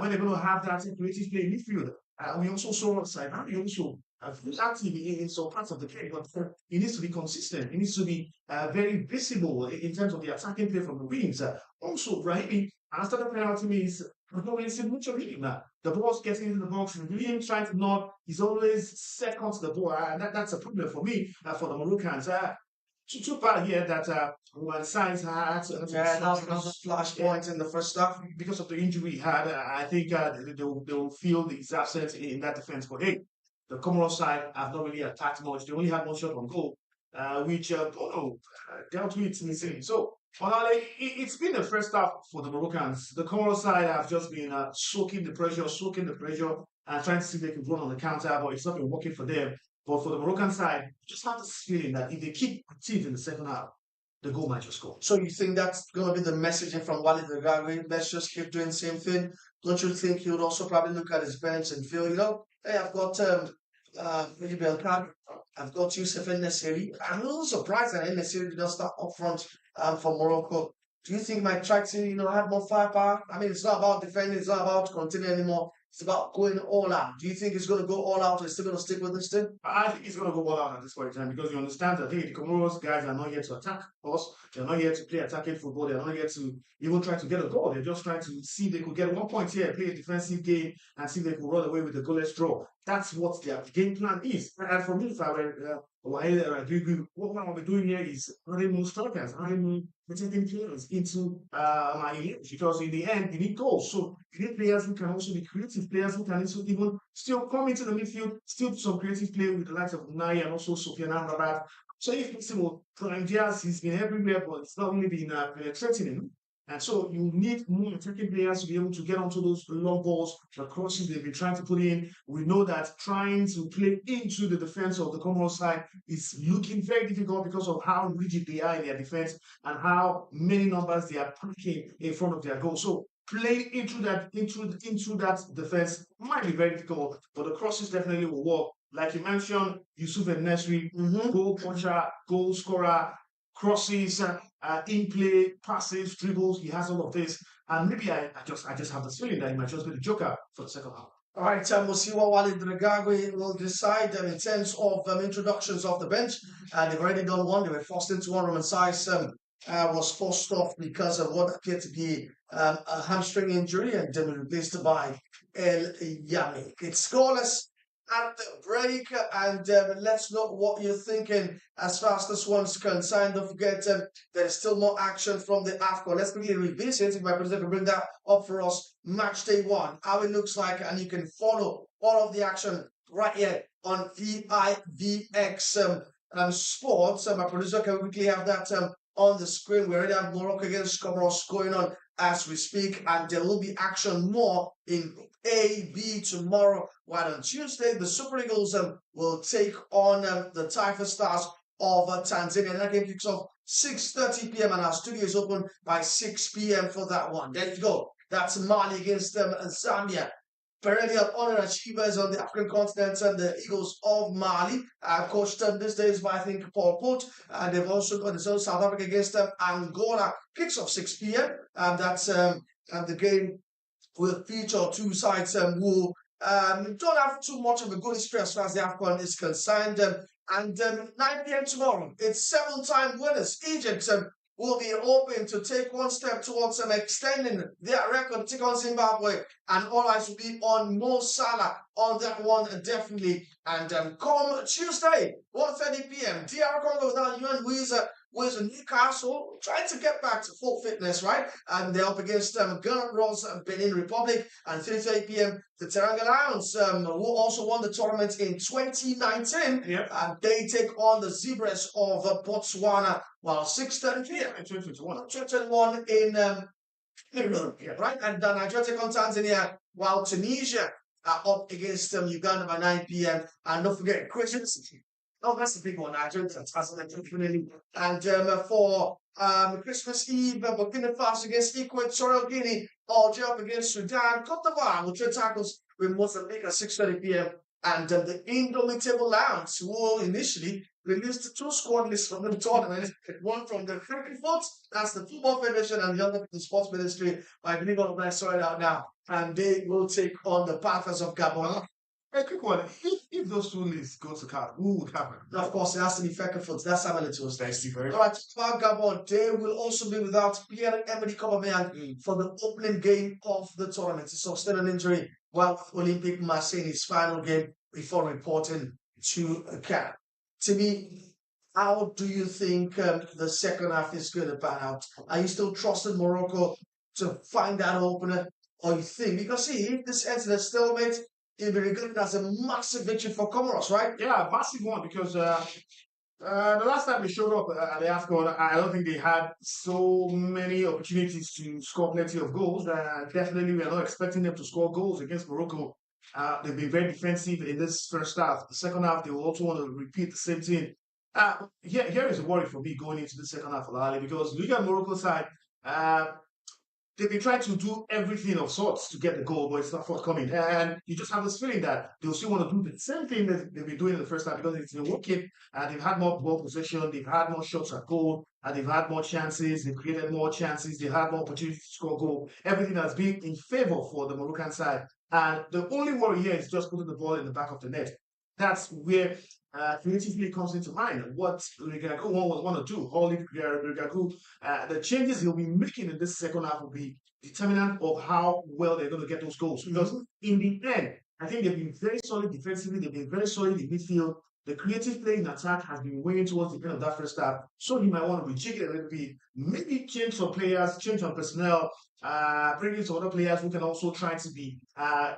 When they're going to have that creative play in midfield. We also saw Saibari also active in some parts of the game, but it needs to be consistent. It needs to be very visible in terms of the attacking play from the wings. Also, Brahimi, after the penalty means we're not really seeing much of him now. The ball's getting into the box, and him trying to knock, he's always second to the ball. That's a problem for me, for the Moroccans. Too bad here that when Sainz had another flashpoint in the first half because of the injury he had. I think they'll feel his absence in that defense. But hey, the Comoros side have not really attacked much. They only had 1 shot on goal, which Bono dealt with easily. So, it's been the first half for the Moroccans. The Comoros side have just been soaking the pressure, and trying to see if they can run on the counter, but it's not been working for them. But for the Moroccan side, just have this feeling that if they keep active in the second half, the goal might just go. So you think that's going to be the messaging from Wale Adigun? Let's just keep doing the same thing. Don't you think he would also probably look at his bench and feel, hey, I've got Belkan, I've got Youssef En-Nesyri. I'm a little surprised that En-Nesyri did not start up front for Morocco. Do you think he might try to, have more firepower? I mean, it's not about defending, it's not about continuing anymore. It's about going all out. Do you think he's going to go all out or he's still going to stick with this thing? I think he's going to go all out at this point in time because you understand that the Comoros guys are not here to attack us. They're not here to play attacking football. They're not here to even try to get a goal. They're just trying to see if they could get 1 point here, play a defensive game, and see if they could run away with the goalless draw. That's what their game plan is. And for me, if I were Wale Adigun, what I'll be doing here is running more strikers, running more attacking players into my image, because in the end, you need goals. So you need players who can also be creative, players who can also even still come into the midfield, still do some creative play with the likes of Unai and also Sofiane Amrabat. So if possible, Brian Diaz, he's been everywhere, but it's not really been penetrating him. And so you need more attacking players to be able to get onto those long balls, the crosses they've been trying to put in. We know that trying to play into the defense of the Comoros side is looking very difficult because of how rigid they are in their defense and how many numbers they are packing in front of their goal. So playing into that defense might be very difficult, but the crosses definitely will work. Like you mentioned, Youssef En-Nesyri, goal puncher, goal scorer, crosses, in play, passes, dribbles. He has all of this, and maybe I just have this feeling that he might just be the joker for the second half. All right, we'll see what Wale Adigun will decide in terms of introductions off the bench. They've already done one. They were forced into one. Roman Saiz was forced off because of what appeared to be a hamstring injury and then replaced by El Yami. It's scoreless at the break, and let's know what you're thinking as far as this one's concerned. Don't forget, there's still more action from the AFCON. Let's quickly revisit, if my producer can bring that up for us, match day 1, how it looks like, and you can follow all of the action right here on vivx sports. My producer can quickly have that on the screen. We already have Morocco against Comoros going on as we speak, and there will be action more in A, B tomorrow, while on Tuesday the Super Eagles will take on the Taifa Stars of Tanzania. And that game kicks off 6:30 p.m. and our studio is open by 6 p.m. for that one. There you go. That's Mali against Zambia. Perennial honor achievers on the African continent, and the Eagles of Mali, coached these days by, I think, Paul Put, and they've also got South Africa against Angola. Kicks off 6 p.m. That's the game will feature two sides who don't have too much of a good history as far as the AFCON is concerned. And 9 p.m. tomorrow, it's 7-time winners. Egypt will be hoping to take one step towards extending their record, take on Zimbabwe, and all eyes will be on Mo Salah on that one, definitely. And come Tuesday, 1:30 p.m., DR Congo without Yuan with Newcastle, trying to get back to full fitness, right? And they're up against Comoros, Benin Republic, and 3:30 p.m. the Teranga Lions, who also won the tournament in 2019, and they take on the Zebras of Botswana, while 6:30 p.m. in 2021 in right? And Nigeria take on Tanzania, while Tunisia are up against Uganda by 9 p.m. And don't forget, Christmas. Oh, that's the big one, Nigeria, definitely. And for Christmas Eve, Burkina Faso against Equatorial Guinea, Algeria up against Sudan, Cote d'Ivoire will trade tackles with Mozambique at 6:30 p.m. And the Indomitable Lions, who will initially released 2 squad lists from the tournament, one from the Cricket Foot, that's the Football Federation, and the other from the Sports Ministry. I believe all of that sorted out now. And they will take on the Panthers of Gabon. Hey, quick one. If those 2 lists go to card, who would happen? Of course, it has to be Fekerfoot. That's how it was. All right, for Gabon, they will also be without Pierre-Emerick Aubameyang for the opening game of the tournament. He sustained an injury while Olympique Marseille in his final game before reporting to camp. To me, how do you think the second half is going to pan out? Are you still trusting Morocco to find that opener? Or you think, because see, if this ends in a stalemate, it'll be regarded as a massive victory for Comoros, right? Yeah, massive one, because the last time they showed up at the AFCON, I don't think they had so many opportunities to score plenty of goals. Definitely, we are not expecting them to score goals against Morocco. They've been very defensive in this first half. The second half, they will also want to repeat the same thing. Here is a worry for me going into the second half of Ali, because look at Morocco's side. They've been trying to do everything of sorts to get the goal, but it's not forthcoming. And you just have this feeling that they'll still want to do the same thing that they've been doing in the first half, because it's been working, and they've had more ball possession, they've had more shots at goal, and they've had more chances, they've created more chances, they've had more opportunities to score goal. Everything has been in favor for the Moroccan side. And the only worry here is just putting the ball in the back of the net. That's where creatively comes into mind. What Rigaku want to do, the changes he'll be making in this second half will be determinant of how well they're going to get those goals. Because in the end, I think they've been very solid defensively, they've been very solid in midfield. The creative play in attack has been weighing towards the end of that first half. So he might want to rejig it a little bit, maybe change some players, change some personnel, bring in some other players who can also try to be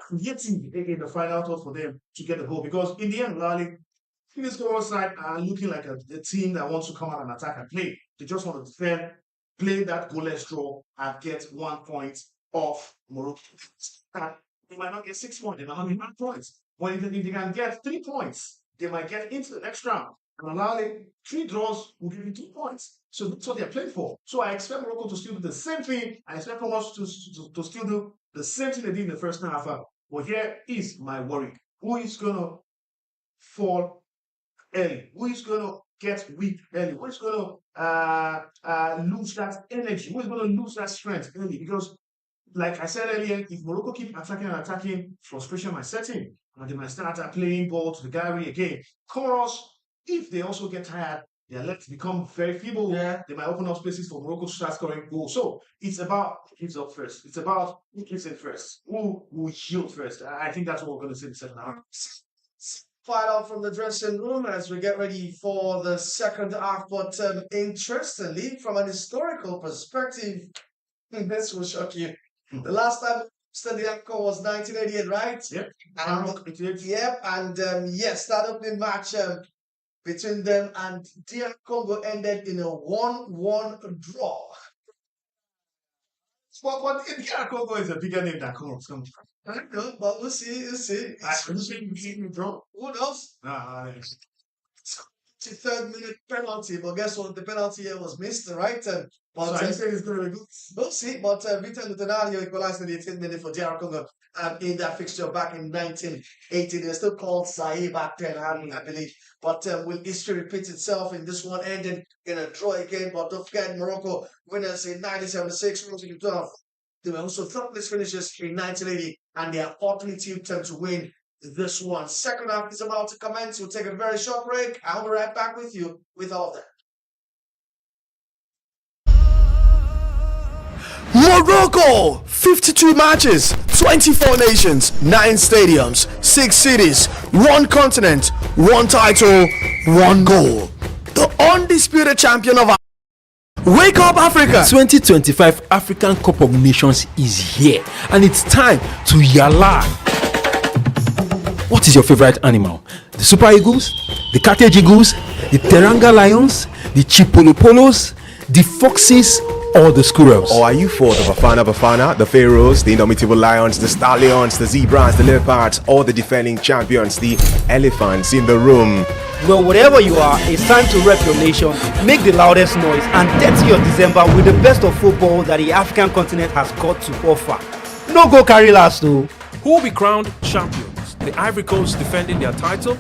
creative in the final thought for them to get the goal. Because in the end, Lali, this Comoros side are looking like a team that wants to come out and attack and play. They just want to defend, play that goalless draw, and get 1 point off Morocco. They might not get 6 points, they might not get 9 points. But if they can get 3 points, they might get into the next round. And allowing 3 draws will give you 2 points. So that's what they're playing for. So I expect Morocco to still do the same thing. I expect Comoros to still do the same thing they did in the first half. But here is my worry. Who is going to fall early? Who is going to get weak early? Who is going to lose that energy? Who is going to lose that strength early? Because, like I said earlier, if Morocco keep attacking and attacking, frustration might set in. And they might start playing ball to the gallery again. Comoros, if they also get tired, their legs become very feeble. They might open up spaces for Morocco to start scoring goals. So it's about who gives up first. It's about who gives in first. Who yield first. I think that's what we're going to see in the second half. Fired out from the dressing room as we get ready for the second half. But interestingly, from an historical perspective, this will shock you. The last time the AFCON was 1988, right? Yep. Yes, that opening match between them and DR Congo ended in a 1-1 draw. But DR Congo is a bigger name than Comoros. I know, but we'll see. Who knows? 53rd minute penalty, but guess what? The penalty here was missed, right? But so I say it's going to be good. We'll see. But Victor Lutenario equalized in the 18th minute for DR Congo in that fixture back in 1980. They're still called Sahi back then, I believe. But will history repeat itself in this one ending in a draw again? But don't forget, Morocco winners in 1976, they were also third-place finishers in 1980, and they are opportunity to win this one. Second half is about to commence. We'll take a very short break. I'll be right back with you with all of that. Morocco, 52 matches, 24 nations, 9 stadiums, 6 cities, 1 continent, 1 title, 1 goal. The undisputed champion of Wake up, Africa! 2025 African Cup of Nations is here, and it's time to yalla. What is your favorite animal? The Super Eagles, the Carthage Eagles, the Teranga Lions, the Chipolopolos, the Foxes, or the Squirrels? Or are you for the Bafana, the Pharaohs, the indomitable Lions, the Stallions, the Zebras, the Leopards, or the defending champions, the Elephants in the room? Well, whatever you are, it's time to rep your nation, make the loudest noise, and dirty your December with the best of football that the African continent has got to offer. No go carry last though. Who will be crowned champions? The Ivory Coast defending their title,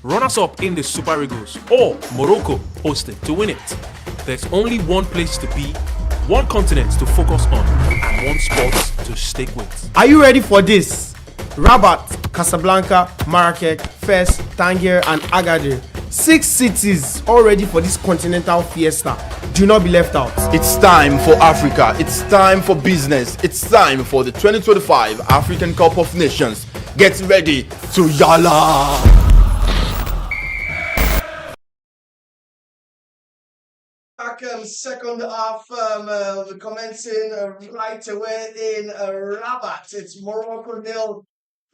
runners-up in the Super Eagles, or Morocco hosted to win it? There's only one place to be, one continent to focus on, and one sport to stick with. Are you ready for this? Rabat, Casablanca, Marrakech, Fes, Tangier, and Agadir. 6 cities all ready for this continental fiesta. Do not be left out. It's time for Africa. It's time for business. It's time for the 2025 African Cup of Nations. Get ready to yalla! Second half, we're commencing right away in Rabat. It's Morocco 0,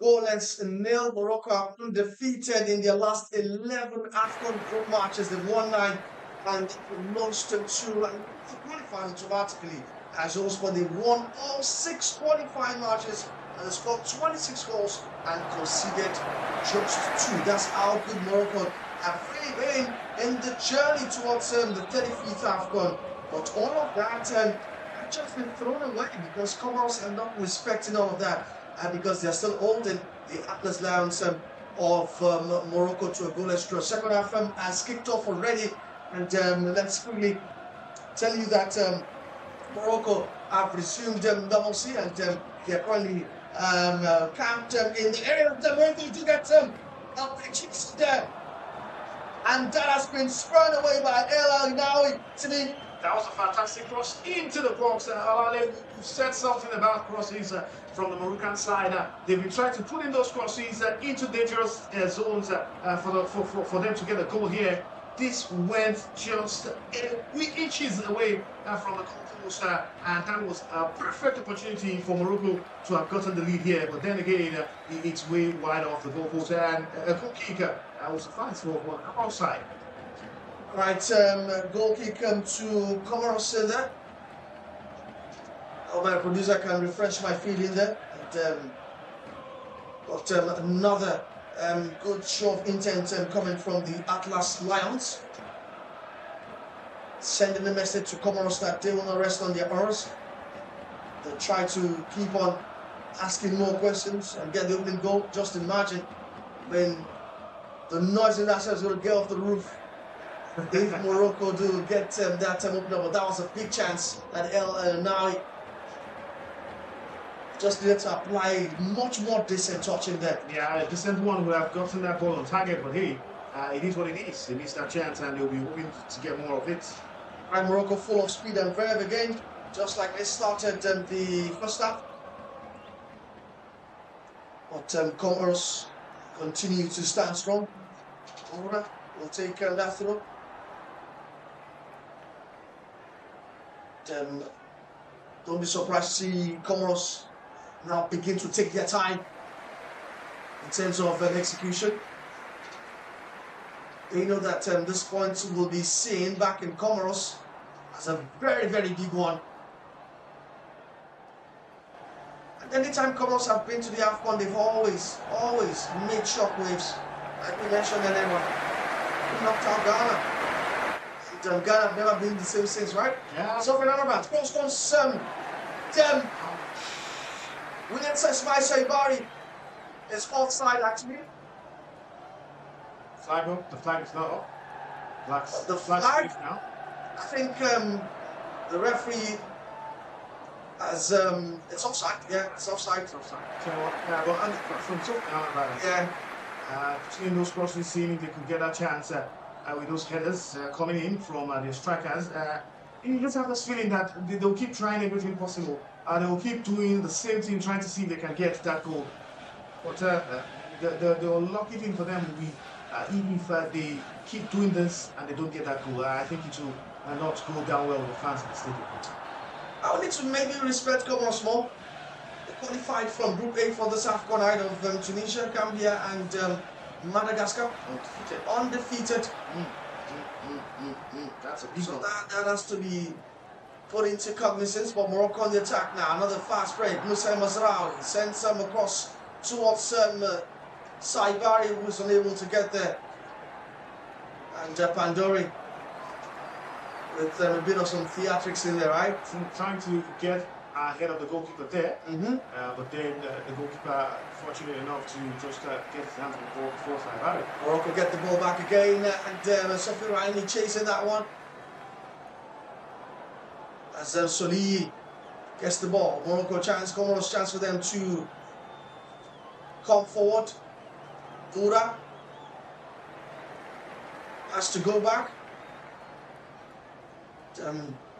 goalless 0. Morocco are undefeated in their last 11 AFCON group matches. They've won 9 and lost 2 and qualified automatically as also they won all 6 qualifying matches and they scored 26 goals and conceded just 2. That's how good Morocco have really been in the journey towards the 35th AFCON. But all of that had just been thrown away because Comoros are not respecting all of that because they're still holding the Atlas Lions of Morocco to a goalless draw. Second half has kicked off already, and let's quickly tell you that Morocco have resumed normalcy and they're currently camped in the area of the Morocco to get pitches there. And that has been spurned away by Wale Adigun. That was a fantastic cross into the box. Alale, you said something about crosses from the Moroccan side. They've been trying to put in those crosses into dangerous zones for them to get a goal here. This went just 3 inches away from the goalpost, and that was a perfect opportunity for Morocco to have gotten the lead here. But then again, it's way wide off the goalpost, and a goal kick was a fine throw for outside. Right, goal kick to Comoros in there. Oh, my producer can refresh my feed in there. And, got another good show of intent coming from the Atlas Lions. Sending a message to Comoros that they will not rest on their oars. They try to keep on asking more questions and get the opening goal. Just imagine when the noise in that is going to get off the roof. If Morocco do get that time open up, but that was a big chance that now just needed to apply much more decent touch in there. Yeah, a decent one would have gotten that ball on target, but hey, it is what it is. They missed that chance and they'll be hoping to get more of it. Right, Morocco full of speed and verve again, just like they started the first half. But Comoros continue to stand strong. Ora will take that throw. Don't be surprised to see Comoros now begin to take their time in terms of execution. They know that this point will be seen back in Comoros as a very, very big one. And anytime Comoros have been to the AFCON, they've always made shockwaves. Like we mentioned earlier, we knocked out Ghana. And Ghana have never been the same since, right? Yeah. So for another match, cross comes William says by Saibari is offside actually. Flag up. The flag is not up. The flag now. I think the referee has it's offside. Yeah, it's offside. It's offside. Seeing those crosses, seeing if they could get a chance with those headers coming in from the strikers. You just have this feeling that they'll keep trying everything possible. They'll keep doing the same thing, trying to see if they can get that goal. But the lucky thing for them will be even if they keep doing this and they don't get that goal, I think it will not go down well with the fans in the stadium. I would need to maybe respect Comoros more. They qualified from Group A for this AFCON out of Tunisia, Gambia and Madagascar. Undefeated. That's a big so that has to be put into cognizance. But Morocco on the attack now. Another fast break. Musa Mazraoui sends some across towards Saibari, who was unable to get there. And Pandori with a bit of some theatrics in there, right? Trying to get ahead of the goalkeeper there. But then the goalkeeper, fortunate enough to just get his hands on the ball before Saibari. Morocco get the ball back again, and Sophie Riley chasing that one. As Solihi gets the ball. Morocco chance, Comoros chance for them to come forward. Dura has to go back.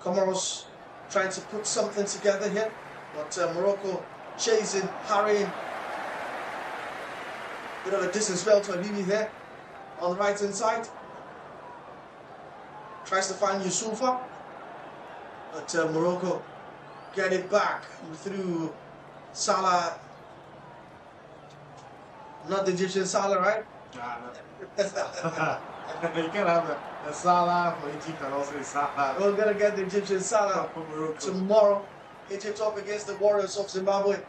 Comoros trying to put something together here, but Morocco chasing, hurrying. Bit of a distance spell to Habibi there on the right hand side. Tries to find Yusufa, but Morocco get it back through Salah. Not the Egyptian Salah, right? You can have a Salah for Egypt and also a Salah. We're going to get the Egyptian Salah tomorrow. Egypt up against the Warriors of Zimbabwe.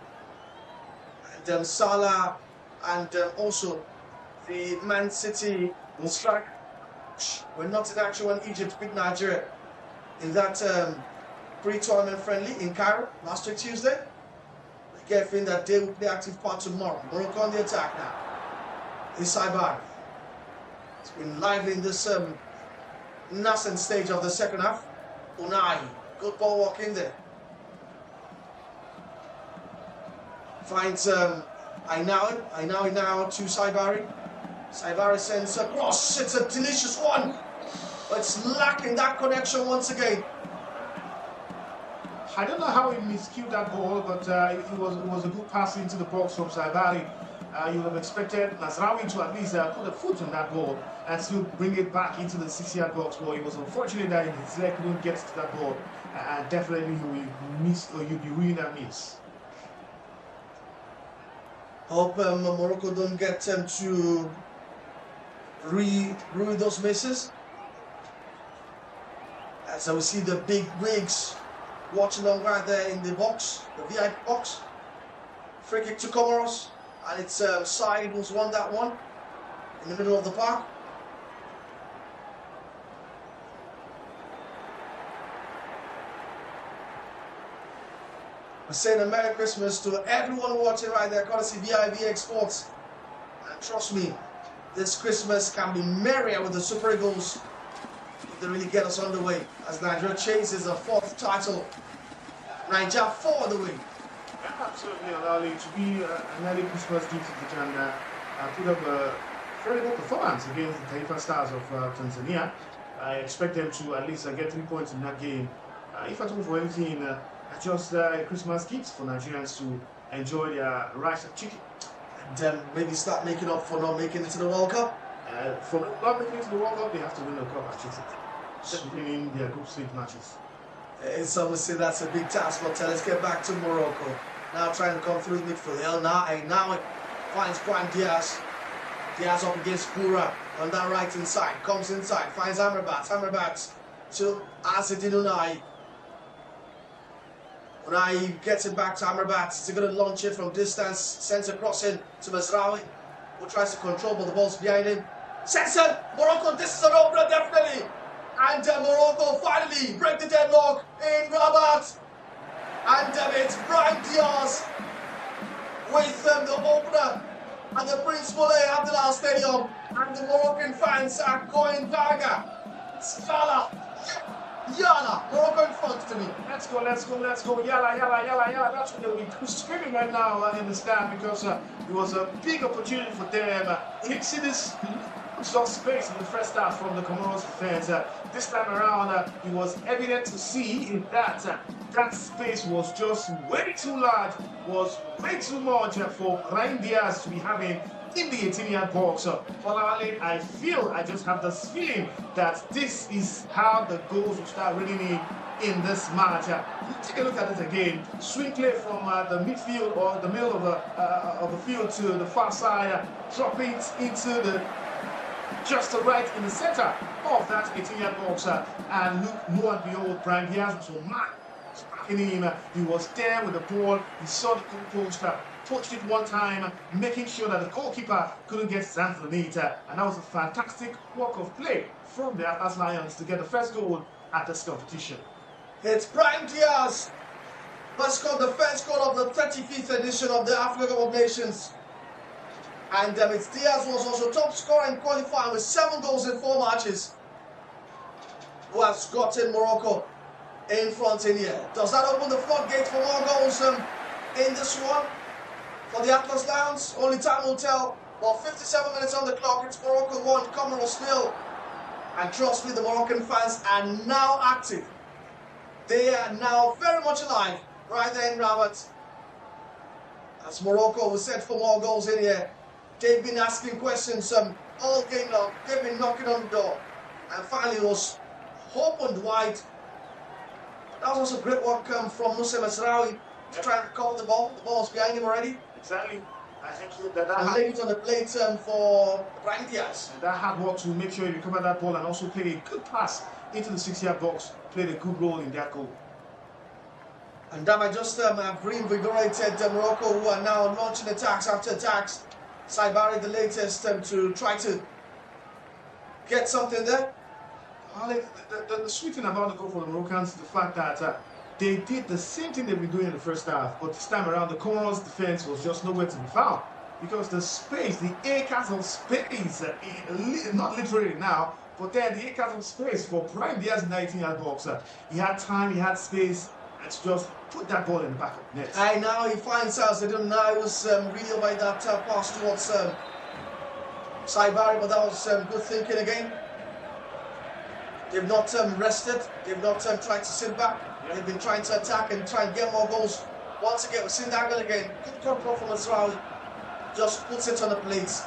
And Salah and also the Man City strike. We're not in action when Egypt beat Nigeria in that pre-tournament friendly in Cairo last week Tuesday. They get in that they will play active part tomorrow. Morocco on the attack now. It's Saibari. It's been lively in this nascent stage of the second half. Unai, good ball walk in there. Finds Ainawi now to Saibari. Saibari sends across. It's a delicious one. But it's lacking that connection once again. I don't know how he miscued that ball, but it was a good pass into the box from Saibari. You would have expected Mazraoui to at least put a foot on that ball and still bring it back into the 6-yard box. Well, it was unfortunate that his leg couldn't get to that ball, and definitely he will miss, or you'll be ruining that miss. Hope Morocco don't get to ruin those misses. And so we see the big wigs Watchalong right there in the box, the VIP box. Free kick to Comoros, and it's Said who's won that one in the middle of the park. We're saying a Merry Christmas to everyone watching right there, courtesy vivxsports. And trust me, this Christmas can be merrier with the Super Eagles if they really get us underway as Nigeria chases a 4th title. Nigeria for the win. Absolutely, allowing to be an early Christmas gift if they can put up a very good performance against the Taifa Stars of Tanzania. I expect them to at least get 3 points in that game. If at all for anything, just Christmas gifts for Nigerians to enjoy their rice and chicken. and maybe start making up for not making it to the World Cup? For not making it to the World Cup, they have to win the cup actually. Winning their group stage matches. Some would say that's a big task, but let's get back to Morocco. Now trying to come through midfield. Now it finds Brian Diaz. Diaz up against Pura on that right hand side. Comes inside, finds Amrabat. Amrabat to Azzedine Unai. Unai gets it back to Amrabat. He's going to launch it from distance. Sends a cross in to Mazraoui, who tries to control, but the ball's behind him. Sexton, Morocco, this is an opener definitely. And Morocco finally break the deadlock in Rabat. And it's Brian Diaz with the opener at the Prince Moulay Abdallah Stadium. And the Moroccan fans are going gaga. Scala, Yala, Morocco in front to me. Let's go, Yala, yala, yala, yala. That's what they'll be screaming right now in the stand, because it was a big opportunity for them. You see this lost space in the first half from the Comoros defense. This time around, it was evident to see that that space was just way too large, was way too much for Brian Diaz to be having in the 18-yard box. I just have this feeling that this is how the goals will start raining in this match. Take a look at it again. Swing play from the midfield or the middle of the field to the far side, dropping it into the just right in the center of that 18-yard box. And look, lo and behold, Brian Diaz was so mad. He was there with the ball. He saw the goal post, touched it one time, making sure that the goalkeeper couldn't get his hands on it. And that was a fantastic work of play from the Atlas Lions to get the first goal at this competition. It's Brian Diaz who scored the first goal of the 35th edition of the African Cup of Nations. And it's Diaz was also top scorer in qualifying with 7 goals in 4 matches, who has gotten Morocco in front in here. Does that open the floodgate for more goals in this one for the Atlas Lions? Only time will tell. Well, 57 minutes on the clock. It's Morocco 1, Comoros 0. And trust me, the Moroccan fans are now active. They are now very much alive right there in Rabat. As Morocco was set for more goals in here. They've been asking questions all game long. They've been knocking on the door. And finally it was opened wide. That was also great work from Moussa Mazraoui to try and recover the ball. The ball was behind him already. Exactly. I think and laid it on the plate for Brian Diaz. That hard work to make sure he recovered that ball and also played a good pass into the 6-yard box. Played a good role in that goal. And that might just have reinvigorated Morocco, who are now launching attacks after attacks. Saibari, the latest, to try to get something there. The sweet thing about the goal for the Moroccans is the fact that they did the same thing they've been doing in the first half, but this time around the Comoros defense was just nowhere to be found, because the space, the acres of space, not literally now, but then the acres of space for Brian Diaz 19-yard box. He had time, he had space, and to just put that ball in the back of the net. And now he finds Azzedine Unai. It was really by that pass towards Saibari, but that was good thinking again. They've not rested. They've not tried to sit back. Yep. They've been trying to attack and try and get more goals. Once again, we've seen the angle again. Good control from Mazraoui. Just puts it on the plate.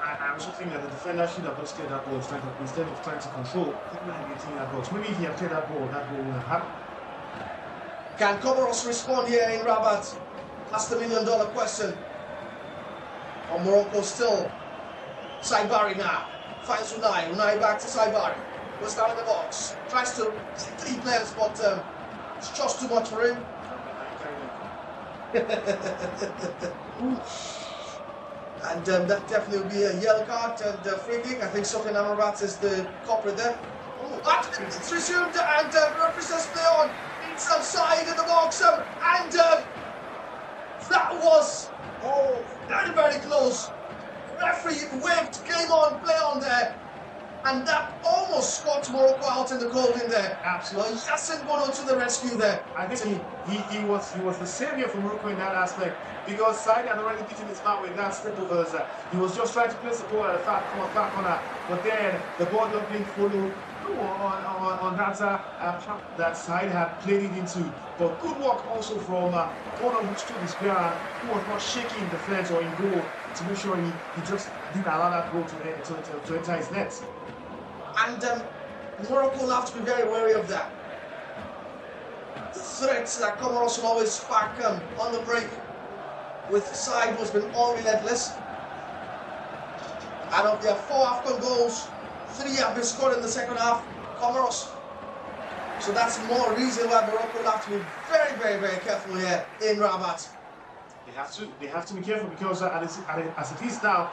I also think that the defender should have just cleared that ball instead of trying to control. Maybe if he had cleared that ball wouldn't have happened. Can Comoros respond here in Rabat? That's the $1 million question. Or Morocco still. Saibari now. Finds Unai. Unai back to Saibari. Goes down in the box. Tries to 3 players, but it's just too much for him. And that definitely will be a yellow card and a free kick. I think Sofiane Amrabat is the culprit there. It's resumed and referee says play on. Some side in the box and that was very, very close. Referee waved game on, play on there, and that almost got Morocco out in the cold in there. Absolutely. Yassin Bono to the rescue there. I think he was the savior for Morocco in that aspect, because Saidi had already beaten his man with that step overs. He was just trying to place the ball at the far corner, but then the ball not being followed. on that path that side had played it into. But good work also from Comoros, who stood his ground, who was not shaking the defense or in goal to make sure he just didn't allow that goal to enter his net. And Morocco will have to be very wary of that. The threats that Comoros will always spark on the break with the side who's been all relentless. Out of their 4 AFCON goals, 3 have been scored in the second half, Comoros. So that's more reason why Morocco will have to be very, very, very careful here in Rabat. They have to be careful because as it is now,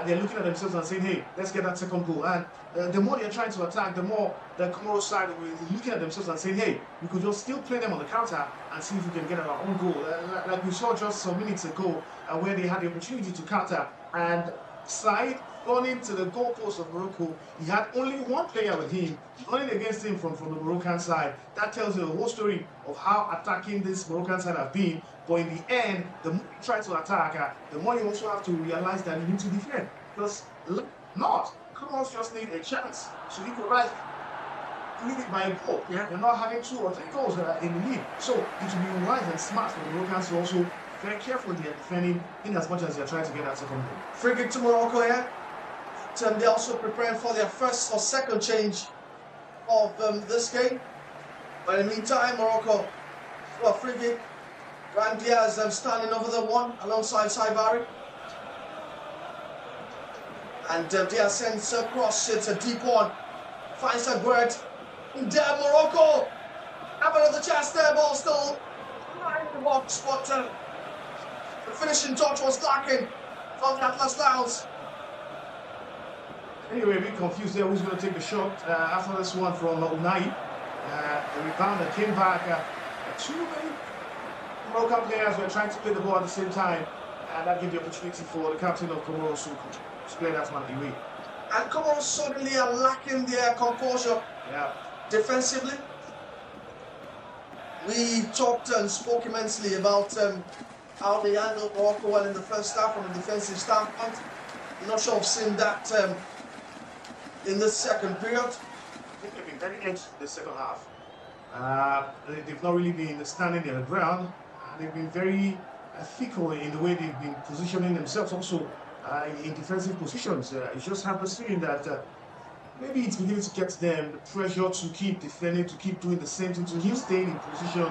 they're looking at themselves and saying, hey, let's get that second goal. And the more they're trying to attack, the more the Comoros side will be looking at themselves and saying, hey, we could just still play them on the counter and see if we can get our own goal. Like we saw just some minutes ago where they had the opportunity to counter, and side running to the goalpost of Morocco, he had only one player with him, running against him from the Moroccan side. That tells you the whole story of how attacking this Moroccan side have been. But in the end, the more you try to attack, the more you also have to realize that you need to defend. Because Comoros just need a chance to equalize. Lead it by a goal. Yeah. They're not having 2 or 3 goals in the lead. So it will be wise and smart for the Moroccans to also very careful they are defending in as much as they're trying to get that second goal. Free kick to Morocco here. They're also preparing for their first or second change of this game. But in the meantime, Morocco for a free kick. Brahim Diaz standing over the one alongside Saibari. And Diaz sends across, it's a deep one. Finds Aguert. There, Morocco. Have another chance there, ball still in the box, but the finishing touch was lacking from the Atlas Lions. Anyway, a bit confused there who's going to take the shot after this one from Unai. The rebound that came back. 2 Moroccan players were trying to play the ball at the same time, and that gave the opportunity for the captain of Comoros to play that man away. And Comoros suddenly are lacking their composure defensively. We talked and spoke immensely about how they handled Morocco well in the first half from a defensive standpoint. I'm not sure I've seen that in the second period. I think they've been very edgy the second half. They've not really been standing their ground. They've been very fickle in the way they've been positioning themselves also in defensive positions. It just happens to me that maybe it's beginning to get them the pressure to keep defending, to keep doing the same thing, to keep staying in position.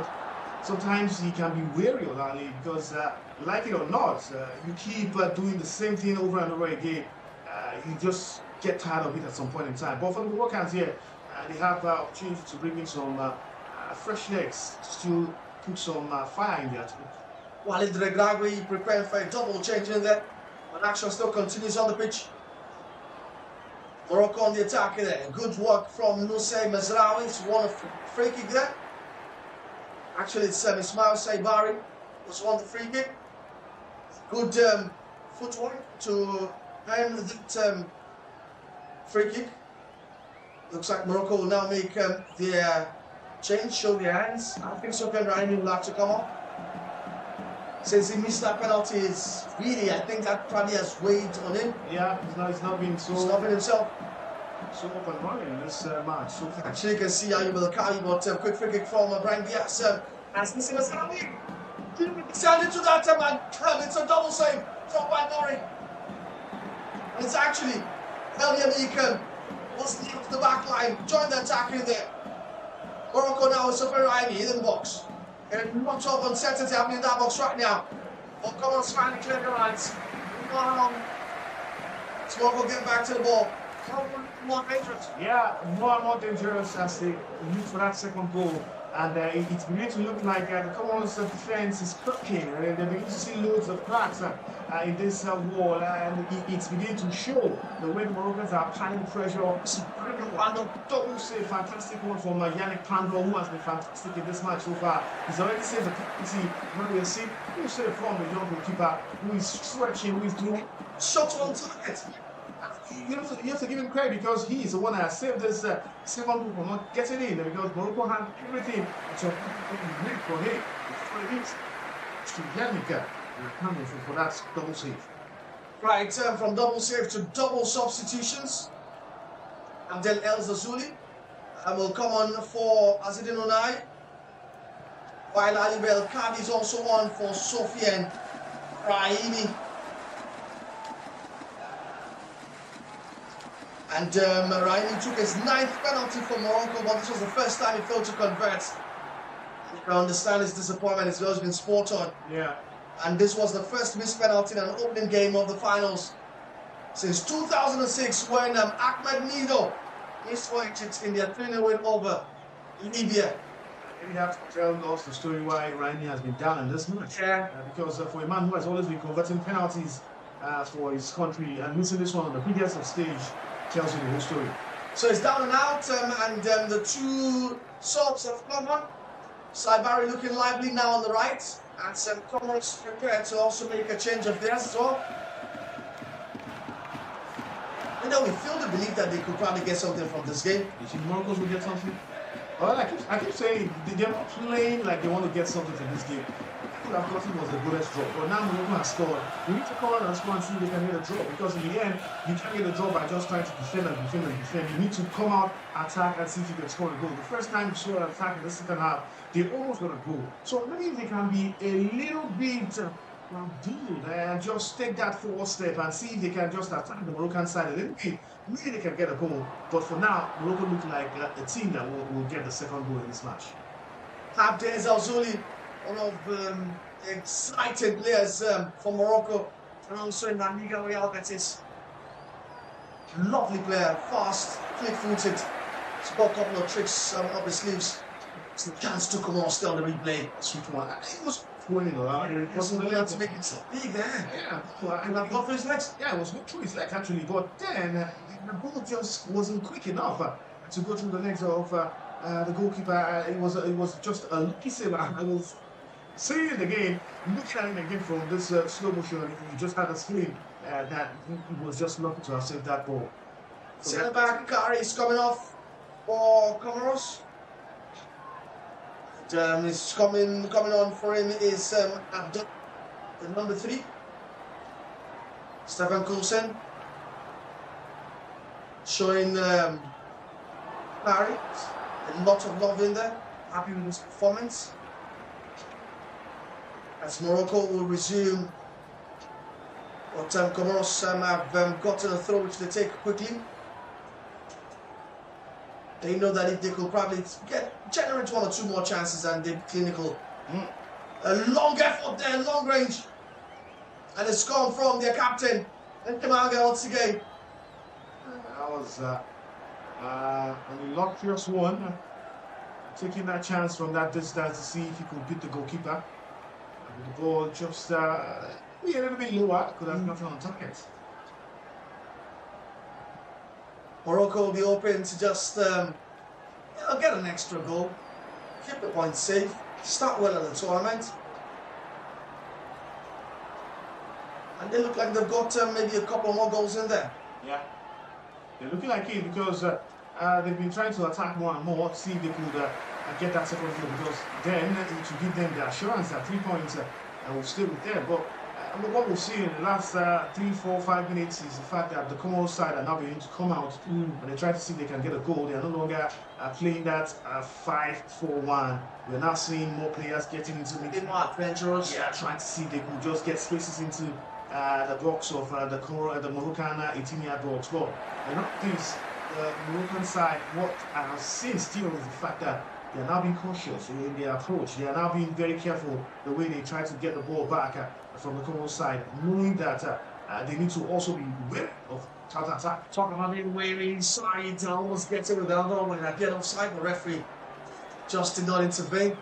Sometimes he can be wary of that because, like it or not, you keep doing the same thing over and over again. You just get tired of it at some point in time. But for the Moroccans here, they have the opportunity to bring in some fresh legs to still put some fire in there. Wale Adigun preparing for a double change in there. But action still continues on the pitch. Morocco on the attack there. Good work from Nusay Mezraoui. It's won a free kick there. Actually, it's Ismail Saibari who's won the free kick. Good footwork to earn that free kick. Looks like Morocco will now make their change, show their hands. I think Sofiane Rahimi will have to come on. Since he missed that penalty, it's really, I think that probably has weighed on him. Yeah, he's not been so... He's not been himself. So up and running in this match. So actually, you can see how you will carry, but quick free kick from Brahim Diaz. As this is send it to that man. It's a double save from Wale. It's actually Elia Meekan was near the back line, joined the attack in there. Morocco now is Sofiane Rahimi in the box. And much of uncertainty happening in that box right now. But Comoros finally clear the lines. So Morocco get back to the ball. More dangerous. Yeah, more and more dangerous as they look for that second goal. And it's beginning to look like the Comoros defense is cracking. They're beginning to see loads of cracks in this wall, and it's beginning to show the way the Moroccans are applying pressure. Double save, fantastic one from Yannick Pandro, who has been fantastic in this match so far. He's already saved the penalty. Now we see who saved from the young goalkeeper, who is stretching, who is doing shots on target. You have to give him credit because he is the one that has saved this second goal from not getting in, because Morocco had everything to wait for him. To Yannick for that double save. Right, from double save to double substitutions. Abdel El Zazuli will come on for Azedin Onai. While Ali Belkadi is also on for Sofiane Raimi. And Raimi took his 9th penalty for Morocco, but this was the first time he failed to convert. I understand his disappointment has always been spot on. Yeah. And this was the first missed penalty in an opening game of the finals since 2006 when Ahmed Nido missed for Egypt in their 3-0 win over Libya. We have to tell us the story why Raimi has been down in this match. Yeah. Because for a man who has always been converting penalties for his country and missing this one on the biggest of stage tells you the whole story. So it's down and out, and the two subs have come on. Saibari looking lively now on the right, and some Comoros prepared to also make a change of theirs as well. You know, we feel the belief that they could probably get something from this game. You think Morocco will get something? Well, I keep saying they're not playing like they want to get something from this game. What I've gotten was the goalless draw, but now Morocco has scored. We need to come out and score and see if they can get a draw, because in the end, you can't get a draw by just trying to defend and defend and defend. You need to come out, attack, and see if you can score a goal. The first time you saw an attack in the second half, they almost got a goal. So maybe if they can be a little bit bold and just take that forward step and see if they can just attack the Moroccan side a little bit, maybe they can get a goal. But for now, Morocco look like a team that will get the second goal in this match. Abdel Zalzouli, one of the excited players for Morocco, and also in La Liga Real Betis. Lovely player, fast, quick-footed. He's got a couple of tricks up his sleeves. It's the chance to come on still on the replay. Sweet one. It was winning a lot. It wasn't able to make it so big there. Yeah, and I've got his legs. Yeah, it was good through his legs actually, but then the ball just wasn't quick enough to go through the legs of the goalkeeper. It was just a lucky save. I was seeing it again, looking at him again from this slow motion. You just had a feeling that he was just lucky to have saved that ball. Centre back Kari is coming off for Comoros. Is coming on for him is Abdul, the number 3. Stefan Coulson showing Kari a lot of love in there. Happy with his performance. As Morocco will resume what Comoros have gotten a throw which they take quickly. They know that if they could probably generate 1 or 2 more chances and they're clinical. A long effort there, long range. And it's come from their captain, Nkemanga once again. That was an illustrious one. Taking that chance from that distance to see if he could beat the goalkeeper. And the ball just be a little bit lower, could have nothing on target. Morocco will be open to just get an extra goal, keep the points safe, start well in the tournament. And they look like they've got maybe a couple more goals in there. Yeah, they're looking like it because they've been trying to attack more and more, see if they could get that second goal, because then it will give them the assurance that 3 points will stay with them. But what we've seen in the last 3, 4, 5 minutes is the fact that the Comoros side are now beginning to come out and they try to see if they can get a goal. They are no longer playing that 5-4-1. We're now seeing more players getting into it. More adventurous. Yeah, trying to see if they could just get spaces into the box of the Moroccan 18-yard box. But not this. The Moroccan side, what I have seen still is the fact that they are now being cautious in their approach. They are now being very careful the way they try to get the ball back from the Comoros side, knowing that they need to also be wary of counter-attack. Talk about him waving inside and almost getting with the other when I get offside. The referee just did not intervene.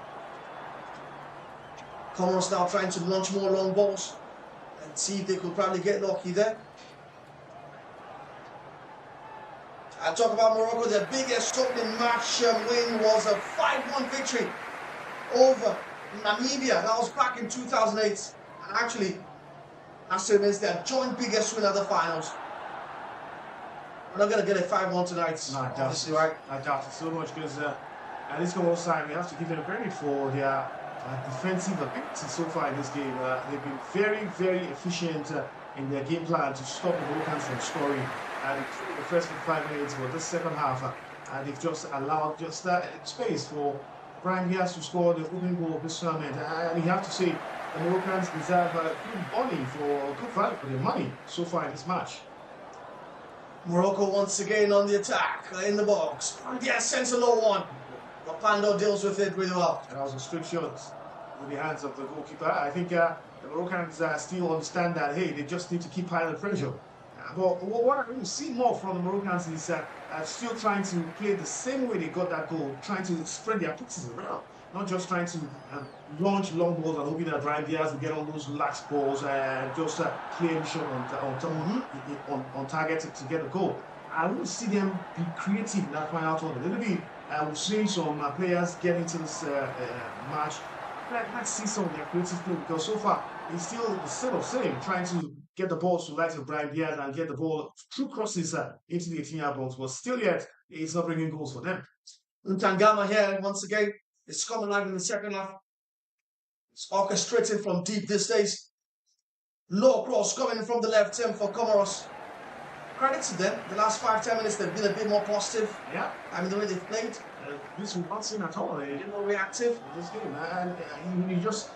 Comoros now trying to launch more long balls and see if they could probably get lucky there. I talk about Morocco, their biggest opening match win was a 5-1 victory over Namibia. That was back in 2008. And actually, that's their joint biggest win at the finals. We're not going to get a 5-1 tonight. No, obviously, right? I doubt it so much because at this Comoros side, we have to give them credit for their defensive ability so far in this game. They've been very, very efficient in their game plan to stop the Moroccans from scoring. And the first 5 minutes, but this second half, and they've just allowed just that space for Brian Diaz to score the opening goal of this tournament. And you have to say, the Moroccans deserve good money for good value for their money so far in this match. Morocco once again on the attack, in the box. Diaz sends a low one. Rapando deals with it really well. And that was a straight shot with the hands of the goalkeeper. I think the Moroccans still understand that, hey, they just need to keep high the pressure. But what I really see more from the Moroccans is still trying to play the same way they got that goal, trying to spread their passes around, not just trying to launch long balls and hoping that Brian Diaz will get on those lax balls and just clear the shot on target to get a goal. I want to see them be creative in that final tournament. Maybe we've seen some players get into this match. Let's see some of their creative play, because so far it's still the same, trying to get the ball to likes of Brian Diaz and get the ball through crosses into the 18-yard box, but still yet it's not bringing goals for them. Ntangama here once again. It's coming live in the second half. It's orchestrated from deep these days. Low cross coming from the left team for Comoros. Credit to them. The last 5-10 minutes they've been a bit more positive. Yeah. I mean, the way they've played. This was not seen at all. A bit more reactive. This game, and you just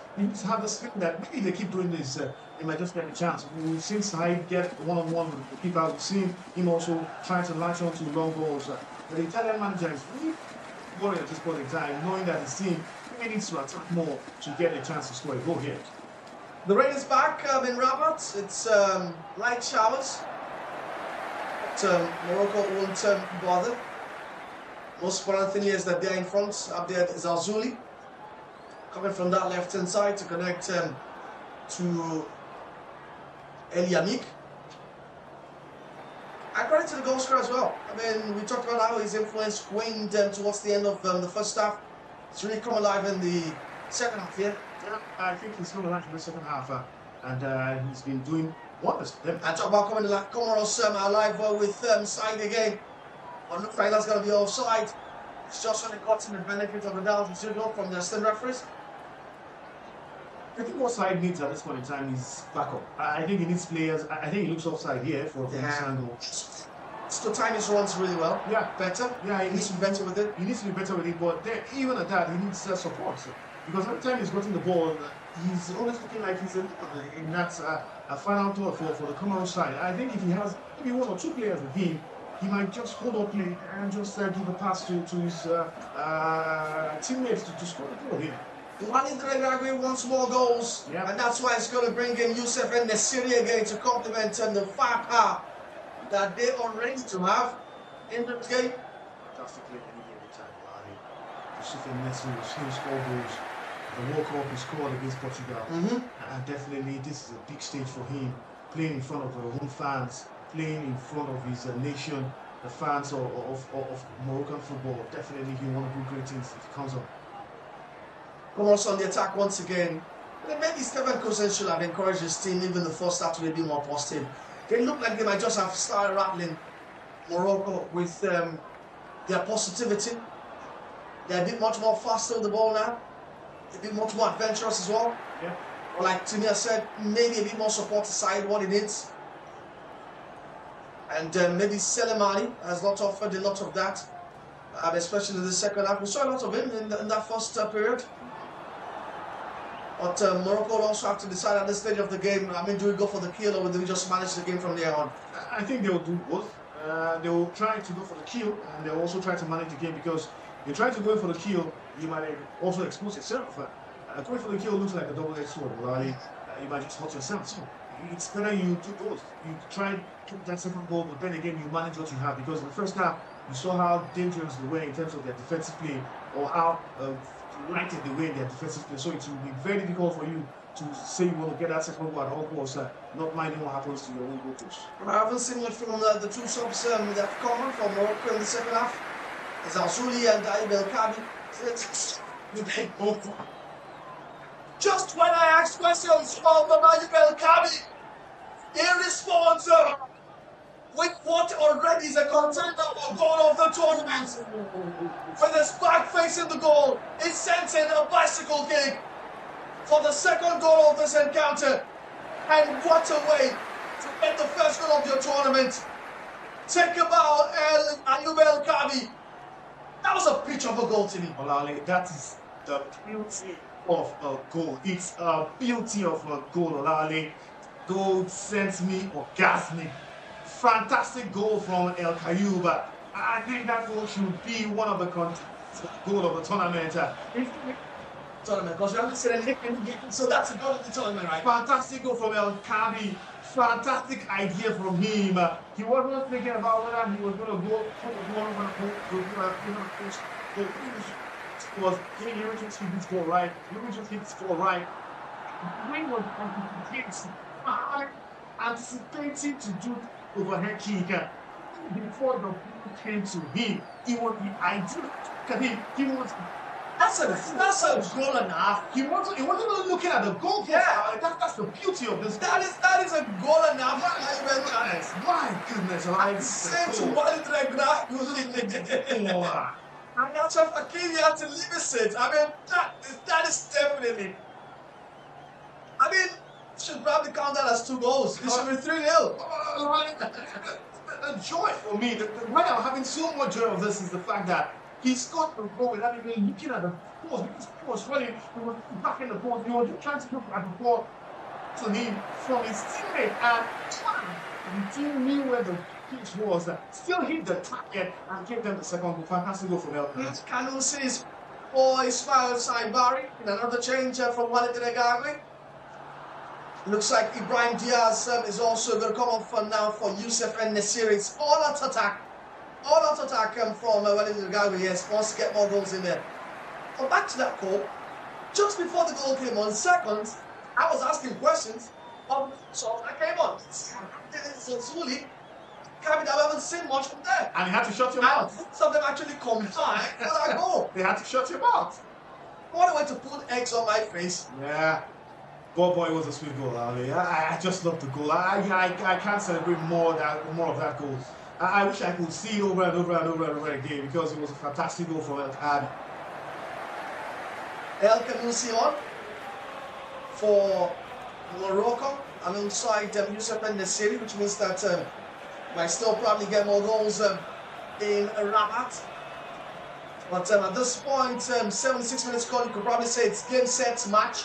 have this feeling that maybe they keep doing this, they might just get a chance. We've seen Said get one-on-one with the keeper. We've seen him also trying to latch on to long balls. The Italian manager is really worried at this point in time, knowing that his team really needs to attack more to get a chance to score a goal here. The rain is back in Rabat. It's light showers. But Morocco won't bother. Most important thing is that they're in front. Up there is Alzouli, coming from that left-hand side to connect to El Yamik. I credit to the goal scorer as well. I mean, we talked about how his influence waned towards the end of the first half. It's really come alive in the second half here. Yeah, I think he's come alive in the second half, and he's been doing wonders for them. And talk about coming alive, Comoros alive with Said again. But looks like that's going to be offside. It's just only gotten the benefit of the doubt from the assistant referees. I think what Said needs at this point in time is backup. I think he needs players. I think he looks offside here for this angle. Still time his runs really well. Yeah, better. Yeah, he needs to be better with it. He needs to be better with it, but then, even at that, he needs support. Because every time he's gotten the ball, he's always looking like he's in that a final thought for the Comoros side. I think if he has maybe one or two players with him, he might just hold up play and just give a pass to his teammates to score the goal here. Wale Adigun wants more goals, and that's why it's going to bring in Youssef and Nesiri again to complement the firepower that they are ready to have in this game. Fantastic play any time, Youssef and Nesiri, we've seen score goals. The World Cup he scored against Portugal, and definitely this is a big stage for him, playing in front of our home fans, playing in front of his nation, the fans of Moroccan football. Definitely he want to do great things if he comes up. Comoros on the attack once again. Maybe Stephen Cousin should have encouraged his team even the first half to be a bit more positive. They look like they might just have started rattling Morocco with their positivity. They're a bit much more faster with the ball now. A bit much more adventurous as well. Yeah. Or like Timi said, maybe a bit more support aside what it needs. And maybe Selemani has not offered a lot of that, especially in the second half. We saw a lot of him in that first period. But Morocco will also have to decide at this stage of the game, I mean, do we go for the kill or do we just manage the game from there on? I think they will do both. They will try to go for the kill, and they will also try to manage the game, because you try to go for the kill, you might also expose yourself. Going for the kill looks like a double-edged sword, right? You might just hurt yourself. So it's better you do both. You try to get that second goal, but then again you manage what you have, because in the first half you saw how dangerous they were in terms of their defensive play, or how lighted they were in their defensive play. So it will be very difficult for you to say you want to get that second goal at all costs, not minding what happens to your own goal post. I haven't seen much from the two subs that have come on from Morocco in the second half. It's Alzouli and El Kabi. Just when I asked questions about El Kabi, he responds with what already is a contender for goal of the tournament. With his back facing the goal, he sends in a bicycle kick for the second goal of this encounter. And what a way to get the first goal of your tournament. Think about El Kabi. That's a pitch of a goal to me. Olale, that is the beauty of a goal. It's a beauty of a goal, Olale. Goal sent me orgasmic. Fantastic goal from El Kayuba. I think that goal should be one of the goal of the tournament. Because you haven't seen anything, so that's a goal of the tournament, right? Fantastic goal from El Kabi. Fantastic idea from him. He wasn't thinking about whether he was going to go put the ball over the post. Was hey, you just hit this goal right. You just hit this goal right. When was anticipating to do overhead kick before the ball came to him? It was the idea. Look at him. He was. That's a goal and a half. He wasn't even looking at the goal. Yeah, that's the beauty of this. That is a goal and a half. My goodness, I said to Wale Adigun and that's why Fakiri had to leave it. I mean, that is definitely. I mean, should probably count that as 2 goals. It should be 3-0. The joy for me, why I'm having so much joy of this is the fact that he scored the goal without even looking at the post because he was running, he was back in the post, he was just trying to look at the ball to him from his teammate, and the team knew where the pitch was, still hit the target and gave them the second goal. Fantastic goal from El Kayuba. Kanusi's for Ismail Saibari in another change from Wale Adigun. Looks like Ibrahim Diaz is also going to come off now for Youssef and Nasiri. It's all out attack. All out attack from Wale Adigun. Yes, wants to get more goals in there. But back to that goal. Just before the goal came on, seconds, I was asking questions. So I came on. Zuli, we haven't seen much from there. And he had to shut him out. Some of them actually combined for that goal. They had to shut him out. What a way to put eggs on my face. Yeah. Boy, it was a sweet goal. I just love the goal. I can't celebrate more of that goal. I wish I could see it over and over and over and over again because it was a fantastic goal from El Kabi. El Kanusi on for Morocco alongside Youssef and Nasiri, which means that might still probably get more goals in Rabat. But at this point, 76 minutes gone, you could probably say it's game, set, match.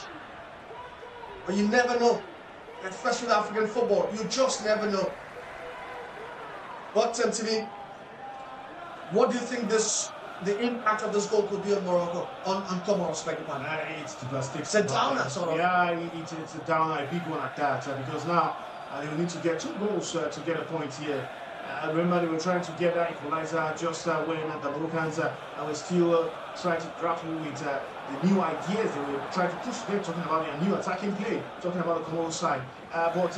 But you never know, especially with African football, you just never know. But to me, what do you think the impact of this goal could be on Morocco, on Comoros? It's devastating. It's a downer, sort of. Yeah, it's a downer, a big one at that, because now they will need to get 2 goals to get a point here. Remember, they were trying to get that equalizer just when the Moroccans were still trying to grapple with the new ideas. They were trying to push them, talking about their new attacking play, talking about the Comoros side. But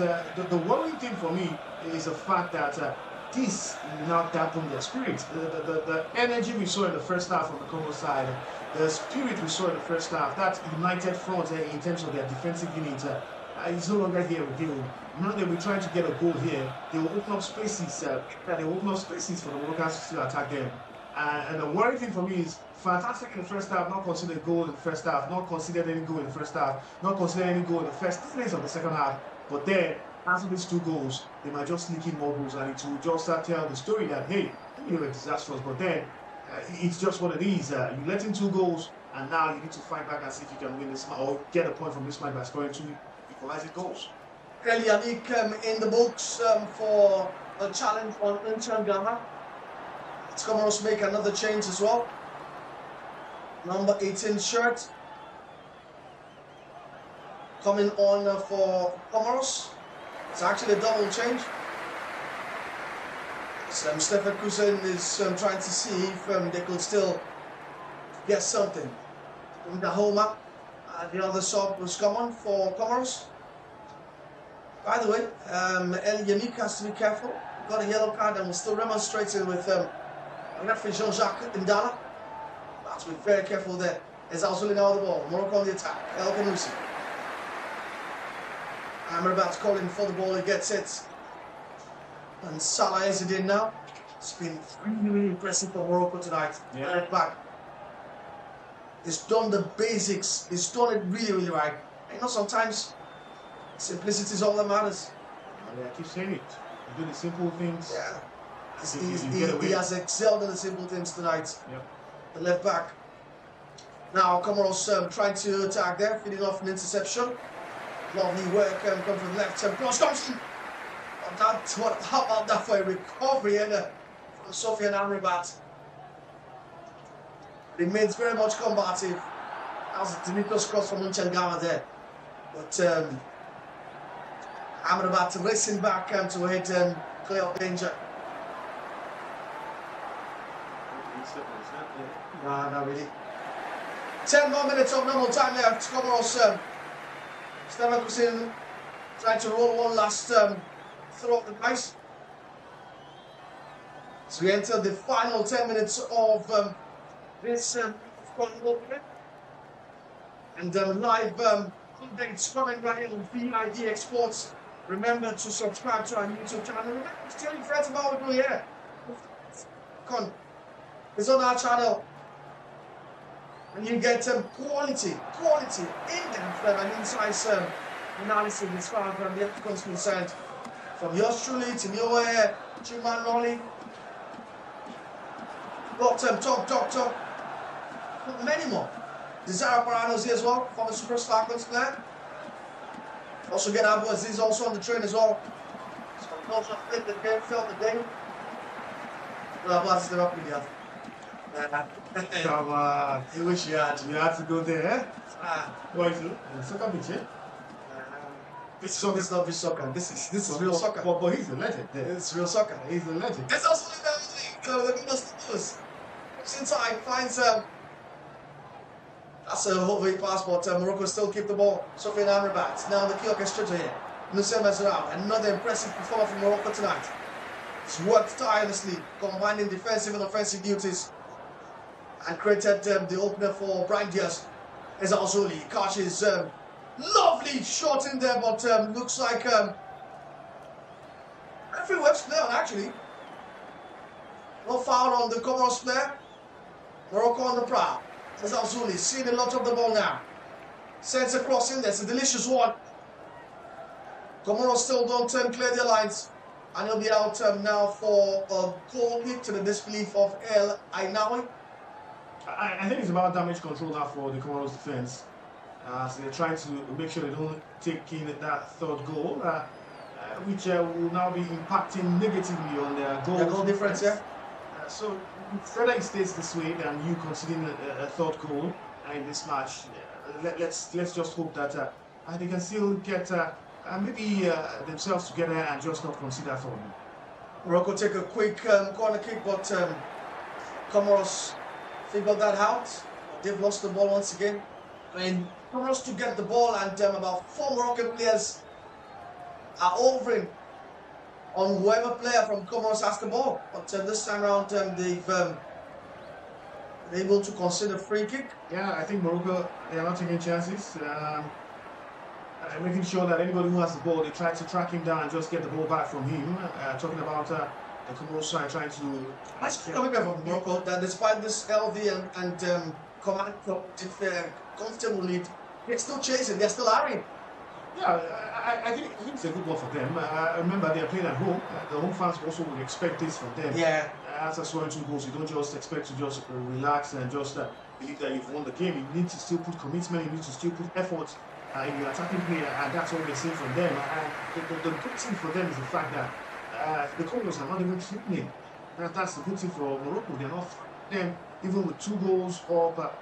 the worrying thing for me is the fact that this now dampened their spirit. The energy we saw in the first half from the Comoros side, the spirit we saw in the first half, that united front in terms of their defensive unit, it's no longer here with you. Now that we're trying to get a goal here, they will open up spaces. They will open up spaces for the Moroccans to still attack them. And the worrying thing for me is fantastic in the first half, not considered a goal in the first half, not considered any goal in the first half, not considered any goal in the first 10 minutes of the second half. But then, after these 2 goals, they might just sneak in more goals, and it will just start telling the story that hey, you were disastrous. But then, it's just what it is. You let in 2 goals, and now you need to fight back and see if you can win this match or get a point from this match by scoring 2 equalizing goals. Yannick in the books for a challenge on Inter Ghana. Comoros make another change as well. Number 18 shirt coming on for Comoros. It's actually a double change. Stefan Kusen is trying to see if they could still get something. In the Homa, the other sub was common for Comoros. By the way, El Yannick has to be careful. Got a yellow card and was still remonstrating with referee Jean-Jacques Ndala. Has to be very careful there. As Azuli now the ball. Morocco on the attack. El Kanusi. Amrabat's calling for the ball. He gets it. And Salah is it in now. It's been really impressive for Morocco tonight. Yeah. Back. It's done the basics. It's done it really right. You know, sometimes simplicity is all that matters. Yeah, I keep saying it. You do the simple things. Yeah. He has excelled in the simple things tonight. Yep. the left back. Now Comoros trying to attack there, feeding off an interception. Lovely work comes from the left. Cross comes in. How about that for a recovery from Sofian Amrabat? Remains very much combative. That was a Dimitrios cross from Unchangama there. But Amrabat racing back to hit clear of danger. Nah, not really. 10 more minutes of normal time left. Comoros Stefan Kusin trying to roll one last throw of the dice. So we enter the final 10 minutes of this and live updates coming right here on vivxsports. Remember to subscribe to our YouTube channel. Remember to tell your friends about what we do here. It's on our channel. And you get quality, in-depth and insights analysis as far as the AFCON is concerned. From yours truly to Nioe, Chuman Nolly, top. Many more. Desire Parano's here as well, former superstar player. Also get Abu Aziz also on the train as well. So also played the game, felt the game. Well, Abu Aziz up with the other. Come on. You wish you had. You had to go there, eh? Why is it? Soccer pitch, eh? This soccer is not real soccer. This is real soccer. But he's a legend. It's real soccer. He's a legend. It's also the goodness. Inside finds that's a Hawaii passport. Morocco still keep the ball. Sofian Amrabat now the key orchestrator here. Nusem Mesrau, another impressive performer from Morocco tonight. He's worked tirelessly, combining defensive and offensive duties, and created the opener for Brian Diaz. Ezal Zoli catches lovely shot in there, but looks like referee Web's play on actually. No foul on the Comoros player. Morocco on the prowl. Ezal Zoli seeing a lot of the ball now. Sends a cross in there. It's a delicious one. Comoros still don't clear their lines. And he'll be out now for a goal kick to the disbelief of El Ainawi. I think it's about damage control now for the Comoros defense. So they're trying to make sure they don't take in that third goal, which will now be impacting negatively on their goal difference. Yeah. So whether it stays this way than you considering a third goal in this match, let's just hope that they can still get maybe themselves together and just not consider third. Morocco take a quick corner kick, but Comoros figured that out. They've lost the ball once again. I mean, Comoros to get the ball, and about 4 Moroccan players are overing on whoever player from Comoros has the ball. But this time around, they've been able to consider free kick. Yeah, I think Morocco, they are not taking chances. Making sure that anybody who has the ball, they try to track him down and just get the ball back from him. Talking about the Comoros side trying to... That's coming back from Morocco, that despite this healthy and comfortable lead, they're still chasing, they're still harrying. Yeah, I think it's a good one for them. Remember, they are playing at home. The home fans also would expect this from them. Yeah. After scoring 2 goals, you don't just expect to just relax and just believe that you've won the game. You need to still put commitment, you need to still put effort in your attacking player, and that's what we're seeing from them. And the good thing for them is the fact that the Comoros are not even threatening. That's the good thing for Morocco. They're not them even with 2 goals up.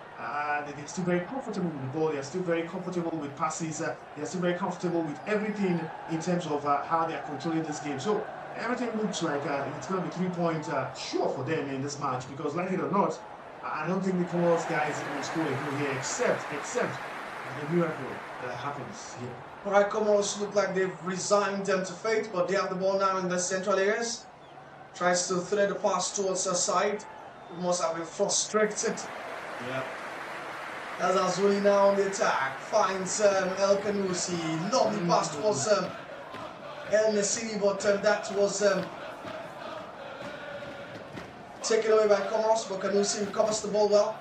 They're still very comfortable with the ball. They're still very comfortable with passes. They're still very comfortable with everything in terms of how they are controlling this game. So everything looks like it's going to be 3-point sure for them in this match, because like it or not, I don't think the Comoros guys will score a goal here, except the miracle that happens here. All right, Comoros look like they've resigned to fate, but they have the ball now in the central areas. Tries to thread the pass towards the side. Must have been frustrated. Yeah. As Azuli now on the attack, finds El Kanousi. Lovely pass towards El Nassiri, but that was taken away by Comoros. But Kanousi recovers the ball well.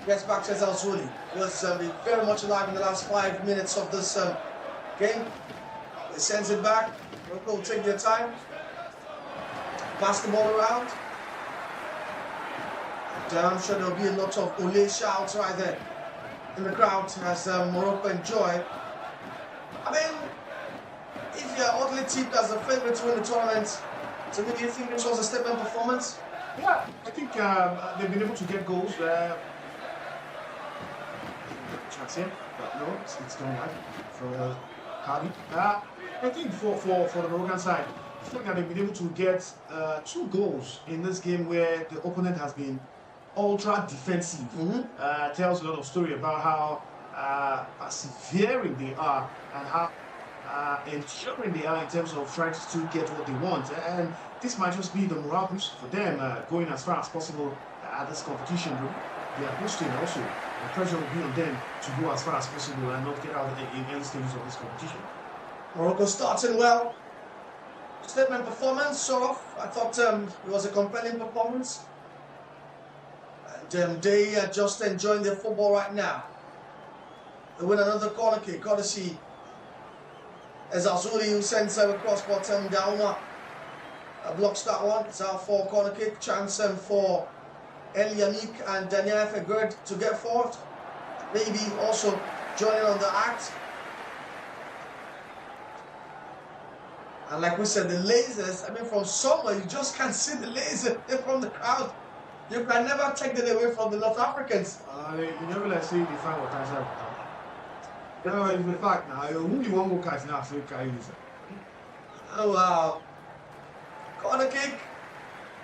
Gets back to Azuli. Was very much alive in the last 5 minutes of this game. He sends it back. Morocco will take their time. Pass the ball around. I'm sure there'll be a lot of Ole shouts right there in the crowd as Morocco enjoy. I mean, if you're oddly tipped as a favorite to win the tournament, to me, do you think this was a statement performance? Yeah, I think they've been able to get goals. Chance here, but no, it's done right for Hardy. I think for the Moroccan side, I think that they've been able to get 2 goals in this game where the opponent has been ultra defensive. Tells a lot of story about how persevering they are and how ensuring they are in terms of trying to still get what they want. And this might just be the morale boost for them going as far as possible at this competition. They are boosting also. The pressure will be on them to go as far as possible and not get out in any stages of this competition. Morocco starting well. Statement performance, sort of. I thought it was a compelling performance. And they are just enjoying their football right now. They win another corner kick, courtesy as Azuri, who sends a cross bottom down. Blocks that one. It's our 4 corner kick. Chance for El Yannick and Daniel Fegerd to get forward. Maybe also joining on the act. And like we said, the lasers, I mean, from somewhere, you just can't see the laser from the crowd. You can never take that away from the North Africans. You never like say they find what I said. No, in the fact now, who you want to catch now, so you can use it. Oh, wow. Corner kick.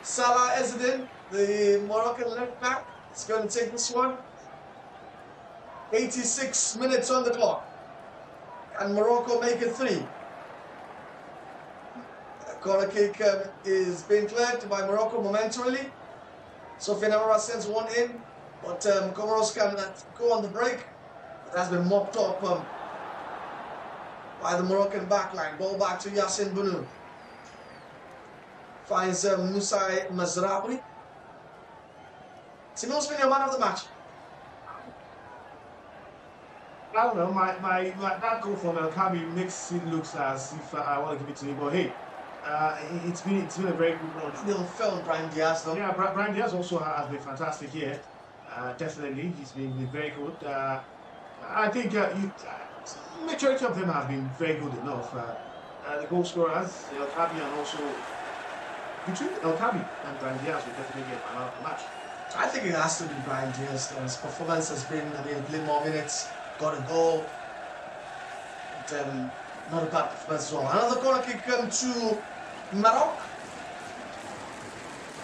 Salah Ezzedine, the Moroccan left back, is going to take this one. 86 minutes on the clock. And Morocco make it 3. Corner kick is being cleared by Morocco momentarily. Sofiane Amara sends one in, but Comoros can go on the break. It has been mopped up by the Moroccan backline. Ball back to Yassine Bounou. Finds Moussa Mazraoui. Simon's been your man of the match. I don't know, that goal from El Kabi makes it look as if I want to give it to him, but hey, it's been a very good run. Little film, Brian Diaz, though. Yeah, Brian Diaz also has been fantastic here. Definitely, he's been very good. I think majority of them have been very good enough. The goal scorers, El Kabi, and also between El Kabi and Brian Diaz will definitely get man of the match. I think it has to be Brian Diaz. His performance has been, I mean, played more minutes, got a goal. And, not a bad performance as well. Another corner kick to Morocco.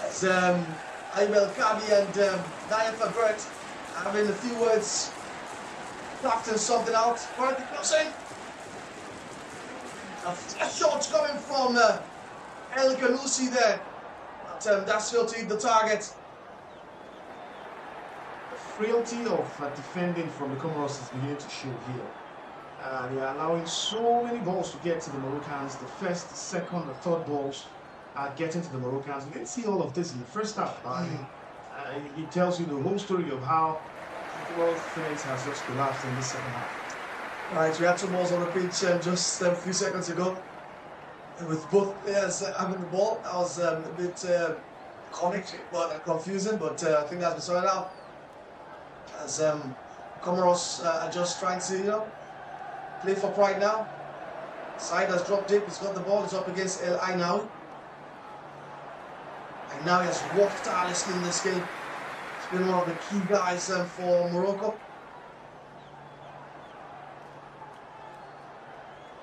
As Aïb El Kabi and Daniel Fegerd having a few words, crafting something out. Corner kick crossing. A shot coming from El Khanouchi there. But that's still to hit the target. The frailty of defending from the Comoros is beginning to show here. They are allowing so many balls to get to the Moroccans. The first, the second, the third balls are getting to the Moroccans. We didn't see all of this in the first half. It tells you the whole story of how the world defense has just collapsed in the second half. Right, we had 2 balls on the pitch just a few seconds ago. With both players having the ball, that was a bit comic but confusing, but I think that's been sorted out. As Comoros are just trying to, play for pride now. Side has dropped deep, he's got the ball, he's up against El Ainaoui. And now he has worked tirelessly in this game. He's been one of the key guys for Morocco.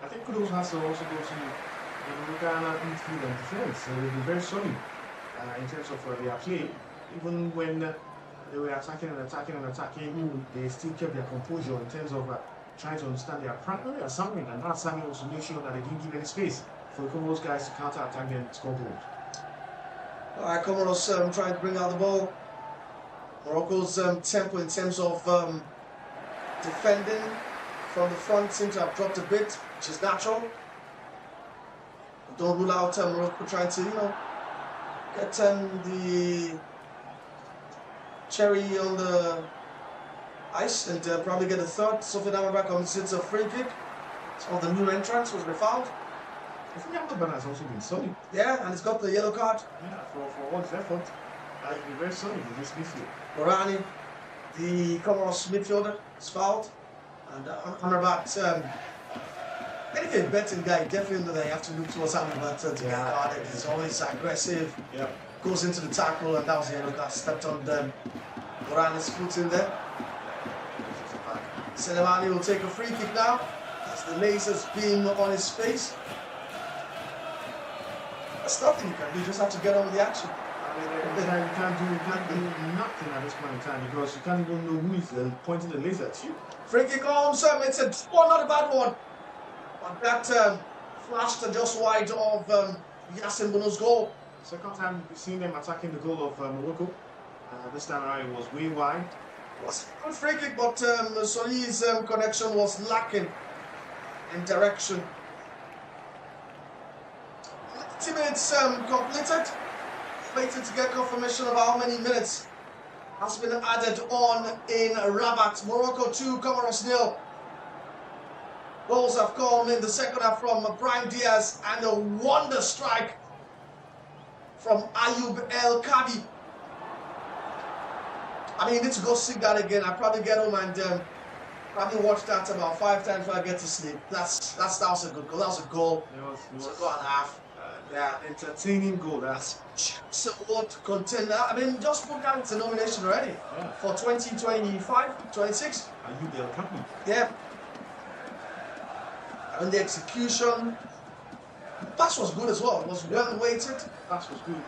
I think kudos has to also go to the Moroccan midfield and defense. They've been very solid in terms of their play. Even when they were attacking and attacking and attacking, they still kept their composure in terms of trying to understand their primary assignment, and that assignment was to make sure that they didn't give any space for the Comoros guys to counter-attack them and score goals. Alright, Comoros trying to bring out the ball. Morocco's tempo in terms of defending from the front seems to have dropped a bit, which is natural. Don't rule out Morocco trying to, get the cherry on the ice and probably get a third. Sofiane Amara comes into a free kick. So the new entrance was found. I think Amrabat has also been solid. Yeah, and he's got the yellow card. Yeah, for all his effort. I'll be very sorry in this midfield. Morani, the Comoros midfielder, is fouled. And Amrabat, anything betting guy, definitely they have to look towards Amrabat to get guarded. He's always aggressive, goes into the tackle, and that was the yellow card. Stepped on Morani's foot in there. Selemani will take a free kick now. As the lasers beam on his face. There's nothing you can do, you just have to get on with the action. You can't do nothing at this point in time because you can't even know who is pointing the laser at you. Free kick on, it's a one, not a bad one. But that flashed just wide of Yassin Bono's goal. Second time we've seen them attacking the goal of Morocco. This time around it was way wide. It was a good free kick, but Soli's connection was lacking in direction. 90 minutes completed. Waiting to get confirmation of how many minutes has been added on in Rabat. Morocco 2, Comoros 0. Goals have come in the second half from Brahim Diaz and a wonder strike from Ayoub El Kabi. I mean, you need to go see that again. I'll probably get home and probably watch that about 5 times before I get to sleep. That was a good goal. That was a goal. It was a goal and a half. Yeah, entertaining goal. That's so what contender. I mean, just put that into nomination already for 2025, 26. Ayoub El Kabi. Yeah. And the execution. The pass was good as well. It was well weighted. Pass was good.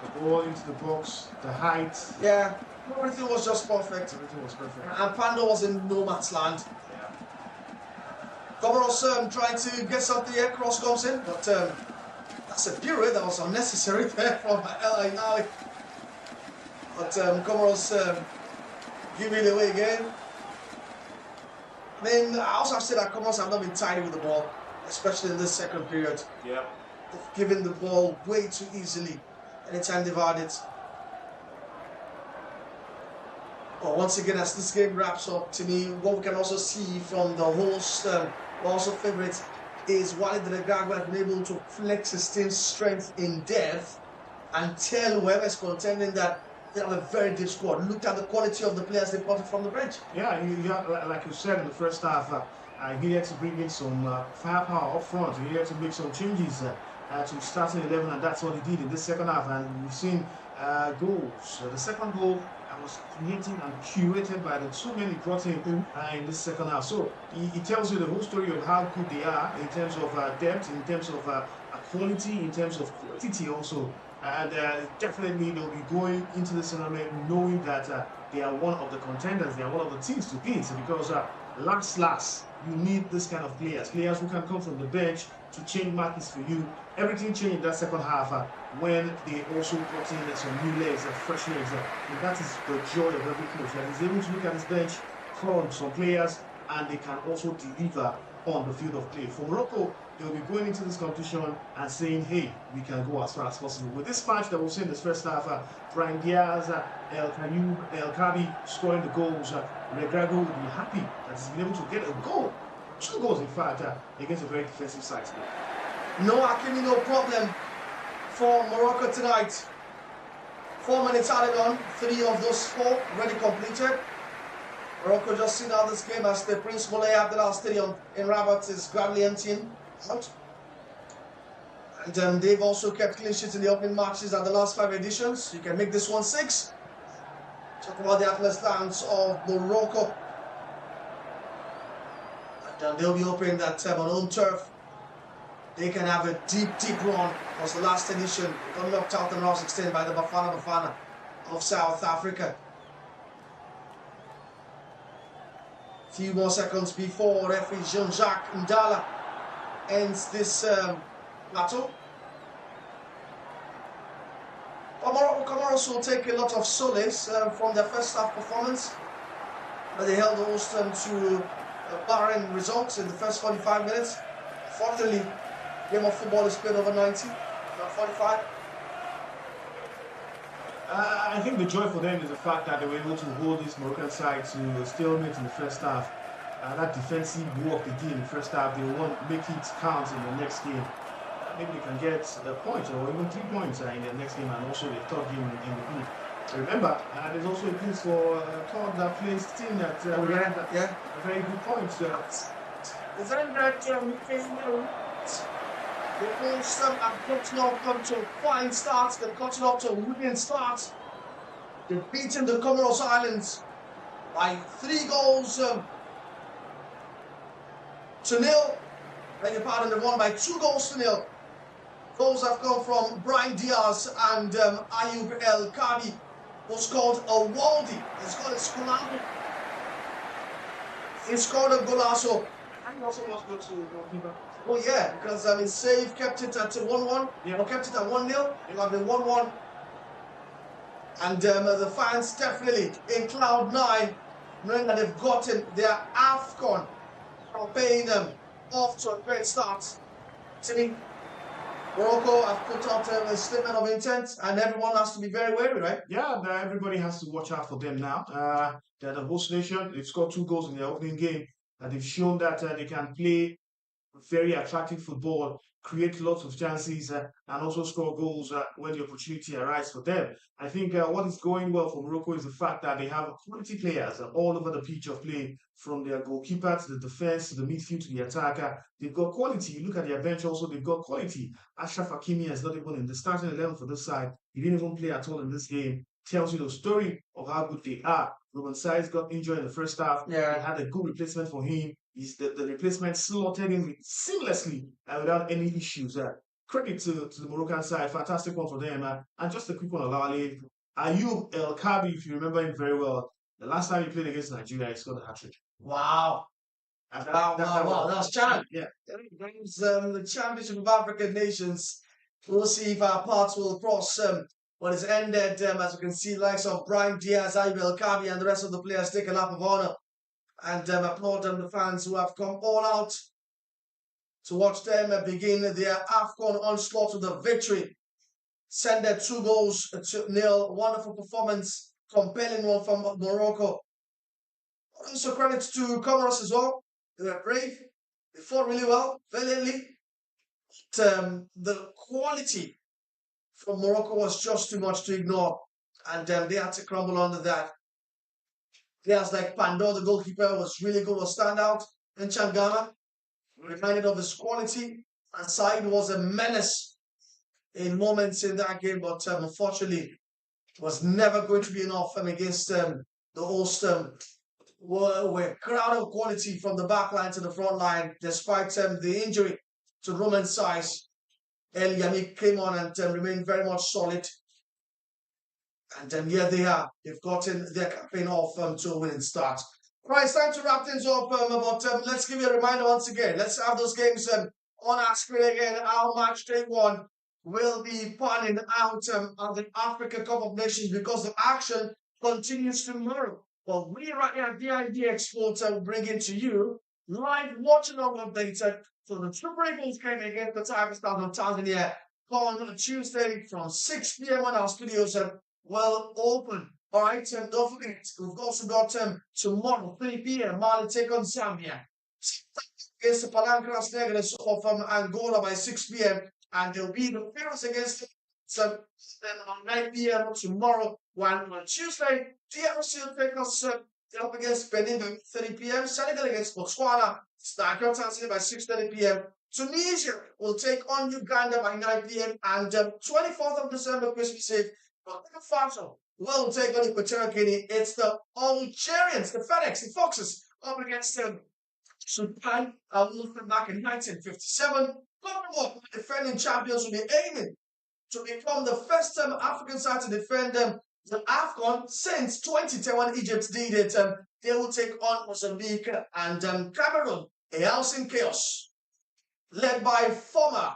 The ball into the box, the height. Yeah. Everything was just perfect. Everything was perfect. And Pando was in no man's land. Comoros trying to get something here, cross comes in, but that's a pirouette that was unnecessary there from El Ainawi. But Comoros giving it away again. I mean, I also have to say that Comoros have not been tidy with the ball, especially in this second period. Yeah. They've given the ball way too easily anytime they've had it. But once again, as this game wraps up, to me, what we can also see from the host, also favourites, is Wale Adigun has been able to flex his team's strength in depth and tell whoever is contending that they have a very deep squad. Look at the quality of the players they brought from the bench. Yeah, like you said in the first half, he had to bring in some firepower up front. He had to make some changes to starting 11, and that's what he did in this second half. And we've seen goals. The second goal was created and curated by the two men he brought in this second half. So he tells you the whole story of how good they are in terms of depth, in terms of quality, in terms of quantity also. And definitely they'll be going into the tournament knowing that they are one of the contenders, they are one of the teams to beat, because last, you need this kind of players who can come from the bench to change markets for you. Everything changed in that second half when they also brought in some new legs, fresh legs. And that is the joy of every coach, that he's able to look at his bench, call on some players, and they can also deliver on the field of play. For Morocco, they'll be going into this competition and saying, hey, we can go as far as possible. With this match that we've seen in this first half, Brahim Diaz, El Kabi scoring the goals, Regrago will be happy that he's been able to get a goal. 2 goals, in fact, against a very defensive side. No Hakimi, no problem for Morocco tonight. 4 minutes added on, 3 of those 4 already completed. Morocco just seen out this game as the Prince Moulay Abdallah Stadium in Rabat is gradually emptying out. And they've also kept clean sheets in the opening matches at the last 5 editions. You can make this one 6. Talk about the Atlas Lions of Morocco. And they'll be hoping that on home turf they can have a deep run, because the last edition got knocked out in round 16 by the Bafana of South Africa. Few more seconds before referee Jean-Jacques Ndala ends this battle. Comoros will take a lot of solace from their first half performance, but they held the host to barren results in the first 45 minutes. Fortunately, game of football is played over 90, not 45. I think the joy for them is the fact that they were able to hold this Moroccan side to a stalemate in the first half. That defensive work they did in the first half, they won't make it count in the next game. maybe they can get a point or even 3 points in the next game and also the third game in the group. Remember, there's also a place for third placed team that a very good points. The then that the Bulls have gotten off to a fine start. They've gotten off to a winning start. They've beaten the Comoros Islands by 3 goals to nil. Beg your pardon, they won by 2 goals to nil. Goals have come from Brian Diaz and Ayub El Kabi, who's called a Waldi. He's got a Scolano. He scored a golazo. And he also must go to goalkeeper. Oh yeah, because his save kept it at 1-1. Or kept it at 1-0. It got been 1-1. And the fans definitely in cloud 9, knowing that they've gotten their AFCON campaign off to a great start. Timi, Morocco have put out a statement of intent, and everyone has to be very wary, right? Yeah, everybody has to watch out for them now. They're the host nation. They've scored 2 goals in their opening game, and they've shown that they can play very attractive football, create lots of chances, and also score goals when the opportunity arises for them. I think what is going well for Morocco is the fact that they have quality players all over the pitch of play, from their goalkeeper to the defense to the midfield to the attacker. They've got quality. You look at their bench also, they've got quality. Ashraf Hakimi is not even in the starting 11 for this side. He didn't even play at all in this game. Tells you the story of how good they are. Ruben Saiz got injured in the first half. Yeah. They had a good replacement for him. The replacement slotted in seamlessly and without any issues. Credit to the Moroccan side, fantastic one for them. And just a quick one on Lawale. Ayub El Kabi, if you remember him very well, the last time he played against Nigeria, he scored a hat-trick. Wow. Wow. That's Chan. Yeah. Games, the Championship of African Nations. We'll see if our paths will cross what is ended. As you can see, likes of Brian Diaz, Ayub El Kabi, and the rest of the players take a lap of honor. And applaud the fans who have come all out to watch them begin their AFCON onslaught with a victory. Send their 2 goals to nil. Wonderful performance. Compelling one from Morocco. Also credit to Comoros as well. They were brave. They fought really well, valiantly. But, the quality from Morocco was just too much to ignore. And they had to crumble under that. Players like Pandor, the goalkeeper, was really good, was standout. And Changama, reminded of his quality. And Said was a menace in moments in that game, but unfortunately, was never going to be enough against the host. Were crowd of quality from the back line to the front line, despite the injury to Roman Saiz. El Yamik came on and remained very much solid. And here they are. They've gotten their campaign off to a winning start. Right, it's time to wrap things up. But let's give you a reminder once again. Let's have those games on our screen again. Our match day 1 will be panning out of the Africa Cup of Nations, because the action continues tomorrow. But we right here at vivxsports will bring it to you live Watchalong updated. So the Super Eagles game against the Tiger Stars of Tanzania on Tuesday from 6 p.m. on our studios will open. All right, and don't forget, we've also got tomorrow 3 p.m. Mali take on Zambia. Against the Palancras Negros of Angola by 6 p.m. And there'll be the Pharaohs against them on 9 p.m. tomorrow. One on Tuesday, DRC will take us up against Benin by 30 p.m. Senegal against Botswana. Stark Tanzania by 6:30 p.m. Tunisia will take on Uganda by 9 p.m. And 24th of December, Christmas Eve, Burkina Faso will take on Equatorial Guinea. It's the Algerians, the FedEx, the Foxes, up against Sudan. Will come back in 1957. Commonwealth defending champions will be aiming to become the first African side to defend the AFCON since 2010 when Egypt did it. They will take on Mozambique and Cameroon. A house in chaos, led by former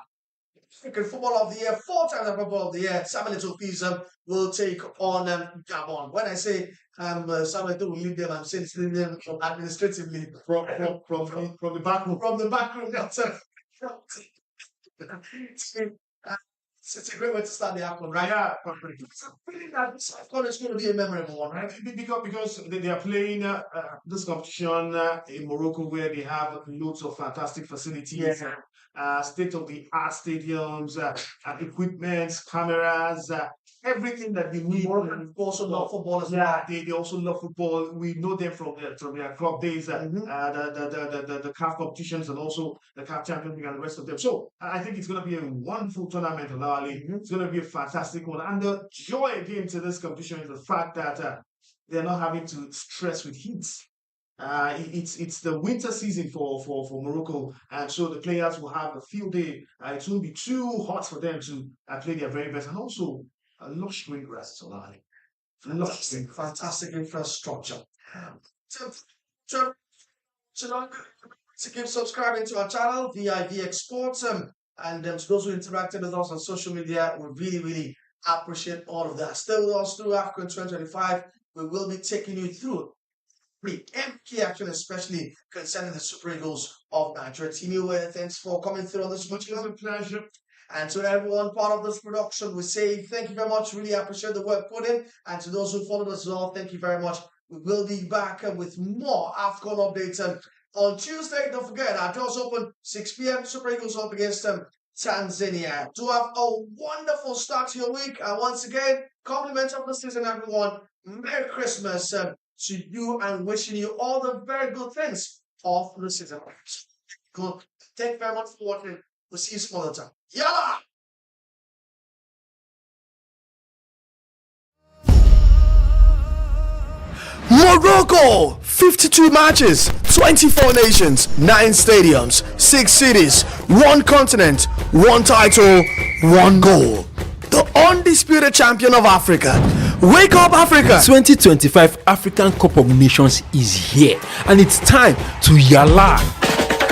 African Footballer of the Year, 4-time Footballer of the Year, Samuel Eto'o will take on Gabon. When I say Samuel Eto'o will lead them, I'm saying it's leading them administratively from the back room. From the back room. It's a great way to start the AFCON, right? Yeah, It's a feeling that this AFCON is going to be a memorable one, right? because they are playing this competition in Morocco where they have loads of fantastic facilities, state-of-the-art stadiums, equipment, cameras, everything that you need. Moroccan also love football as well. Yeah, they also love football. We know them from their club days, the CAF competitions, and also the CAF Champions League and the rest of them. So I think it's going to be a wonderful tournament in our league. It's going to be a fantastic one. And the joy again to this competition is the fact that they're not having to stress with heat. It's the winter season for Morocco, and so the players will have a field day. It won't be too hot for them to play their very best, and also a lush green grass. Fantastic infrastructure. To keep subscribing to our channel, vivxsports, and to those who interacted with us on social media, we really appreciate all of that. Stay with us through AFCON25. We will be taking you through the key action, especially concerning the Super Eagles of Nigeria. Timi, thanks for coming through on this much. It's a pleasure. And to everyone part of this production, we say thank you very much. Really appreciate the work put in. And to those who followed us as well, thank you very much. We will be back with more AFCON updates. On Tuesday, don't forget, our doors open 6 p.m. Super Eagles up against Tanzania. Do have a wonderful start to your week. And once again, compliments of the season, everyone. Merry Christmas to you and wishing you all the very good things of the season. Good. Thank you very much for watching. We'll see you some other time. Yalla! Morocco, 52 matches, 24 nations, 9 stadiums, 6 cities, 1 continent, 1 title, 1 goal. The undisputed champion of Africa. Wake up, Africa! 2025 African Cup of Nations is here, and it's time to yalla.